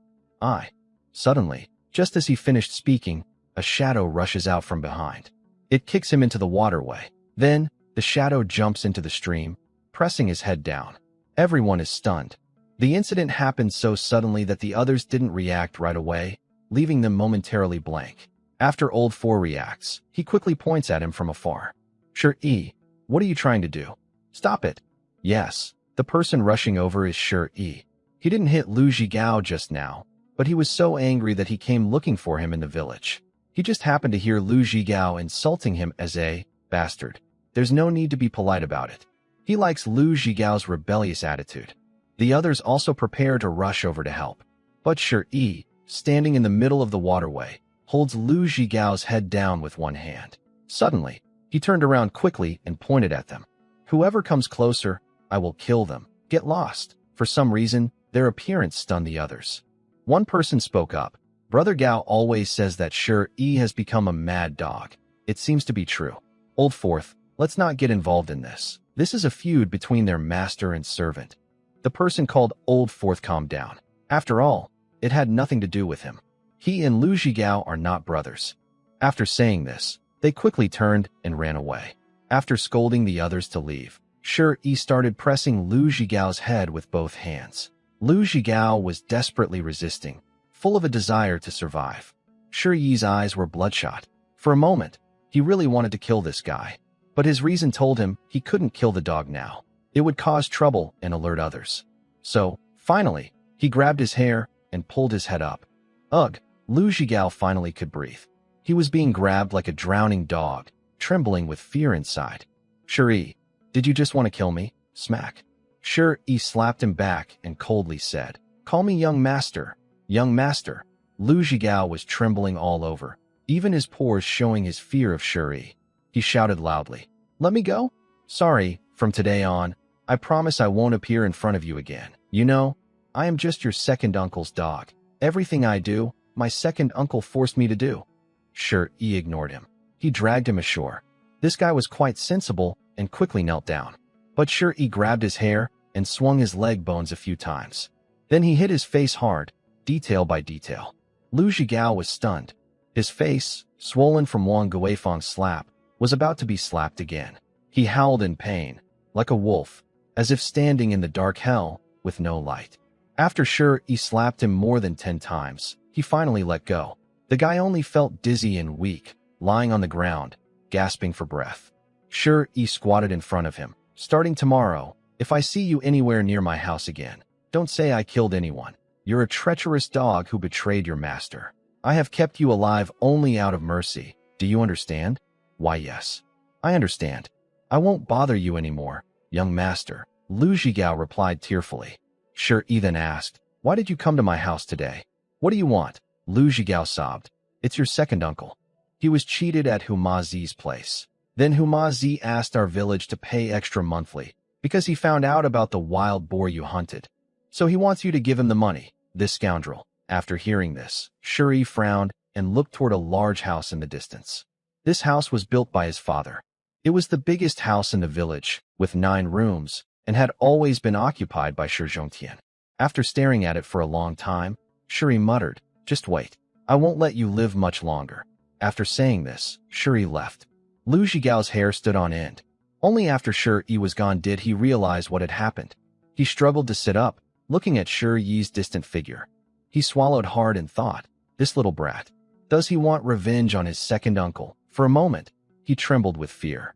Suddenly, just as he finished speaking, a shadow rushes out from behind. It kicks him into the waterway. Then, the shadow jumps into the stream, pressing his head down. Everyone is stunned. The incident happened so suddenly that the others didn't react right away, leaving them momentarily blank. After Old Four reacts, he quickly points at him from afar. Shi, what are you trying to do? Stop it. Yes, the person rushing over is Shi. He didn't hit Lu Zhigao just now, but he was so angry that he came looking for him in the village. He just happened to hear Lu Zhigao insulting him as a bastard. There's no need to be polite about it. He likes Lu Zhigao's rebellious attitude. The others also prepare to rush over to help. But Shi, standing in the middle of the waterway, holds Lu Zhigao's head down with one hand. Suddenly, he turned around quickly and pointed at them. Whoever comes closer, I will kill them. Get lost. For some reason, their appearance stunned the others. One person spoke up. Brother Gao always says that Shi has become a mad dog. It seems to be true. Old Fourth, let's not get involved in this. This is a feud between their master and servant. The person called Old Fourth calmed down. After all, it had nothing to do with him. He and Lu Zhigao are not brothers. After saying this, they quickly turned and ran away. After scolding the others to leave, Shi started pressing Lu Zhigao's head with both hands. Lu Zhigao was desperately resisting, full of a desire to survive. Shi's eyes were bloodshot. For a moment, he really wanted to kill this guy, but his reason told him he couldn't kill the dog now. It would cause trouble and alert others. So, finally, he grabbed his hair and pulled his head up. Ugh, Lu Zhigao finally could breathe. He was being grabbed like a drowning dog, trembling with fear inside. Shi, did you just want to kill me? Smack. Shi slapped him back and coldly said, Call me young master. Young master. Lu Zhigao was trembling all over, even his pores showing his fear of Shi. He shouted loudly, Let me go? Sorry, from today on, I promise I won't appear in front of you again. You know, I am just your second uncle's dog. Everything I do, my second uncle forced me to do. Shi ignored him. He dragged him ashore. This guy was quite sensible and quickly knelt down. But Shi grabbed his hair and swung his leg bones a few times. Then he hit his face hard, detail by detail. Lu Zhigao was stunned. His face, swollen from Wang Guifang's slap, was about to be slapped again. He howled in pain, like a wolf, as if standing in the dark hell with no light. After Shi slapped him more than 10 times, he finally let go. The guy only felt dizzy and weak, lying on the ground, gasping for breath. Shi squatted in front of him. Starting tomorrow, if I see you anywhere near my house again, don't say I killed anyone. You're a treacherous dog who betrayed your master. I have kept you alive only out of mercy. Do you understand? Why, yes. I understand. I won't bother you anymore, young master. Lu Zhigao replied tearfully. Shi then asked, Why did you come to my house today? What do you want? Lu Zhigao sobbed. It's your second uncle. He was cheated at Humazi's place. Then Humazi asked our village to pay extra monthly because he found out about the wild boar you hunted. So he wants you to give him the money, this scoundrel. After hearing this, Shi frowned and looked toward a large house in the distance. This house was built by his father. It was the biggest house in the village, with 9 rooms, and had always been occupied by Shi Zhongtian. After staring at it for a long time, Shi muttered, Just wait. I won't let you live much longer. After saying this, Shi left. Lu Zhigao's hair stood on end. Only after Shi was gone did he realize what had happened. He struggled to sit up, looking at Shi's distant figure. He swallowed hard and thought, This little brat. Does he want revenge on his second uncle? For a moment, he trembled with fear.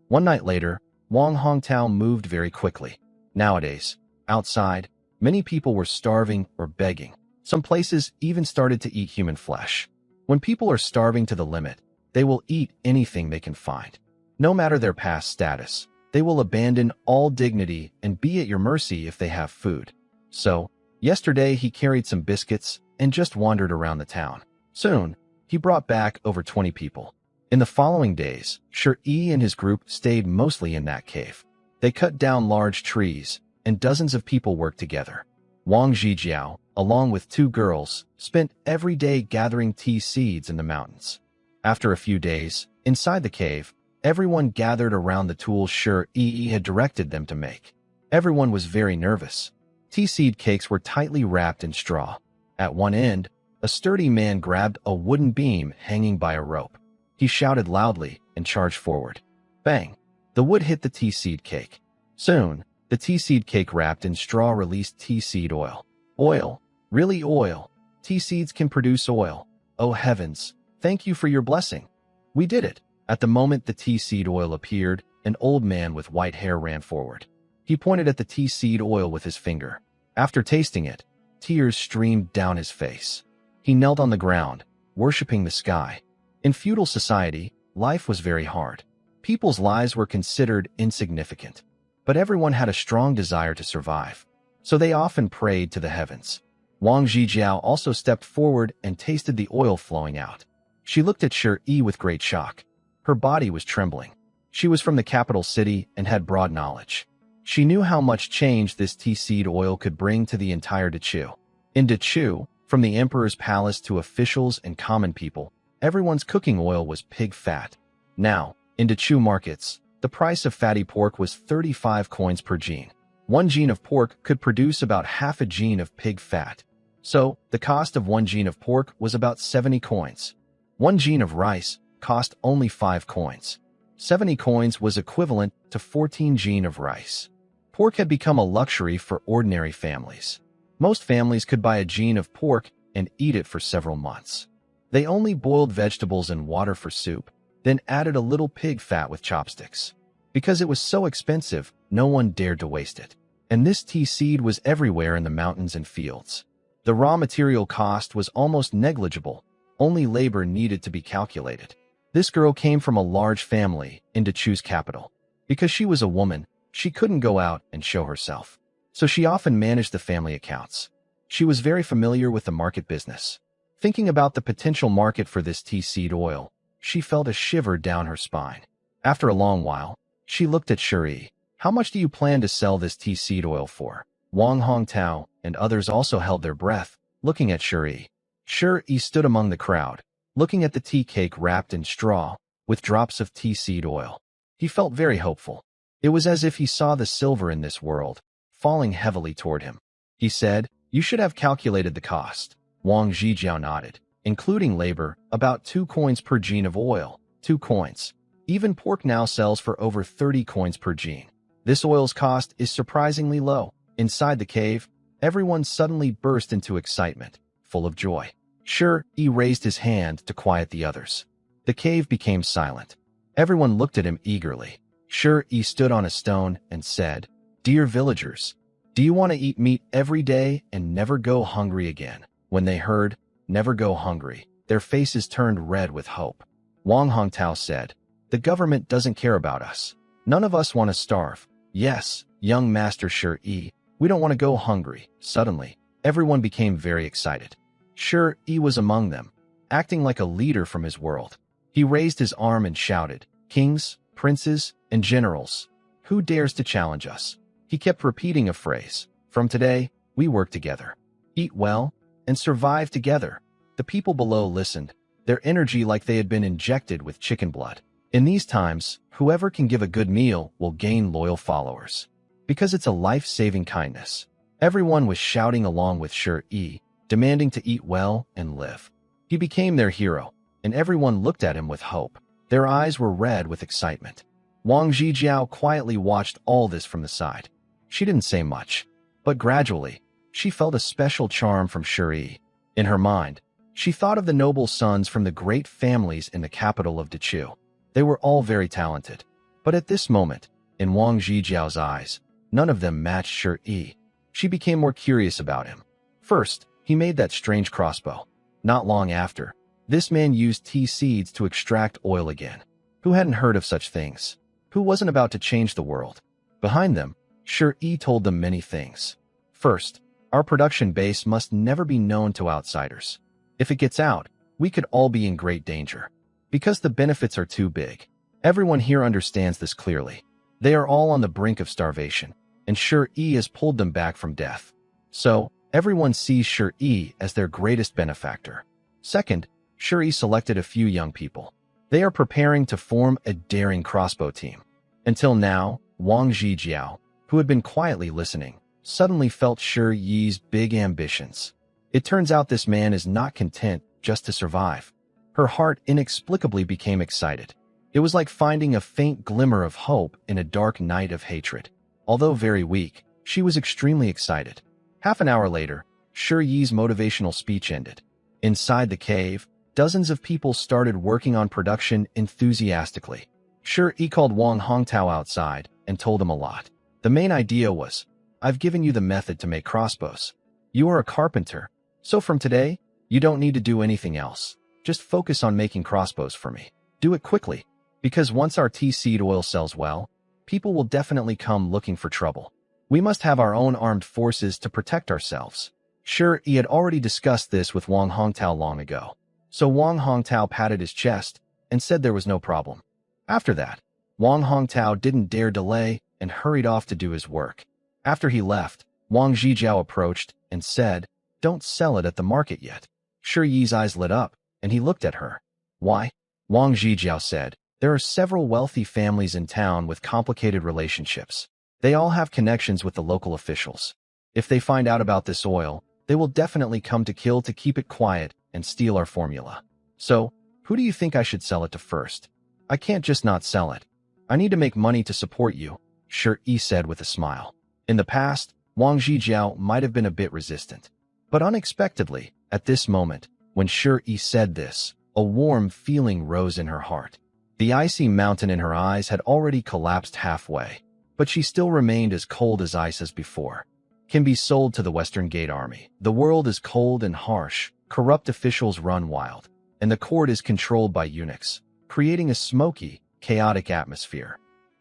One night later, Wang Hongtao moved very quickly. Nowadays, outside, many people were starving or begging. Some places even started to eat human flesh. When people are starving to the limit, they will eat anything they can find. No matter their past status, they will abandon all dignity and be at your mercy if they have food. So, yesterday he carried some biscuits and just wandered around the town. Soon, he brought back over 20 people. In the following days, Shi and his group stayed mostly in that cave. They cut down large trees, and dozens of people worked together. Wang Zhijiao, along with 2 girls, spent every day gathering tea seeds in the mountains. After a few days, inside the cave, everyone gathered around the tools Shi had directed them to make. Everyone was very nervous. Tea seed cakes were tightly wrapped in straw. At one end, a sturdy man grabbed a wooden beam hanging by a rope. He shouted loudly and charged forward. Bang! The wood hit the tea seed cake. Soon, the tea seed cake wrapped in straw released tea seed oil. Oil. Really oil. Tea seeds can produce oil. Oh heavens, thank you for your blessing. We did it. At the moment the tea seed oil appeared, an old man with white hair ran forward. He pointed at the tea seed oil with his finger. After tasting it, tears streamed down his face. He knelt on the ground, worshipping the sky. In feudal society, life was very hard. People's lives were considered insignificant. But everyone had a strong desire to survive. So they often prayed to the heavens. Wang Zhijiao also stepped forward and tasted the oil flowing out. She looked at Shi with great shock. Her body was trembling. She was from the capital city and had broad knowledge. She knew how much change this tea seed oil could bring to the entire Dechu. In Dechu, from the emperor's palace to officials and common people, everyone's cooking oil was pig fat. Now, in Dechu markets, the price of fatty pork was 35 coins per gene. 1 gene of pork could produce about half a gene of pig fat. So, the cost of 1 gene of pork was about 70 coins. 1 gene of rice cost only 5 coins. 70 coins was equivalent to 14 gene of rice. Pork had become a luxury for ordinary families. Most families could buy a gene of pork and eat it for several months. They only boiled vegetables in water for soup, then added a little pig fat with chopsticks. Because it was so expensive, no one dared to waste it. And this tea seed was everywhere in the mountains and fields. The raw material cost was almost negligible. Only labor needed to be calculated. This girl came from a large family in Dechu's capital. Because she was a woman, she couldn't go out and show herself. So she often managed the family accounts. She was very familiar with the market business. Thinking about the potential market for this tea seed oil, she felt a shiver down her spine. After a long while, she looked at Shi. How much do you plan to sell this tea seed oil for? Wang Hongtao and others also held their breath, looking at Shi. Shi stood among the crowd, looking at the tea cake wrapped in straw, with drops of tea seed oil. He felt very hopeful. It was as if he saw the silver in this world, falling heavily toward him. He said, "You should have calculated the cost." Wang Zhijiao nodded. Including labor, about 2 coins per gene of oil. 2 coins. Even pork now sells for over 30 coins per gene. This oil's cost is surprisingly low. Inside the cave, everyone suddenly burst into excitement, full of joy. Shi raised his hand to quiet the others. The cave became silent. Everyone looked at him eagerly. Shi stood on a stone and said, "Dear villagers, do you want to eat meat every day and never go hungry again?" When they heard, "never go hungry," their faces turned red with hope. Wang Hongtao said, "The government doesn't care about us. None of us want to starve." "Yes, young Master Shi, we don't want to go hungry." Suddenly, everyone became very excited. Shi was among them, acting like a leader from his world. He raised his arm and shouted, "Kings, princes, and generals, who dares to challenge us?" He kept repeating a phrase, "From today, we work together, eat well, and survive together." The people below listened, their energy like they had been injected with chicken blood. In these times, whoever can give a good meal will gain loyal followers. Because it's a life-saving kindness. Everyone was shouting along with Shi, demanding to eat well and live. He became their hero, and everyone looked at him with hope. Their eyes were red with excitement. Wang Zhijiao quietly watched all this from the side. She didn't say much, but gradually, she felt a special charm from Shi. In her mind, she thought of the noble sons from the great families in the capital of Dechu. They were all very talented. But at this moment, in Wang Zhijiao's eyes, none of them matched Shi. She became more curious about him. First, he made that strange crossbow. Not long after, this man used tea seeds to extract oil again. Who hadn't heard of such things? Who wasn't about to change the world? Behind them, Shi told them many things. First, our production base must never be known to outsiders. If it gets out, we could all be in great danger. Because the benefits are too big. Everyone here understands this clearly. They are all on the brink of starvation, and Shi has pulled them back from death. So, Everyone sees Shur-E as their greatest benefactor. Second, Shuri selected a few young people. They are preparing to form a daring crossbow team. Until now, Wang Zhijiao, who had been quietly listening, suddenly felt Shur-Yi's big ambitions. It turns out this man is not content just to survive. Her heart inexplicably became excited. It was like finding a faint glimmer of hope in a dark night of hatred. Although very weak, she was extremely excited. Half an hour later, Shur-Yi's motivational speech ended. Inside the cave, dozens of people started working on production enthusiastically. Shur-Yi called Wang Hongtao outside and told him a lot. The main idea was, I've given you the method to make crossbows. You are a carpenter, so from today, you don't need to do anything else. Just focus on making crossbows for me. Do it quickly, because once our tea seed oil sells well, people will definitely come looking for trouble. We must have our own armed forces to protect ourselves. Shur-Yi had already discussed this with Wang Hongtao long ago. So Wang Hongtao patted his chest and said there was no problem. After that, Wang Hongtao didn't dare delay and hurried off to do his work. After he left, Wang Zhijiao approached and said, "Don't sell it at the market yet." Shur-Yi's eyes lit up, and he looked at her. "Why?" Wang Zhijiao said, "There are several wealthy families in town with complicated relationships. They all have connections with the local officials. If they find out about this oil, they will definitely come to kill to keep it quiet and steal our formula. So, who do you think I should sell it to first? I can't just not sell it. I need to make money to support you," Shur-Yi said with a smile. In the past, Wang Zhijiao might have been a bit resistant. But unexpectedly, at this moment, when Shur-Yi said this, a warm feeling rose in her heart. The icy mountain in her eyes had already collapsed halfway, but she still remained as cold as ice as before. Can be sold to the Western Gate Army. The world is cold and harsh, corrupt officials run wild, and the court is controlled by eunuchs, creating a smoky, chaotic atmosphere.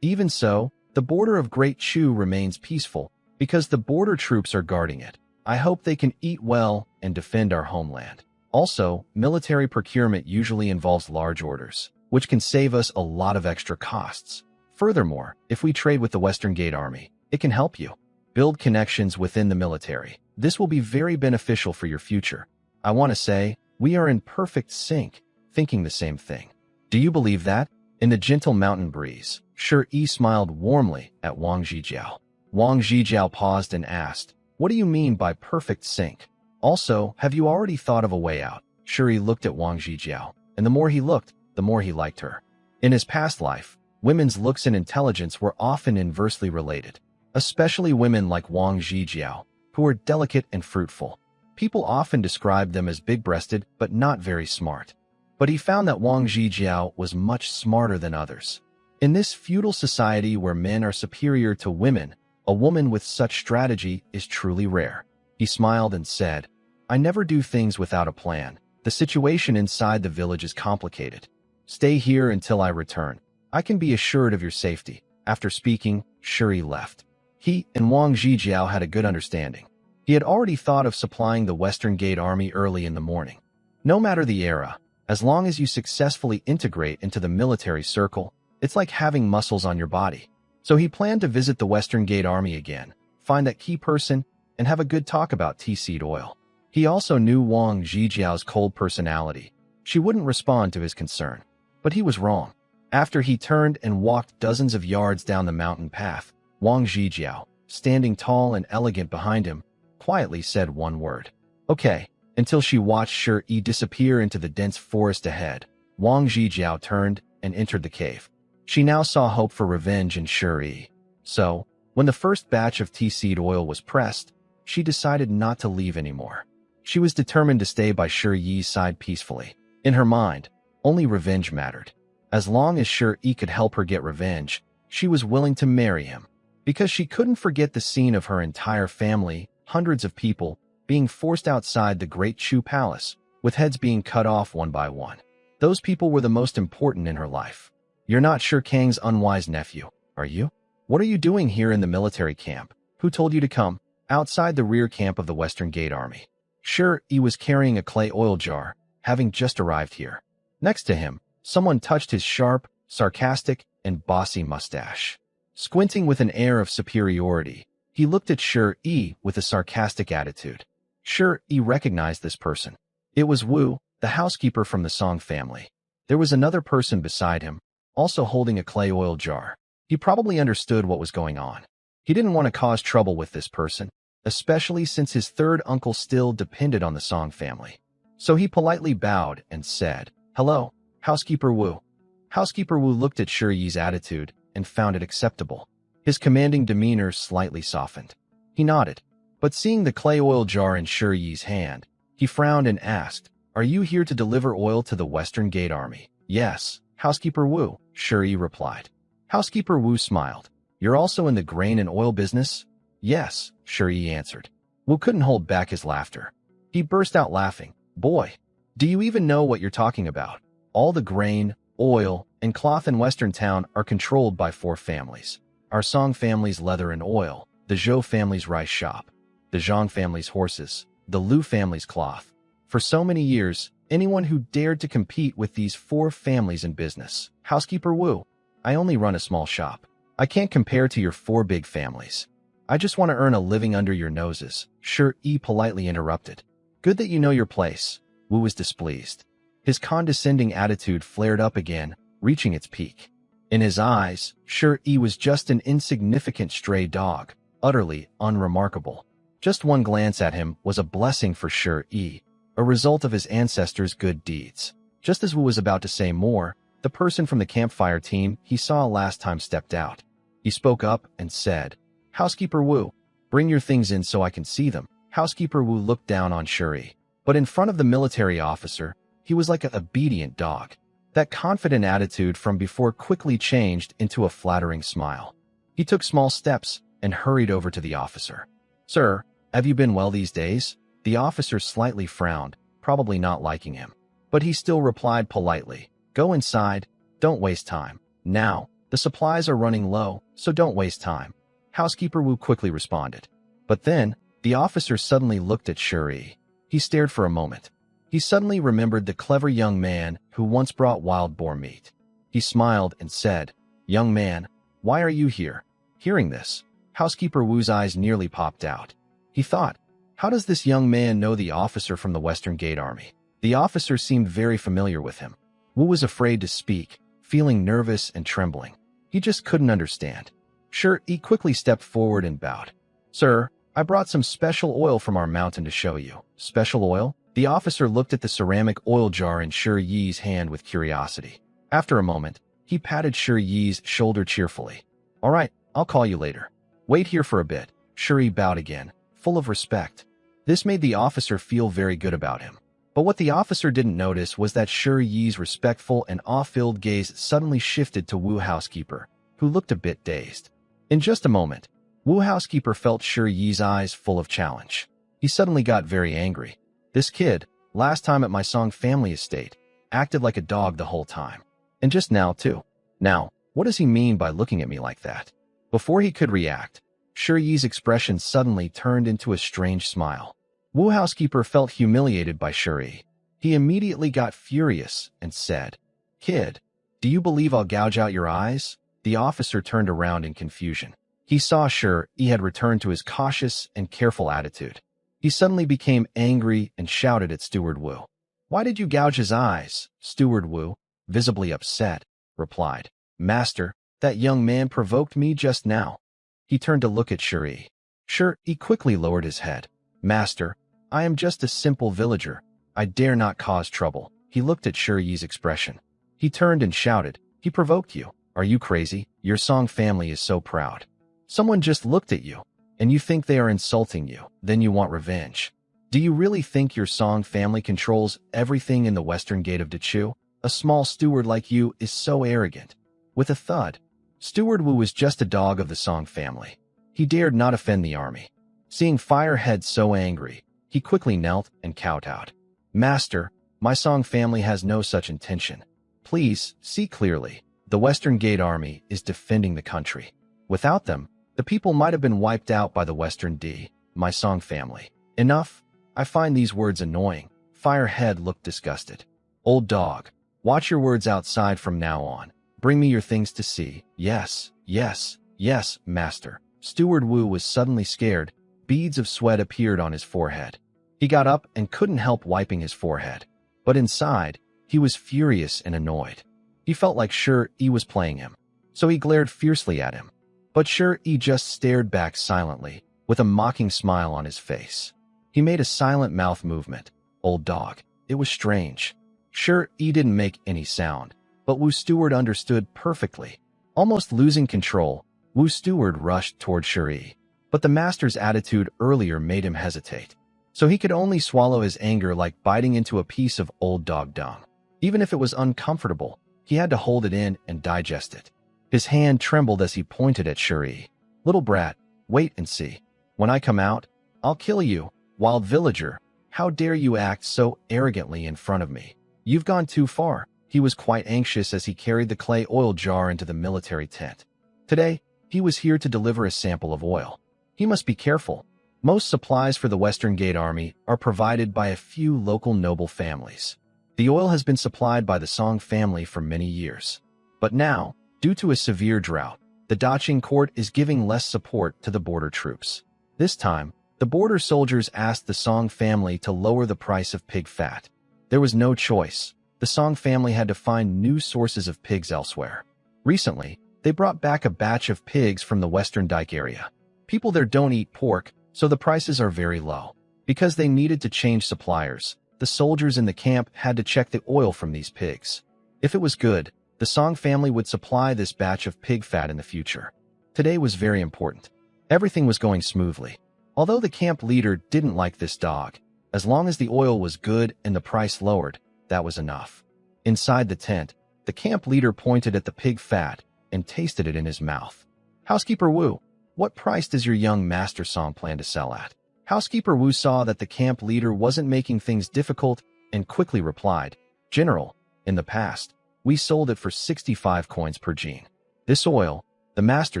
Even so, the border of Great Chu remains peaceful because the border troops are guarding it. I hope they can eat well and defend our homeland. Also, military procurement usually involves large orders, which can save us a lot of extra costs. Furthermore, if we trade with the Western Gate Army, it can help you build connections within the military. This will be very beneficial for your future. I want to say, we are in perfect sync, thinking the same thing. Do you believe that? In the gentle mountain breeze, Shur-Yi smiled warmly at Wang Zhijiao. Wang Zhijiao paused and asked, "What do you mean by perfect sync? Also, have you already thought of a way out?" Shur-Yi looked at Wang Zhijiao, and the more he looked, the more he liked her. In his past life, women's looks and intelligence were often inversely related, especially women like Wang Zhijiao, who were delicate and fruitful. People often described them as big-breasted but not very smart. But he found that Wang Zhijiao was much smarter than others. In this feudal society where men are superior to women, a woman with such strategy is truly rare. He smiled and said, "I never do things without a plan. The situation inside the village is complicated. Stay here until I return. I can be assured of your safety." After speaking, Shuri left. He and Wang Zhijiao had a good understanding. He had already thought of supplying the Western Gate Army early in the morning. No matter the era, as long as you successfully integrate into the military circle, it's like having muscles on your body. So he planned to visit the Western Gate Army again, find that key person, and have a good talk about tea seed oil. He also knew Wang Zhijiao's cold personality. She wouldn't respond to his concern. But he was wrong. After he turned and walked dozens of yards down the mountain path, Wang Zhijiao, standing tall and elegant behind him, quietly said one word. "Okay." Until she watched Shur-Yi disappear into the dense forest ahead, Wang Zhijiao turned and entered the cave. She now saw hope for revenge in Shur-Yi. So, when the first batch of tea seed oil was pressed, she decided not to leave anymore. She was determined to stay by Shur-Yi's side peacefully. In her mind, only revenge mattered. As long as Shur-Yi could help her get revenge, she was willing to marry him. Because she couldn't forget the scene of her entire family, hundreds of people, being forced outside the Great Chu Palace, with heads being cut off one by one. Those people were the most important in her life. You're not Shur Kang's unwise nephew, are you? What are you doing here in the military camp? Who told you to come? Outside the rear camp of the Western Gate Army. Shur-Yi was carrying a clay oil jar, having just arrived here. Next to him, someone touched his sharp, sarcastic, and bossy mustache. Squinting with an air of superiority, he looked at Shur-Yi with a sarcastic attitude. Sure, he recognized this person. It was Wu, the housekeeper from the Song family. There was another person beside him, also holding a clay oil jar. He probably understood what was going on. He didn't want to cause trouble with this person, especially since his third uncle still depended on the Song family. So he politely bowed and said, "Hello, Housekeeper Wu." Housekeeper Wu looked at Shi Yi's attitude and found it acceptable. His commanding demeanor slightly softened. He nodded, but seeing the clay oil jar in Shi Yi's hand, he frowned and asked, "Are you here to deliver oil to the Western Gate Army?" "Yes, Housekeeper Wu," Shi Yi replied. Housekeeper Wu smiled. "You're also in the grain and oil business?" "Yes," Shi Yi answered. Wu couldn't hold back his laughter. He burst out laughing. "Boy, do you even know what you're talking about? All the grain, oil, and cloth in Western Town are controlled by 4 families. Our Song family's leather and oil, the Zhou family's rice shop, the Zhang family's horses, the Lu family's cloth. For so many years, anyone who dared to compete with these 4 families in business. Housekeeper Wu, I only run a small shop. I can't compare to your 4 big families. I just want to earn a living under your noses," Shi Yi politely interrupted. "Good that you know your place." Wu was displeased. His condescending attitude flared up again, reaching its peak. In his eyes, Shi Yi was just an insignificant stray dog, utterly unremarkable. Just one glance at him was a blessing for Shi Yi, a result of his ancestors' good deeds. Just as Wu was about to say more, the person from the campfire team he saw last time stepped out. He spoke up and said, "Housekeeper Wu, bring your things in so I can see them." Housekeeper Wu looked down on Shi Yi, but in front of the military officer, he was like an obedient dog. That confident attitude from before quickly changed into a flattering smile. He took small steps and hurried over to the officer. "Sir, have you been well these days?" The officer slightly frowned, probably not liking him. But he still replied politely, "Go inside, don't waste time. Now, the supplies are running low, so don't waste time." Housekeeper Wu quickly responded. But then, the officer suddenly looked at Shi Yi. He stared for a moment. He suddenly remembered the clever young man who once brought wild boar meat. He smiled and said, "Young man, why are you here?" Hearing this, Housekeeper Wu's eyes nearly popped out. He thought, how does this young man know the officer from the Western Gate Army? The officer seemed very familiar with him. Wu was afraid to speak, feeling nervous and trembling. He just couldn't understand. Shi Yi quickly stepped forward and bowed. "Sir, I brought some special oil from our mountain to show you." "Special oil?" The officer looked at the ceramic oil jar in Shi Yi's hand with curiosity. After a moment, he patted Shi Yi's shoulder cheerfully. "All right, I'll call you later. Wait here for a bit." Shi Yi bowed again, full of respect. This made the officer feel very good about him. But what the officer didn't notice was that Shi Yi's respectful and awe-filled gaze suddenly shifted to Wu Housekeeper, who looked a bit dazed. In just a moment, Wu Housekeeper felt Shi Yi's eyes full of challenge. He suddenly got very angry. This kid, last time at my Song family estate, acted like a dog the whole time. And just now, too. Now, what does he mean by looking at me like that? Before he could react, Shi Yi's expression suddenly turned into a strange smile. Wu Housekeeper felt humiliated by Shi Yi. He immediately got furious and said, "Kid, do you believe I'll gouge out your eyes?" The officer turned around in confusion. He saw Shi Yi had returned to his cautious and careful attitude. He suddenly became angry and shouted at Steward Wu. "Why did you gouge his eyes?" Steward Wu, visibly upset, replied, "Master, that young man provoked me just now." He turned to look at Shi Yi. Shi Yi quickly lowered his head. "Master, I am just a simple villager. I dare not cause trouble." He looked at Shi Yi's expression. He turned and shouted, "He provoked you. Are you crazy? Your Song family is so proud. Someone just looked at you, and you think they are insulting you, then you want revenge. Do you really think your Song family controls everything in the Western Gate of Dechu? A small steward like you is so arrogant." With a thud, Steward Wu was just a dog of the Song family. He dared not offend the army. Seeing Firehead so angry, he quickly knelt and kowtowed. "Master, my Song family has no such intention. Please, see clearly. The Western Gate Army is defending the country. Without them, the people might have been wiped out by the Western D, my Song family." "Enough. I find these words annoying." Firehead looked disgusted. "Old dog, watch your words outside from now on. Bring me your things to see." "Yes, yes, yes, master." Steward Wu was suddenly scared. Beads of sweat appeared on his forehead. He got up and couldn't help wiping his forehead. But inside, he was furious and annoyed. He felt like Shi was playing him, so he glared fiercely at him. But Shi just stared back silently, with a mocking smile on his face. He made a silent mouth movement. Old dog. It was strange. Shi didn't make any sound, but Wu Steward understood perfectly. Almost losing control, Wu Steward rushed toward Shi. But the master's attitude earlier made him hesitate. So he could only swallow his anger like biting into a piece of old dog dung. Even if it was uncomfortable, he had to hold it in and digest it. His hand trembled as he pointed at Shi. Little brat, wait and see. When I come out, I'll kill you, wild villager. How dare you act so arrogantly in front of me? You've gone too far. He was quite anxious as he carried the clay oil jar into the military tent. Today, he was here to deliver a sample of oil. He must be careful. Most supplies for the Western Gate Army are provided by a few local noble families. The oil has been supplied by the Song family for many years. But now, due to a severe drought, the Daching court is giving less support to the border troops. This time, the border soldiers asked the Song family to lower the price of pig fat. There was no choice. The Song family had to find new sources of pigs elsewhere. Recently, they brought back a batch of pigs from the Western Dike area. People there don't eat pork, so the prices are very low. Because they needed to change suppliers, the soldiers in the camp had to check the oil from these pigs. If it was good, the Song family would supply this batch of pig fat in the future. Today was very important. Everything was going smoothly. Although the camp leader didn't like this dog, as long as the oil was good and the price lowered, that was enough. Inside the tent, the camp leader pointed at the pig fat and tasted it in his mouth. Housekeeper Wu, what price does your young master Song plan to sell at? Housekeeper Wu saw that the camp leader wasn't making things difficult and quickly replied, General, in the past, we sold it for 65 coins per gene. This oil, the master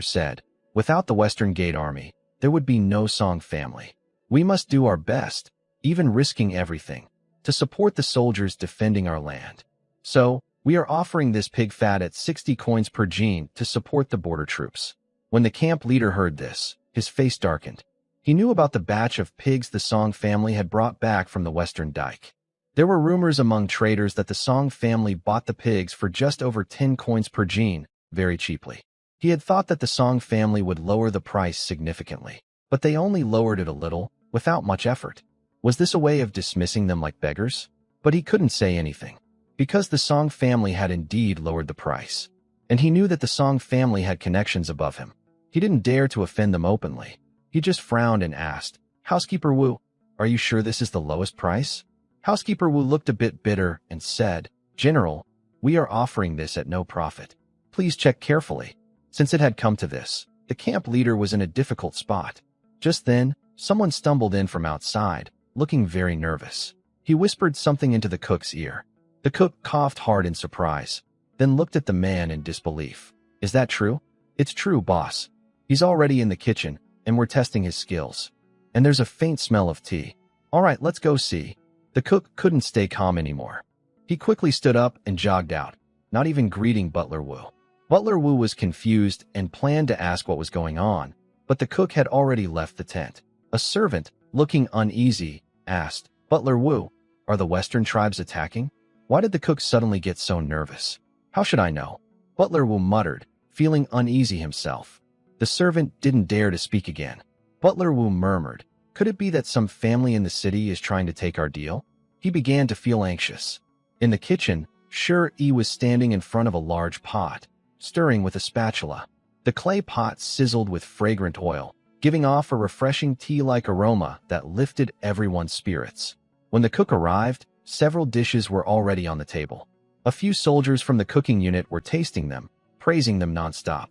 said, without the Western Gate Army, there would be no Song family. We must do our best, even risking everything, to support the soldiers defending our land. So, we are offering this pig fat at 60 coins per gene to support the border troops. When the camp leader heard this, his face darkened. He knew about the batch of pigs the Song family had brought back from the Western Dike. There were rumors among traders that the Song family bought the pigs for just over 10 coins per gene, very cheaply. He had thought that the Song family would lower the price significantly, but they only lowered it a little, without much effort. Was this a way of dismissing them like beggars? But he couldn't say anything, because the Song family had indeed lowered the price. And he knew that the Song family had connections above him. He didn't dare to offend them openly. He just frowned and asked, Housekeeper Wu, are you sure this is the lowest price? Housekeeper Wu looked a bit bitter and said, General, we are offering this at no profit. Please check carefully. Since it had come to this, the camp leader was in a difficult spot. Just then, someone stumbled in from outside, looking very nervous. He whispered something into the cook's ear. The cook coughed hard in surprise, then looked at the man in disbelief. Is that true? It's true, boss. He's already in the kitchen, and we're testing his skills. And there's a faint smell of tea. All right, let's go see. The cook couldn't stay calm anymore. He quickly stood up and jogged out, not even greeting Butler Wu. Butler Wu was confused and planned to ask what was going on, but the cook had already left the tent. A servant, looking uneasy, asked, Butler Wu, are the Western tribes attacking? Why did the cook suddenly get so nervous? How should I know? Butler Wu muttered, feeling uneasy himself. The servant didn't dare to speak again. Butler Wu murmured, could it be that some family in the city is trying to take our deal? He began to feel anxious. In the kitchen, Shi was standing in front of a large pot, stirring with a spatula. The clay pot sizzled with fragrant oil, giving off a refreshing tea-like aroma that lifted everyone's spirits. When the cook arrived, several dishes were already on the table. A few soldiers from the cooking unit were tasting them, praising them nonstop.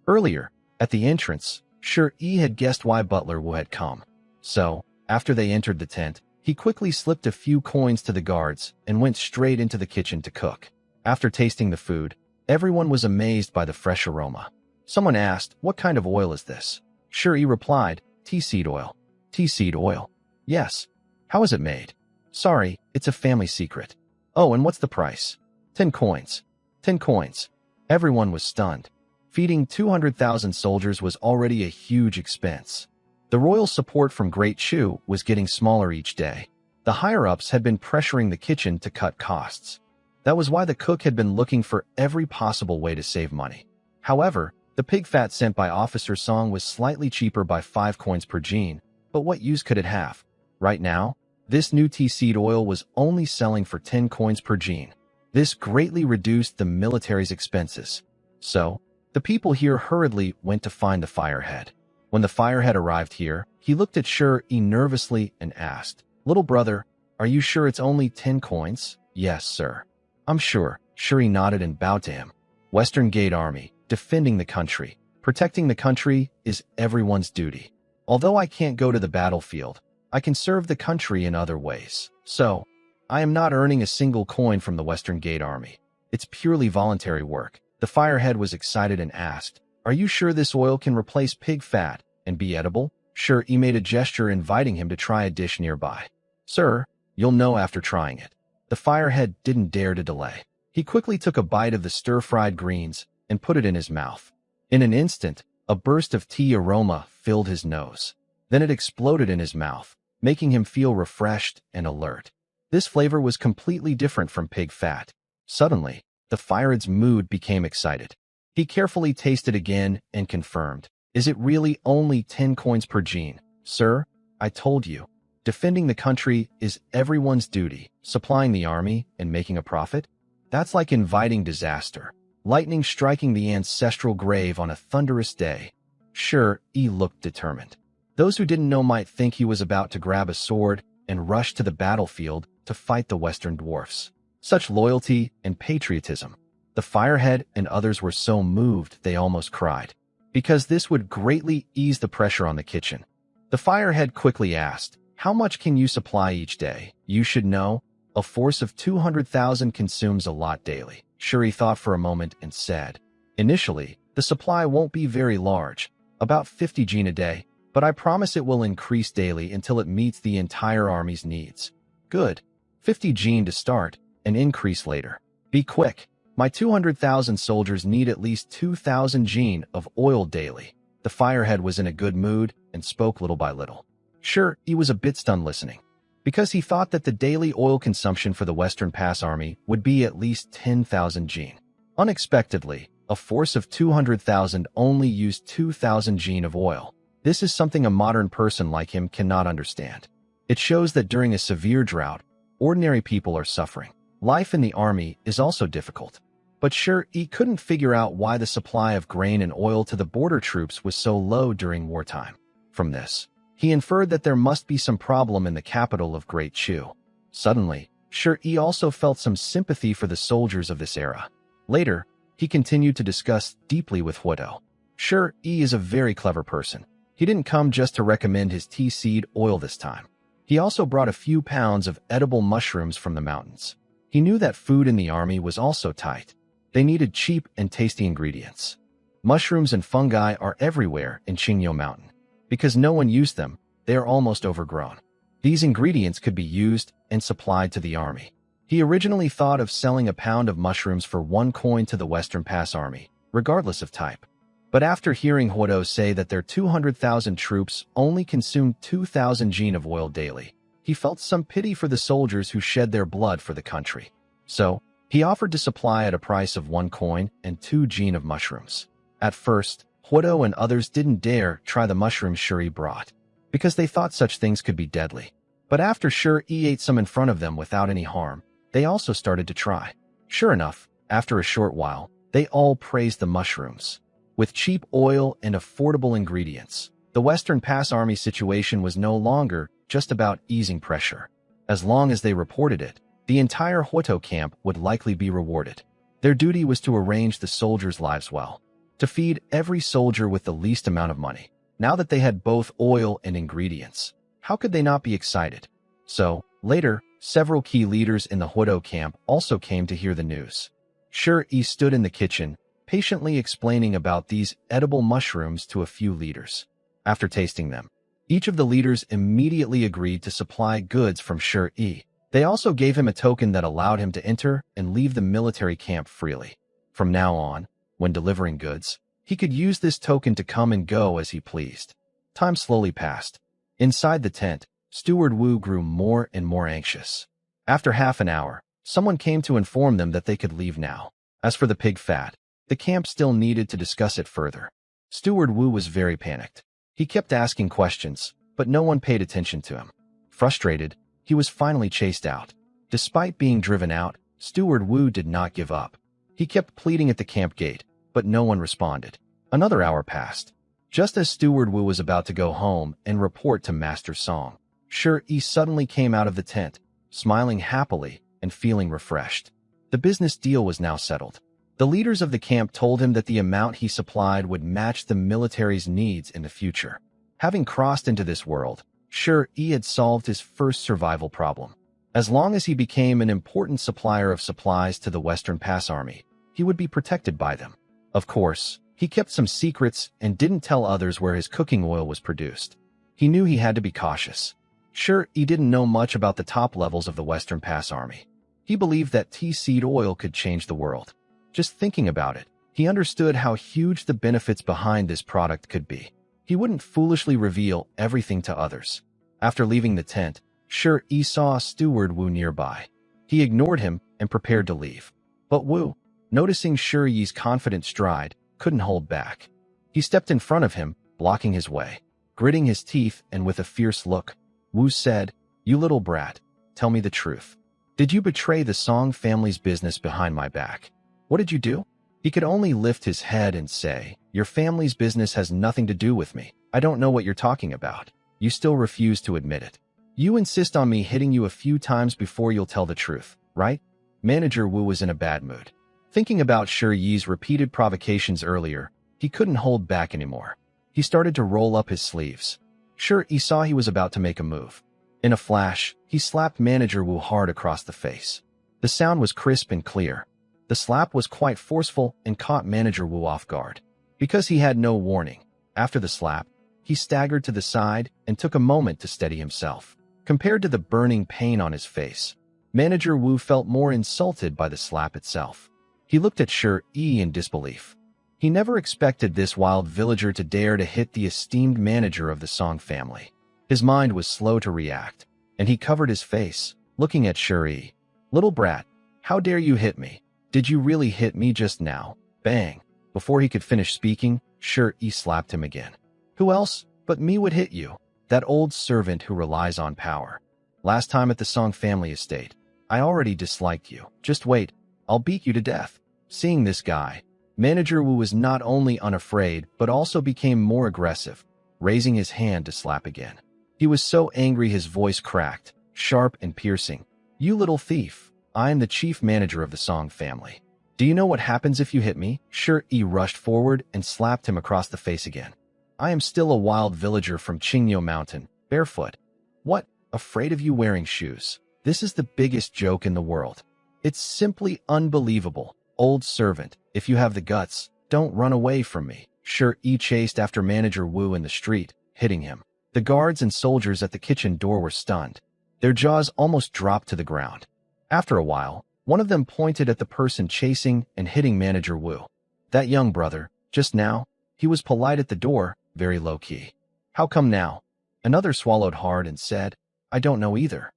Earlier, at the entrance, Shi had guessed why Butler Wu had come. So, after they entered the tent, he quickly slipped a few coins to the guards and went straight into the kitchen to cook. After tasting the food, everyone was amazed by the fresh aroma. Someone asked, what kind of oil is this? Shi replied, tea seed oil. Tea seed oil? Yes. How is it made? Sorry, it's a family secret. Oh, and what's the price? 10 coins. 10 coins. Everyone was stunned. Feeding 200,000 soldiers was already a huge expense. The royal support from Great Chu was getting smaller each day. The higher-ups had been pressuring the kitchen to cut costs. That was why the cook had been looking for every possible way to save money. However, the pig fat sent by Officer Song was slightly cheaper by 5 coins per gene, but what use could it have? Right now, this new tea seed oil was only selling for 10 coins per gene. This greatly reduced the military's expenses. So, the people here hurriedly went to find the firehead. When the firehead arrived here, he looked at Shur-e nervously and asked, "Little brother, are you sure it's only 10 coins?" "Yes, sir. I'm sure." Shuri nodded and bowed to him. Western Gate Army, defending the country. Protecting the country is everyone's duty. Although I can't go to the battlefield, I can serve the country in other ways. So, I am not earning a single coin from the Western Gate Army. It's purely voluntary work. The firehead was excited and asked, "Are you sure this oil can replace pig fat and be edible?" Shuri made a gesture inviting him to try a dish nearby. "Sir, you'll know after trying it." The firehead didn't dare to delay. He quickly took a bite of the stir-fried greens and put it in his mouth. In an instant, a burst of tea aroma filled his nose. Then it exploded in his mouth, making him feel refreshed and alert. This flavor was completely different from pig fat. Suddenly, the firehead's mood became excited. He carefully tasted again and confirmed, "Is it really only 10 coins per gene?" "Sir, I told you. Defending the country is everyone's duty. Supplying the army and making a profit? That's like inviting disaster. Lightning striking the ancestral grave on a thunderous day." Shur-e looked determined. Those who didn't know might think he was about to grab a sword and rush to the battlefield to fight the Western dwarfs. Such loyalty and patriotism. The firehead and others were so moved they almost cried, because this would greatly ease the pressure on the kitchen. The firehead quickly asked, "How much can you supply each day?" "You should know. A force of 200,000 consumes a lot daily." Shuri thought for a moment and said, "Initially, the supply won't be very large, about 50 gene a day, but I promise it will increase daily until it meets the entire army's needs." "Good. 50 gene to start, and increase later. Be quick. My 200,000 soldiers need at least 2,000 gene of oil daily." The firehead was in a good mood and spoke little by little. Sure, he was a bit stunned listening, because he thought that the daily oil consumption for the Western Pass Army would be at least 10,000 gene. Unexpectedly, a force of 200,000 only used 2,000 gene of oil. This is something a modern person like him cannot understand. It shows that during a severe drought, ordinary people are suffering. Life in the army is also difficult. But sure, he couldn't figure out why the supply of grain and oil to the border troops was so low during wartime. From this, he inferred that there must be some problem in the capital of Great Chu. Suddenly, Shur-e also felt some sympathy for the soldiers of this era. Later, he continued to discuss deeply with Huodo. Shur-e is a very clever person. He didn't come just to recommend his tea seed oil this time. He also brought a few pounds of edible mushrooms from the mountains. He knew that food in the army was also tight. They needed cheap and tasty ingredients. Mushrooms and fungi are everywhere in Qingyo Mountain. Because no one used them, they are almost overgrown. These ingredients could be used and supplied to the army. He originally thought of selling a pound of mushrooms for 1 coin to the Western Pass Army, regardless of type. But after hearing Huodo say that their 200,000 troops only consumed 2,000 gene of oil daily, he felt some pity for the soldiers who shed their blood for the country. So, he offered to supply at a price of 1 coin and 2 gene of mushrooms. At first, Huodo and others didn't dare try the mushrooms Shuri brought, because they thought such things could be deadly. But after Shuri ate some in front of them without any harm, they also started to try. Sure enough, after a short while, they all praised the mushrooms. With cheap oil and affordable ingredients, the Western Pass Army situation was no longer just about easing pressure. As long as they reported it, the entire Huodo camp would likely be rewarded. Their duty was to arrange the soldiers' lives well, to feed every soldier with the least amount of money. Now that they had both oil and ingredients, how could they not be excited? So, later, several key leaders in the Huodo camp also came to hear the news. Shur-e stood in the kitchen, patiently explaining about these edible mushrooms to a few leaders. After tasting them, each of the leaders immediately agreed to supply goods from Shur-e. They also gave him a token that allowed him to enter and leave the military camp freely. From now on, when delivering goods, he could use this token to come and go as he pleased. Time slowly passed. Inside the tent, Steward Wu grew more and more anxious. After half an hour, someone came to inform them that they could leave now. As for the pig fat, the camp still needed to discuss it further. Steward Wu was very panicked. He kept asking questions, but no one paid attention to him. Frustrated, he was finally chased out. Despite being driven out, Steward Wu did not give up. He kept pleading at the camp gate, but no one responded. Another hour passed. Just as Steward Wu was about to go home and report to Master Song, Shi suddenly came out of the tent, smiling happily and feeling refreshed. The business deal was now settled. The leaders of the camp told him that the amount he supplied would match the military's needs in the future. Having crossed into this world, Shi had solved his first survival problem. As long as he became an important supplier of supplies to the Western Pass Army, he would be protected by them. Of course, he kept some secrets and didn't tell others where his cooking oil was produced. He knew he had to be cautious. Sure, he didn't know much about the top levels of the Western Pass Army. He believed that tea seed oil could change the world. Just thinking about it, he understood how huge the benefits behind this product could be. He wouldn't foolishly reveal everything to others. After leaving the tent, Shi saw Steward Wu nearby. He ignored him and prepared to leave. But Wu, noticing Shi's confident stride, couldn't hold back. He stepped in front of him, blocking his way. Gritting his teeth and with a fierce look, Wu said, "You little brat, tell me the truth. Did you betray the Song family's business behind my back? What did you do?" He could only lift his head and say, "Your family's business has nothing to do with me. I don't know what you're talking about." You still refuse to admit it. You insist on me hitting you a few times before you'll tell the truth, right? Manager Wu was in a bad mood. Thinking about Shi's repeated provocations earlier, he couldn't hold back anymore. He started to roll up his sleeves. Shi saw he was about to make a move. In a flash, he slapped Manager Wu hard across the face. The sound was crisp and clear. The slap was quite forceful and caught Manager Wu off guard. Because he had no warning, after the slap, he staggered to the side and took a moment to steady himself. Compared to the burning pain on his face, Manager Wu felt more insulted by the slap itself. He looked at Shi in disbelief. He never expected this wild villager to dare to hit the esteemed manager of the Song family. His mind was slow to react, and he covered his face, looking at Shi. "Little brat, how dare you hit me? Did you really hit me just now?" Bang! Before he could finish speaking, Shi slapped him again. "Who else but me would hit you? That old servant who relies on power. Last time at the Song family estate, I already disliked you. Just wait, I'll beat you to death." Seeing this guy, Manager Wu was not only unafraid but also became more aggressive, raising his hand to slap again. He was so angry his voice cracked, sharp and piercing. "You little thief, I am the chief manager of the Song family. Do you know what happens if you hit me?" Shi rushed forward and slapped him across the face again. "I am still a wild villager from Qingyo Mountain, barefoot. What? Afraid of you wearing shoes? This is the biggest joke in the world. It's simply unbelievable. Old servant, if you have the guts, don't run away from me." Shi chased after Manager Wu in the street, hitting him. The guards and soldiers at the kitchen door were stunned. Their jaws almost dropped to the ground. After a while, one of them pointed at the person chasing and hitting Manager Wu. "That young brother, just now, he was polite at the door, very low-key. How come now?" Another swallowed hard and said, "I don't know either."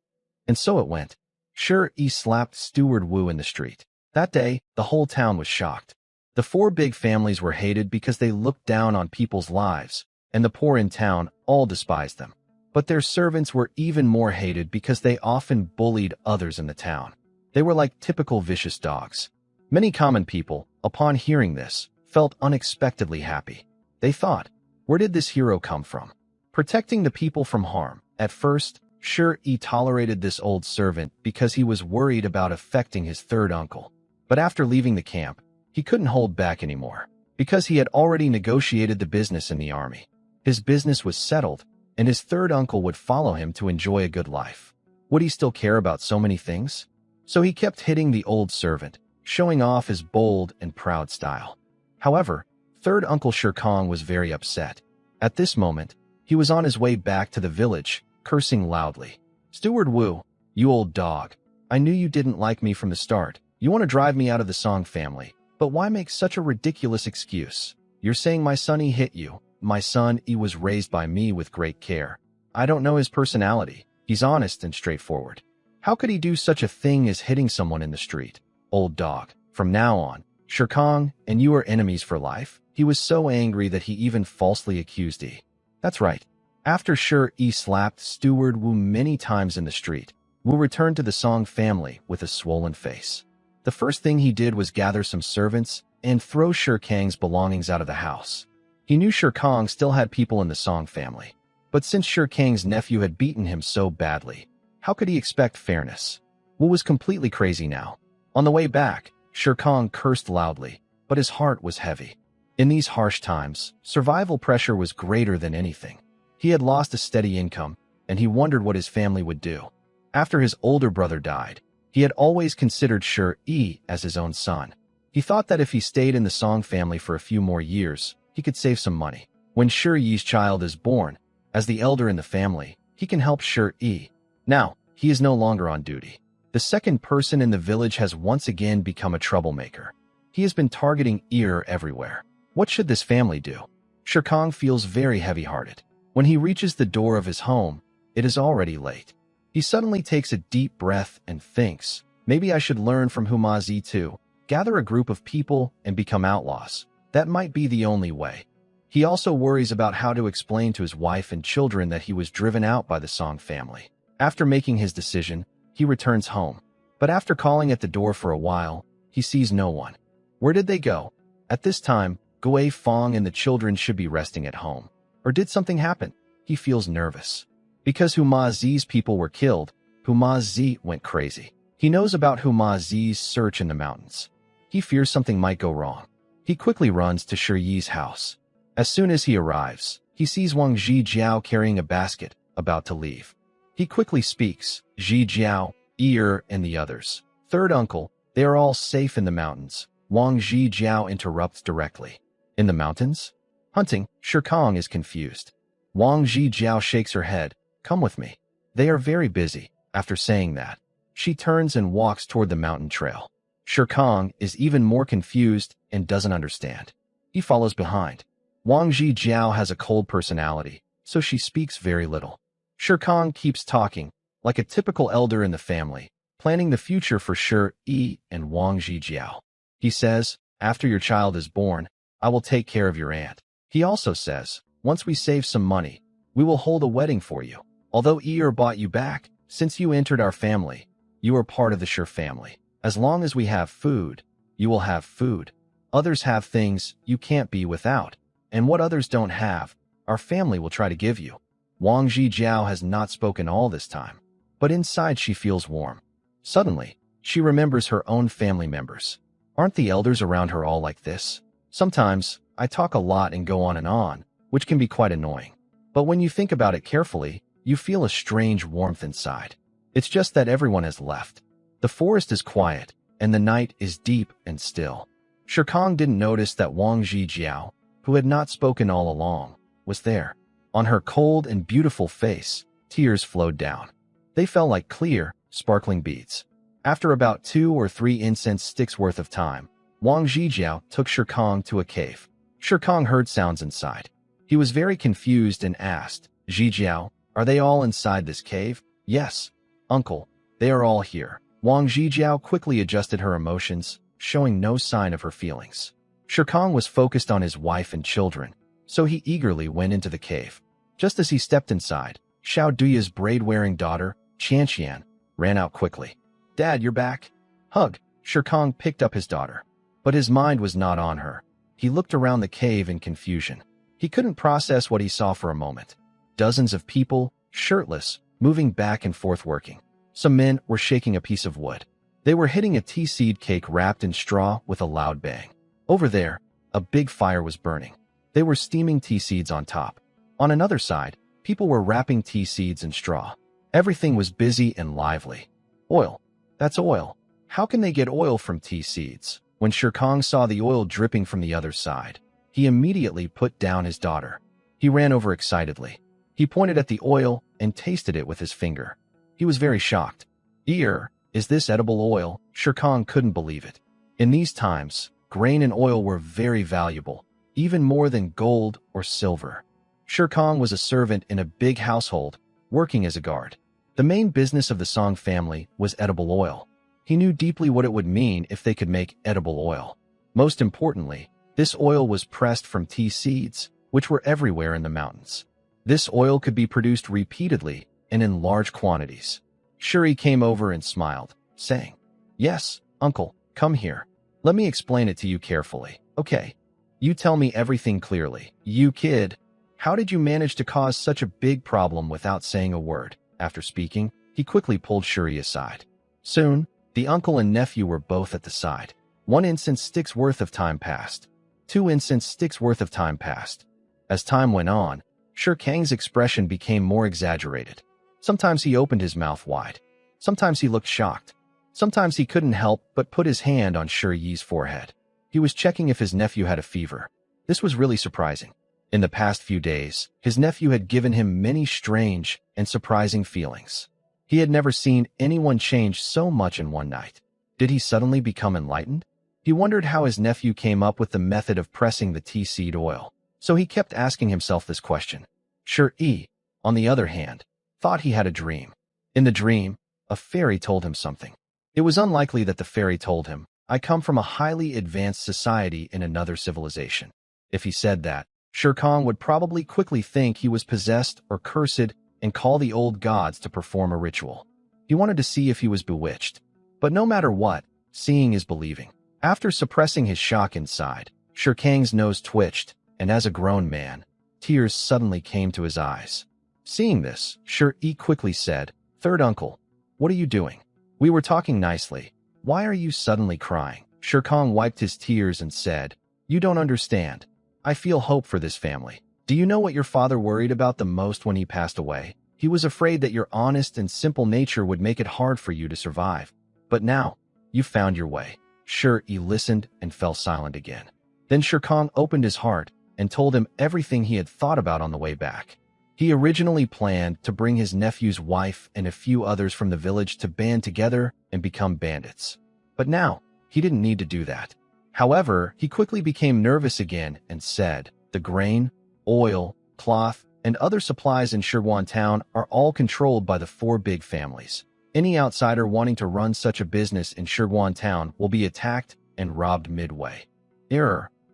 And so it went. Shi slapped Steward Wu in the street. That day, the whole town was shocked. The four big families were hated because they looked down on people's lives, and the poor in town all despised them. But their servants were even more hated because they often bullied others in the town. They were like typical vicious dogs. Many common people, upon hearing this, felt unexpectedly happy. They thought, where did this hero come from? Protecting the people from harm. At first, Shi tolerated this old servant because he was worried about affecting his third uncle. But after leaving the camp, he couldn't hold back anymore, because he had already negotiated the business in the army. His business was settled, and his third uncle would follow him to enjoy a good life. Would he still care about so many things? So he kept hitting the old servant, showing off his bold and proud style. However, third Uncle Shirkong was very upset. At this moment, he was on his way back to the village, cursing loudly. "Steward Wu, you old dog. I knew you didn't like me from the start. You want to drive me out of the Song family, but why make such a ridiculous excuse? You're saying my son hit you. My son was raised by me with great care. I don't know his personality. He's honest and straightforward. How could he do such a thing as hitting someone in the street? Old dog. From now on, Shere Kong and you are enemies for life. He was so angry that he even falsely accused Yi. That's right. After Shere Yi slapped Steward Wu many times in the street, Wu returned to the Song family with a swollen face. The first thing he did was gather some servants and throw Shere Kang's belongings out of the house. He knew Shere Kong still had people in the Song family, but since Shere Kang's nephew had beaten him so badly, how could he expect fairness? Wu was completely crazy now. On the way back, Shere Kong cursed loudly, but his heart was heavy. In these harsh times, survival pressure was greater than anything. He had lost a steady income, and he wondered what his family would do. After his older brother died, he had always considered Shere Yi as his own son. He thought that if he stayed in the Song family for a few more years, he could save some money. When Shere Yi's child is born, as the elder in the family, he can help Shere Yi. Now, he is no longer on duty. The second person in the village has once again become a troublemaker. He has been targeting Yi everywhere. What should this family do? Shere Kong feels very heavy-hearted. When he reaches the door of his home, it is already late. He suddenly takes a deep breath and thinks, maybe I should learn from Huma Zi too, gather a group of people and become outlaws. That might be the only way. He also worries about how to explain to his wife and children that he was driven out by the Song family. After making his decision, he returns home. But after calling at the door for a while, he sees no one. Where did they go? At this time, Gui Fong and the children should be resting at home. Or did something happen? He feels nervous. Because Huma Zi's people were killed, Huma Zi went crazy. He knows about Huma Zi's search in the mountains. He fears something might go wrong. He quickly runs to Shere Yi's house. As soon as he arrives, he sees Wang Zhijiao carrying a basket, about to leave. He quickly speaks, Zhijiao, Yi and the others. Third uncle, they are all safe in the mountains. Wang Zhijiao interrupts directly. In the mountains? Hunting, Shere Kong is confused. Wang Zhijiao shakes her head. Come with me. They are very busy. After saying that, she turns and walks toward the mountain trail. Shere Kong is even more confused and doesn't understand. He follows behind. Wang Zhijiao has a cold personality, so she speaks very little. Shere Kong keeps talking, like a typical elder in the family, planning the future for Shere Yi and Wang Zhijiao. He says, after your child is born, I will take care of your aunt. He also says, once we save some money, we will hold a wedding for you. Although Yi bought you back, since you entered our family, you are part of the Shere family. As long as we have food, you will have food. Others have things you can't be without, and what others don't have, our family will try to give you. Wang Zhijiao has not spoken all this time, but inside she feels warm. Suddenly, she remembers her own family members. Aren't the elders around her all like this? Sometimes, I talk a lot and go on, which can be quite annoying. But when you think about it carefully, you feel a strange warmth inside. It's just that everyone has left. The forest is quiet, and the night is deep and still. Shere Kong didn't notice that Wang Zhijiao, who had not spoken all along, was there. On her cold and beautiful face, tears flowed down. They fell like clear, sparkling beads. After about 2 or 3 incense sticks worth of time, Wang Zhijiao took Shere Kong to a cave. Shere Kong heard sounds inside. He was very confused and asked, Zhijiao, are they all inside this cave? Yes, uncle, they are all here. Wang Zhijiao quickly adjusted her emotions, showing no sign of her feelings. Shere Kong was focused on his wife and children, so he eagerly went into the cave. Just as he stepped inside, Xiao Duya's braid-wearing daughter, Qianqian, ran out quickly. Dad, you're back. Hug. Shere Kong picked up his daughter, but his mind was not on her. He looked around the cave in confusion. He couldn't process what he saw for a moment. Dozens of people, shirtless, moving back and forth working. Some men were shaking a piece of wood. They were hitting a tea seed cake wrapped in straw with a loud bang. Over there, a big fire was burning. They were steaming tea seeds on top. On another side, people were wrapping tea seeds in straw. Everything was busy and lively. Oil. That's oil. How can they get oil from tea seeds? When Shere Kong saw the oil dripping from the other side, he immediately put down his daughter. He ran over excitedly. He pointed at the oil and tasted it with his finger. He was very shocked. Is this edible oil? Shere Kong couldn't believe it. In these times, grain and oil were very valuable, even more than gold or silver. Shere Khan was a servant in a big household, working as a guard. The main business of the Song family was edible oil. He knew deeply what it would mean if they could make edible oil. Most importantly, this oil was pressed from tea seeds, which were everywhere in the mountains. This oil could be produced repeatedly and in large quantities. Shuri came over and smiled, saying, "Yes, uncle, come here. Let me explain it to you carefully, okay? You tell me everything clearly. You kid, how did you manage to cause such a big problem without saying a word?" After speaking, he quickly pulled Shuri aside. Soon, the uncle and nephew were both at the side. 1 instant stick's worth of time passed. 2 instant sticks worth of time passed. As time went on, Shere Kang's expression became more exaggerated. Sometimes he opened his mouth wide. Sometimes he looked shocked. Sometimes he couldn't help but put his hand on Shere Yi's forehead. He was checking if his nephew had a fever. This was really surprising. In the past few days, his nephew had given him many strange and surprising feelings. He had never seen anyone change so much in one night. Did he suddenly become enlightened? He wondered how his nephew came up with the method of pressing the tea seed oil. So he kept asking himself this question. Shere Yi, on the other hand, thought he had a dream. In the dream, a fairy told him something. It was unlikely that the fairy told him, "I come from a highly advanced society in another civilization." If he said that, Shere Khan would probably quickly think he was possessed or cursed and call the old gods to perform a ritual. He wanted to see if he was bewitched. But no matter what, seeing is believing. After suppressing his shock inside, Shere Kang's nose twitched, and as a grown man, tears suddenly came to his eyes. Seeing this, Shere Yi quickly said, "Third uncle, what are you doing? We were talking nicely. Why are you suddenly crying?" Shere Kang wiped his tears and said, "You don't understand. I feel hope for this family. Do you know what your father worried about the most when he passed away? He was afraid that your honest and simple nature would make it hard for you to survive. But now, you found your way." Shere Yi listened and fell silent again. Then Shere Kang opened his heart and told him everything he had thought about on the way back. He originally planned to bring his nephew's wife and a few others from the village to band together and become bandits. But now, he didn't need to do that. However, he quickly became nervous again and said, "The grain, oil, cloth, and other supplies in Shirwan town are all controlled by the 4 big families. Any outsider wanting to run such a business in Shirwan town will be attacked and robbed midway.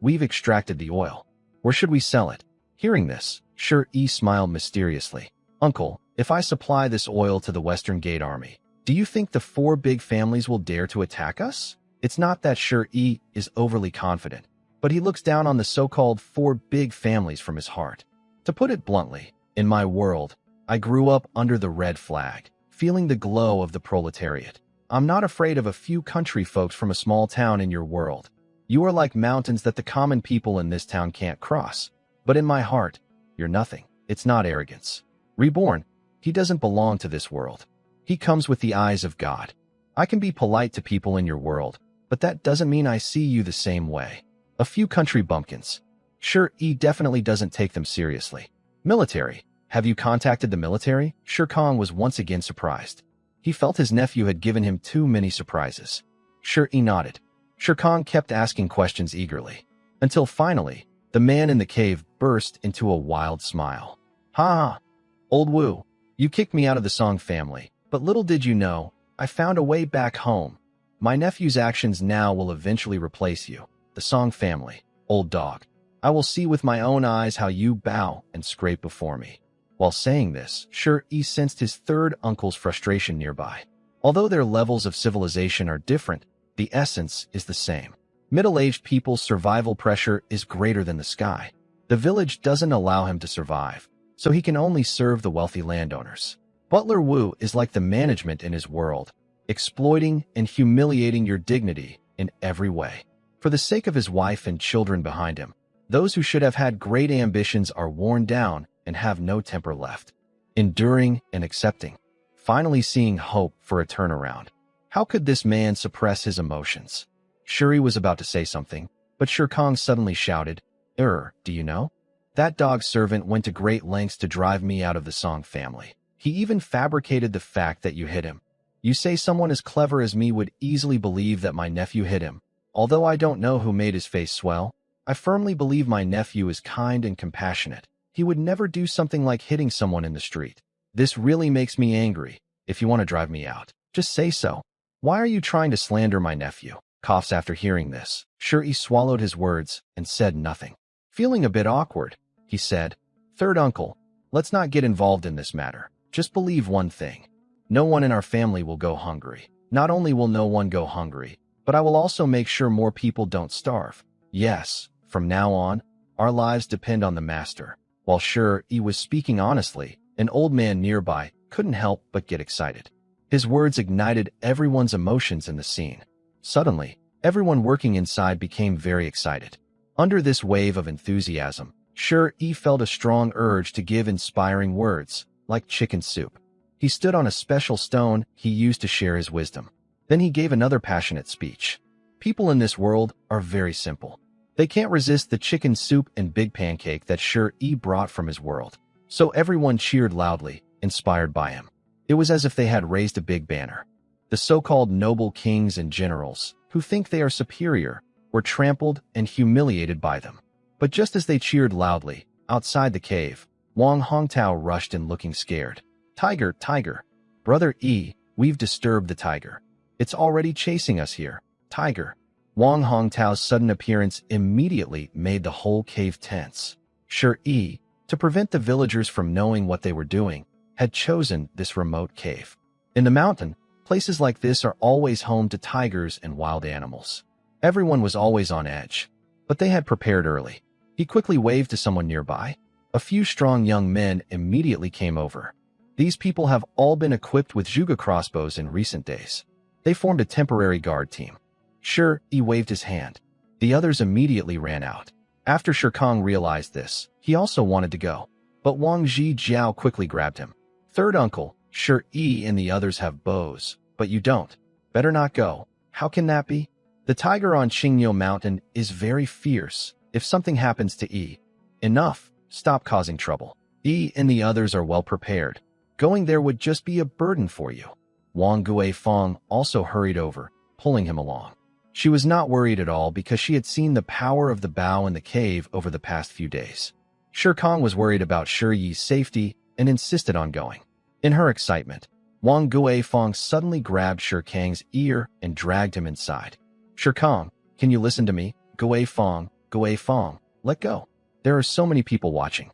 We've extracted the oil. Where should we sell it?" Hearing this, Shere Yi smiled mysteriously. "Uncle, if I supply this oil to the Western Gate Army, do you think the 4 big families will dare to attack us?" It's not that Shere Yi is overly confident, but he looks down on the so-called 4 big families from his heart. To put it bluntly, in my world, I grew up under the red flag, feeling the glow of the proletariat. I'm not afraid of a few country folks from a small town in your world. You are like mountains that the common people in this town can't cross. But in my heart, you're nothing. It's not arrogance. Reborn, he doesn't belong to this world. He comes with the eyes of God. I can be polite to people in your world, but that doesn't mean I see you the same way. A few country bumpkins. Shere Yi definitely doesn't take them seriously. Military. Have you contacted the military? Shere Khan was once again surprised. He felt his nephew had given him too many surprises. Shere Yi nodded. Shere Khan kept asking questions eagerly, until finally, the man in the cave burst into a wild smile. "Ha! Old Wu, you kicked me out of the Song family, but little did you know, I found a way back home. My nephew's actions now will eventually replace you, the Song family, old dog. I will see with my own eyes how you bow and scrape before me." While saying this, Shere Yi sensed his third uncle's frustration nearby. Although their levels of civilization are different, the essence is the same. Middle-aged people's survival pressure is greater than the sky. The village doesn't allow him to survive, so he can only serve the wealthy landowners. Butler Wu is like the management in his world, exploiting and humiliating your dignity in every way. For the sake of his wife and children behind him, those who should have had great ambitions are worn down and have no temper left. Enduring and accepting, finally seeing hope for a turnaround. How could this man suppress his emotions? Shuri was about to say something, but Shere Kang suddenly shouted, Do you know? That dog servant went to great lengths to drive me out of the Song family. He even fabricated the fact that you hit him. You say someone as clever as me would easily believe that my nephew hit him. Although I don't know who made his face swell, I firmly believe my nephew is kind and compassionate. He would never do something like hitting someone in the street. This really makes me angry. If you want to drive me out, just say so. Why are you trying to slander my nephew? Coughs after hearing this. Shuri swallowed his words and said nothing. Feeling a bit awkward, he said, "Third uncle, let's not get involved in this matter. Just believe one thing. No one in our family will go hungry. Not only will no one go hungry, but I will also make sure more people don't starve. Yes, from now on, our lives depend on the master." While Shuri was speaking honestly, an old man nearby couldn't help but get excited. His words ignited everyone's emotions in the scene. Suddenly, everyone working inside became very excited. Under this wave of enthusiasm, Shuri felt a strong urge to give inspiring words, like chicken soup. He stood on a special stone he used to share his wisdom. Then he gave another passionate speech. People in this world are very simple. They can't resist the chicken soup and big pancake that Shuri brought from his world. So everyone cheered loudly, inspired by him. It was as if they had raised a big banner. The so-called noble kings and generals, who think they are superior, were trampled and humiliated by them. But just as they cheered loudly, outside the cave, Wang Hongtao rushed in looking scared. "Tiger, tiger! Brother E, we've disturbed the tiger. It's already chasing us here. Tiger!" Wang Hongtao's sudden appearance immediately made the whole cave tense. Shuri, to prevent the villagers from knowing what they were doing, had chosen this remote cave. In the mountain, places like this are always home to tigers and wild animals. Everyone was always on edge, but they had prepared early. He quickly waved to someone nearby. A few strong young men immediately came over. These people have all been equipped with Zhuge crossbows in recent days. They formed a temporary guard team. Shuri waved his hand. The others immediately ran out. After Shirkong realized this, he also wanted to go. But Wang Zhijiao quickly grabbed him. "Third uncle, Shuri and the others have bows, but you don't. Better not go." "How can that be? The tiger on Qingyo Mountain is very fierce. If something happens to E." "Enough. Stop causing trouble. E and the others are well prepared. Going there would just be a burden for you." Wang Guifeng also hurried over, pulling him along. She was not worried at all because she had seen the power of the bow in the cave over the past few days. Shirkong was worried about Shuri's safety and insisted on going. In her excitement, Wang Guifeng suddenly grabbed Shirkang's ear and dragged him inside. "Shirkong, can you listen to me?" Guifeng, let go. There are so many people watching.